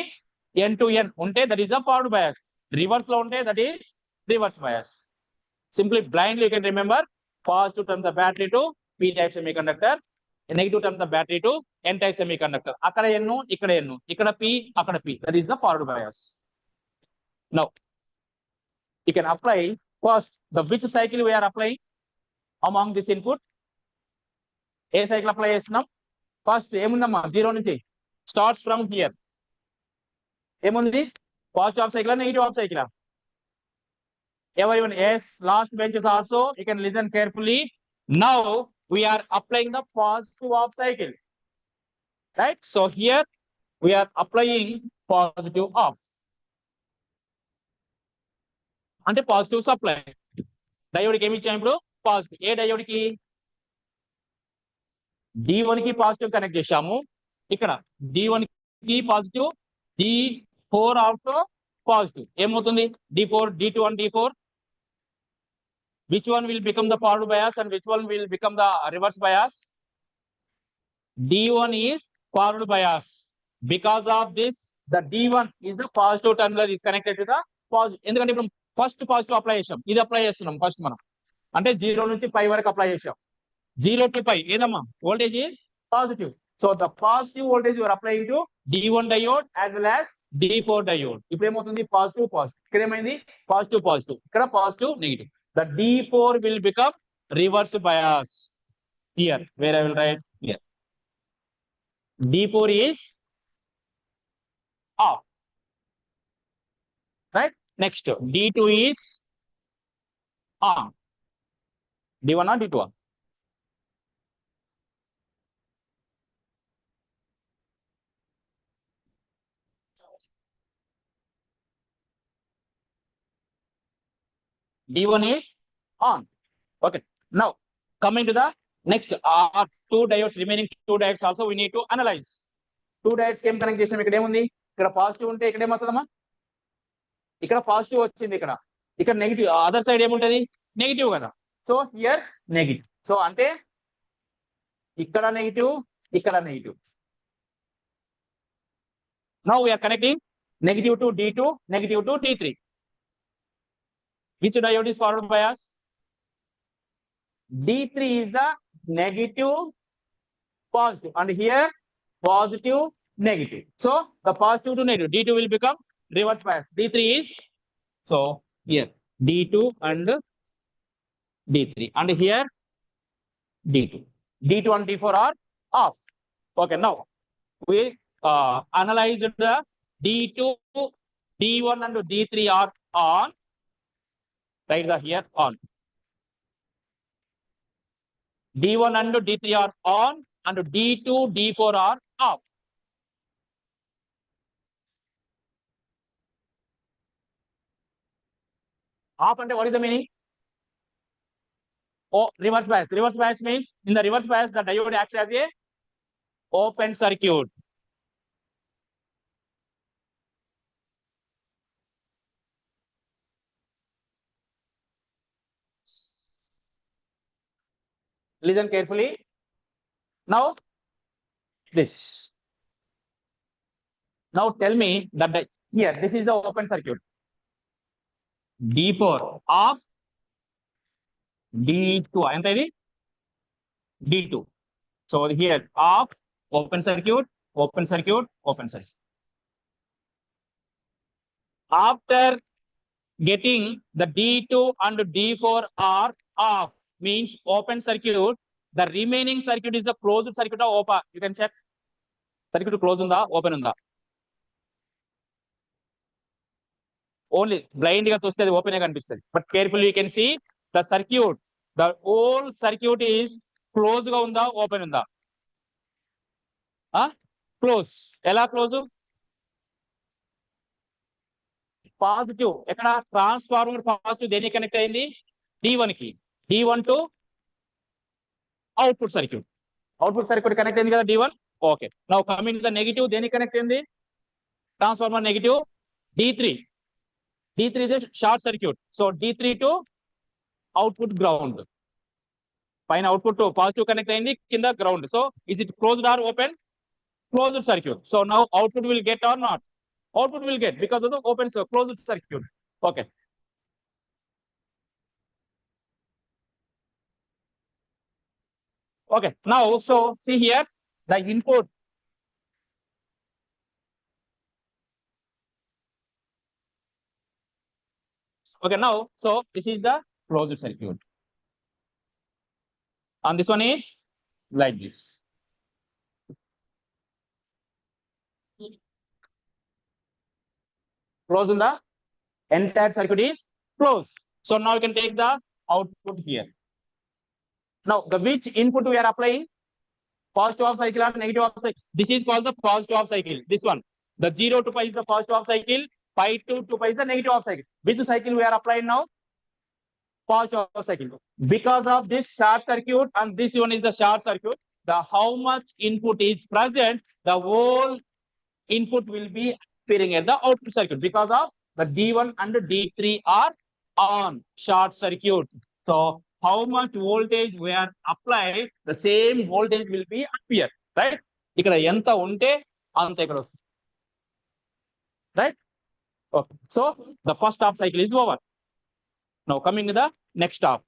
N2N ఉంటే that is the forward bias. Reverse లో ఉంటే that is reverse bias. Simply blindly you can remember positive term the battery to P type semiconductor, negative term the battery to N type semiconductor. అక్కడ N, ఇక్కడ N, ఇక్కడ P, అక్కడ P. That is the forward bias. Now you can apply first the which cycle we are applying among this input. A cycle apply చేస్తున్నాం? First ఏముందమ్మా 0 నుంచి starts from here. ఏముంది? Positive of cycle, negative of cycle. Everyone, yes, last benches also, you can listen carefully. Now we are applying the positive off cycle, right? So here we are applying positive off అంటే positive supply. డయోడ్కి ఏమి ఇచ్చాం ఇప్పుడు? Positive. ఏ డయోడ్కి? D1 కి positive connect చేశాము. ఇక్కడ D1 కి positive, D4 also positive. ఏమవుతుంది? D4, D2 and D4. Which one will become the forward bias and which one will become the reverse bias? D1 is forward bias. Because of this, the D1 is the positive terminal is connected to the positive. ఎందుకంటే ఇప్పుడు first positive apply చేసాం, ఇది apply చేస్తున్నాం first మనం. అంటే 0 నుంచి పై వరకు apply చేసాం. 0 to pi ఏదమ్మా? Voltage is positive. So the positive voltage you are applying to D1 diode as well as D4 diode. ఇప్పుడు ఏమవుతుంది? Positive positive. ఇక్కడ ఏమైంది? పాజిటివ్ పాజిటివ్, ఇక్కడ positive negative. The D4 will become reverse bias. Here, where I will write here. D4 is off. Right? Next, D2 is on. D1 or D2 on? D1 is on. Okay. Now, coming to the next, two diodes, remaining two diodes also we need to analyze. Two diodes ఏం connect చేసాం? ఇక్కడ ఏముంది? ఇక్కడ positive ఉంటే ఇక్కడ ఏమవుతుందమ్మా? ఇక్కడ positive వచ్చింది, ఇక్కడ నెగిటివ్. అదర్ సైడ్ ఏముంటది? నెగిటివ్ కదా. So here negative. సో అంటే ఇక్కడ నెగిటివ్, ఇక్కడ negative. Now we are connecting negative to D2, negative to D3. Which diode is forward bias? D3 is the negative positive, and here positive negative. So the positive to negative, D2 will become reverse bias. D3 is, so here D2 and D3, and here D2. D2 and D4 are off. Okay, now we analyzed the D2, D1 and D3 are on. Write the here on. D1 and D3 are on, and D2, D4 are off. Off and what is the meaning? Oh, reverse bias. Reverse bias means in the reverse bias, the diode acts as a open circuit. Listen carefully. Now, this. Now tell me that here, this is the open circuit. D4 off, D2. Enter the D2. So here off, open circuit, open circuit, open circuit. After getting the D2 and D4 are off, means open circuit. The remaining circuit is the closed circuit or open. You can check. Circuit closed unda, open unda. Only blind గా చూస్తే అది open కనిపిస్తుంది. But carefully you can see the circuit. The whole circuit is closed గా ఉందా, open ఉందా? Close. ఎలా close? Positive. ఎక్కడ? Transformer positive దేనికి కనెక్ట్ అయింది? D1 కి. D1 to output circuit. Output circuit connect అయింది కదా D1. Okay. Now coming the negative దేనికి కనెక్ట్ అయింది? Transformer negative D3. D3 is a short circuit. So D3 to output ground. Fine, output to positive connect in the ground. So is it closed or open? Closed circuit. So now output will get or not? Output will get because of the open closed circuit. Okay. Okay. Now, so see here the input. Okay. Now, so this is the closed circuit. And this one is like this. Closed in the entire circuit is closed. So now you can take the output here. Now, the which input we are applying? Positive half cycle and negative half cycle. This is called the positive half cycle. This one. The 0 to pi is the positive half cycle. Pi to 2 pi is the negative half cycle. Which cycle we are applying now? Positive half cycle. Because of this short circuit and this one is the short circuit, the how much input is present, the whole input will be appearing at the output circuit because of the D1 and D3 are on short circuit. So how much voltage we are applied, the same voltage will be appear, right? ఇక్కడ ఎంత ఉంటే అంత ఇక్కడ వస్తుంది, right? Okay. So the first half cycle is over. Now coming to the next half.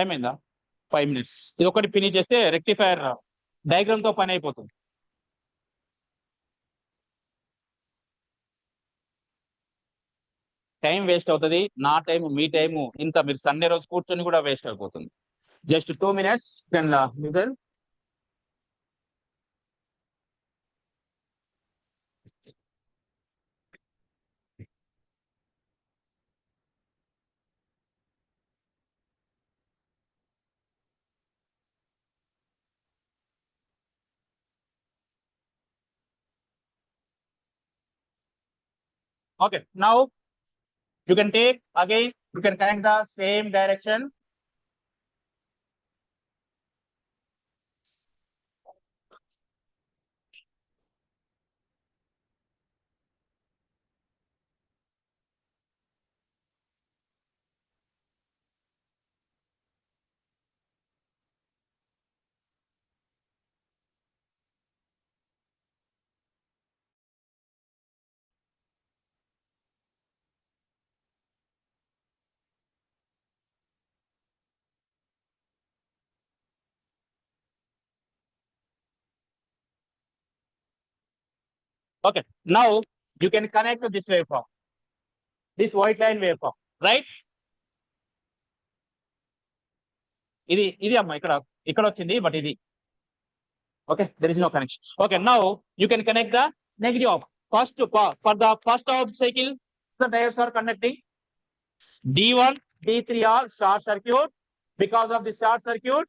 ఏమైందా? 5 minutes. ఇది ఒకటి finish చేస్తే రెక్టిఫైర్ డయాగ్రామ్ తో పని అయిపోతుంది. టైం వేస్ట్ అవుతుంది, నా టైం మీ టైము ఇంత మీరు సండే రోజు కూర్చొని కూడా వేస్ట్ అయిపోతుంది. Just 2 minutes can listen. Okay, now you can take again, you can connect the same direction. Okay, now you can connect to this waveform, this white line waveform, right? ఇది అమ్మా ఇక్కడ వచ్చింది but ఇది okay, there is no connection. Okay, now you can connect the negative of first for the first half cycle. The diodes are conducting. D1, D3 are short circuit. Because of the short circuit,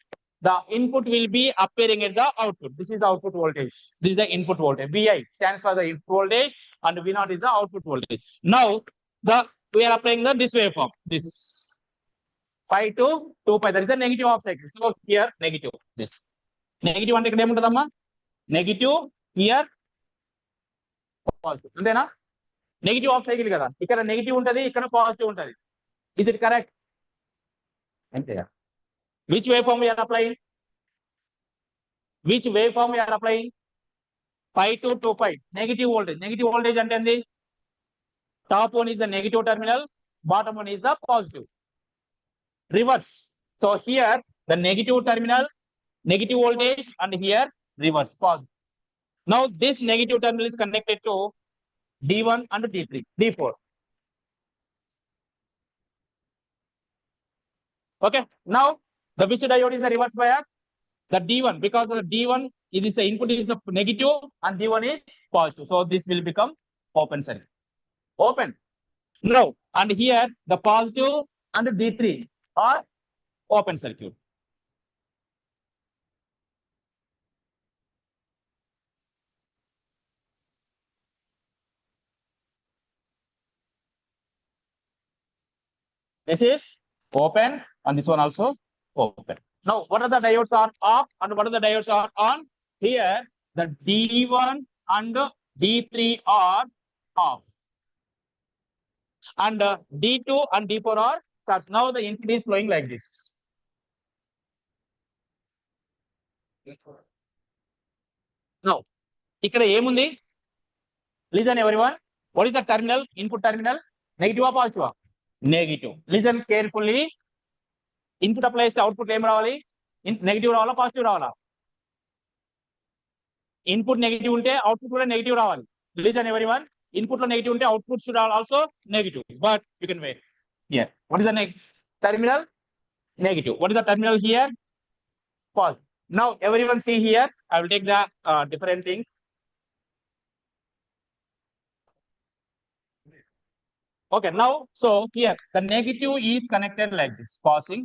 the input will be appearing at the output. This is the output voltage. This is the input voltage. Vi stands for the input voltage and V0 is the output voltage. Now we are applying this waveform. This pi to 2 pi. That is the negative half cycle. So here negative. This negative అంటే ఇక్కడ ఏముంటదమ్మా? Negative here positive, అంతేనా? Negative of cycle కదా, ఇక్కడ negative ఉంటది, ఇక్కడ positive ఉంటది. Is it correct? అంతేగా. Which wave form we are applying? Which wave form we are applying? Pi to 2 pi. Negative voltage. Negative voltage అంటే ఏంది? Top one is the negative terminal, bottom one is the positive. Reverse. So here the negative terminal, negative voltage, and here reverse positive. Now this negative terminal is connected to D1 and D3, D4. Okay, now the which diode is the reverse bias? The D1, because the D1 is the input is the negative and D1 is positive. So this will become open circuit. Open. Now, and here the positive and D3 are open circuit. This is open and this one also open. Now, what are the diodes are off and what are the diodes are on? Here, the D1 and D3 are off. And D2 and D4 are starts. Now the input is flowing like this. Now, ఇక్కడ ఏముంది? Listen everyone. What is the terminal? Input terminal? Negative or positive? Negative. Listen carefully. Input apply చేస్తే output ఏం రావాలి? Negative రావాలా, positive రావాలా? Input negative ఉంటే output కూడా negative రావాలి. లిసన్ ఎవరీవన్, ఇన్పుట్ లో నెగిటివ్ ఉంటే output should also negative. But you can wait. Here what is the terminal? Negative. What is the terminal here? Positive. Now everyone see here. I will take the different thing. Okay, now so here the negative is connected like this, passing.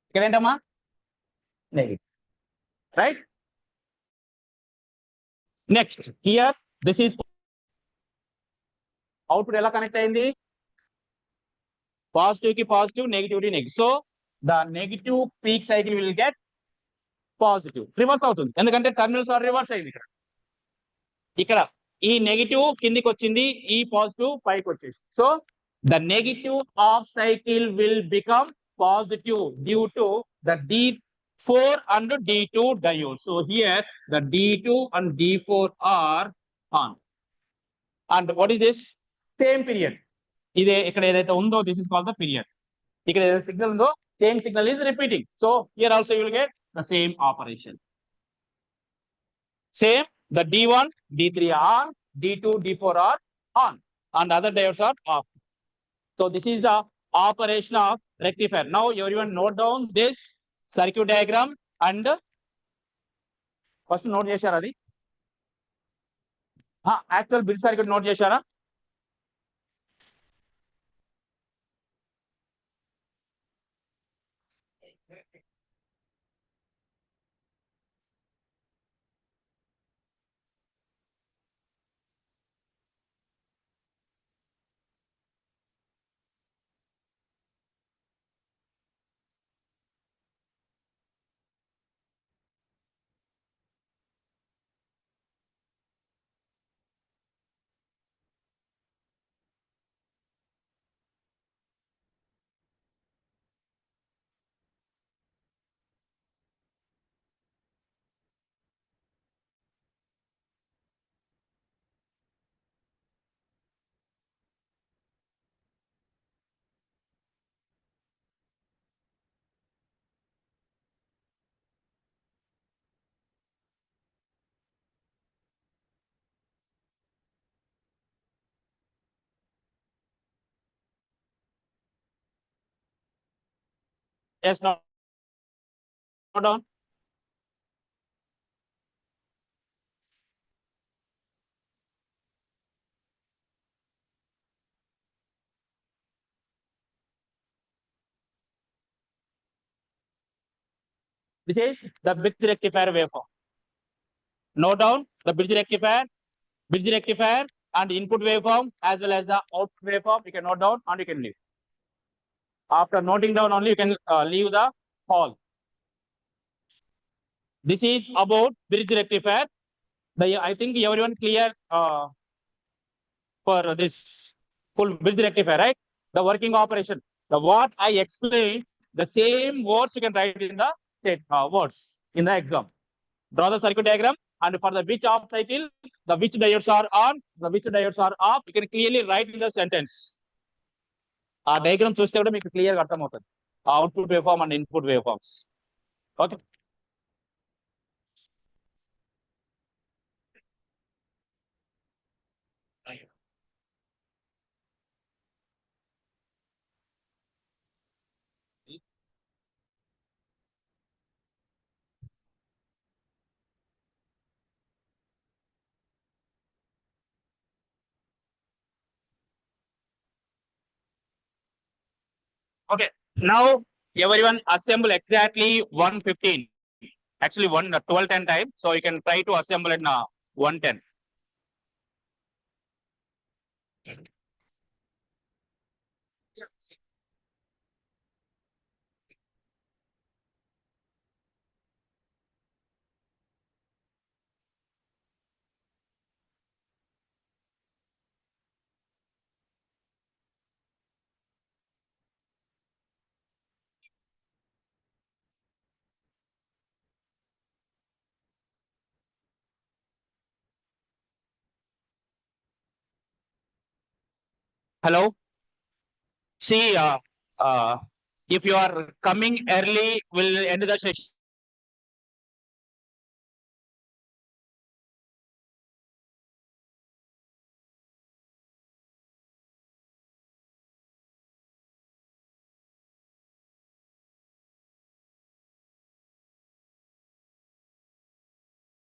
Ikkadentama negative, right? Next here this is output ఎలా connect అయింది? Positive కి positive, negative కి negative. So the negative peak cycle will get positive. Reverse అవుతుంది ఎందుకంటే terminals are reverse అయింది. ఇక్కడ ఈ negative కిందికి వచ్చింది, ఈ పాజిటివ్ పైకి వచ్చేసి. So the negative of cycle will become positive due to the D4 and D2 diode. So here the D2 and D4 are on. And what is this? Same period. ఇదే ఇక్కడ ఏదైతే ఉందో this is called the period. ఇక్కడ ఏదైతే signal ఉందో same signal is repeating. So here also you will get the same operation. Same, the D1, D3 are on, D2, D4 are on, and other diodes are off. So this is the operation of rectifier. Now everyone note down this circuit diagram and first note చేశారా అది? Actual bit circuit note చేశారా? Yes, no, no down. This is the bridge rectifier waveform. Note down the bridge rectifier and input waveform as well as the output waveform. You can note down and you can leave. After noting down only, you can leave the hall. This is about bridge rectifier. I think everyone clear for this full bridge rectifier, right? The working operation. The what I explained, the same words you can write in the state words in the exam. Draw the circuit diagram, and for the which off cycle, the which diodes are on, the which diodes are off, you can clearly write in the sentence. ఆ diagram చూస్తే కూడా మీకు క్లియర్గా అర్థమవుతుంది output wave form and input wave forms. Okay, okay. Now everyone assemble exactly 1:15. Actually, 12:10 time. So you can try to assemble it now 1:10. Hello. See, if you are coming early, we'll end the session.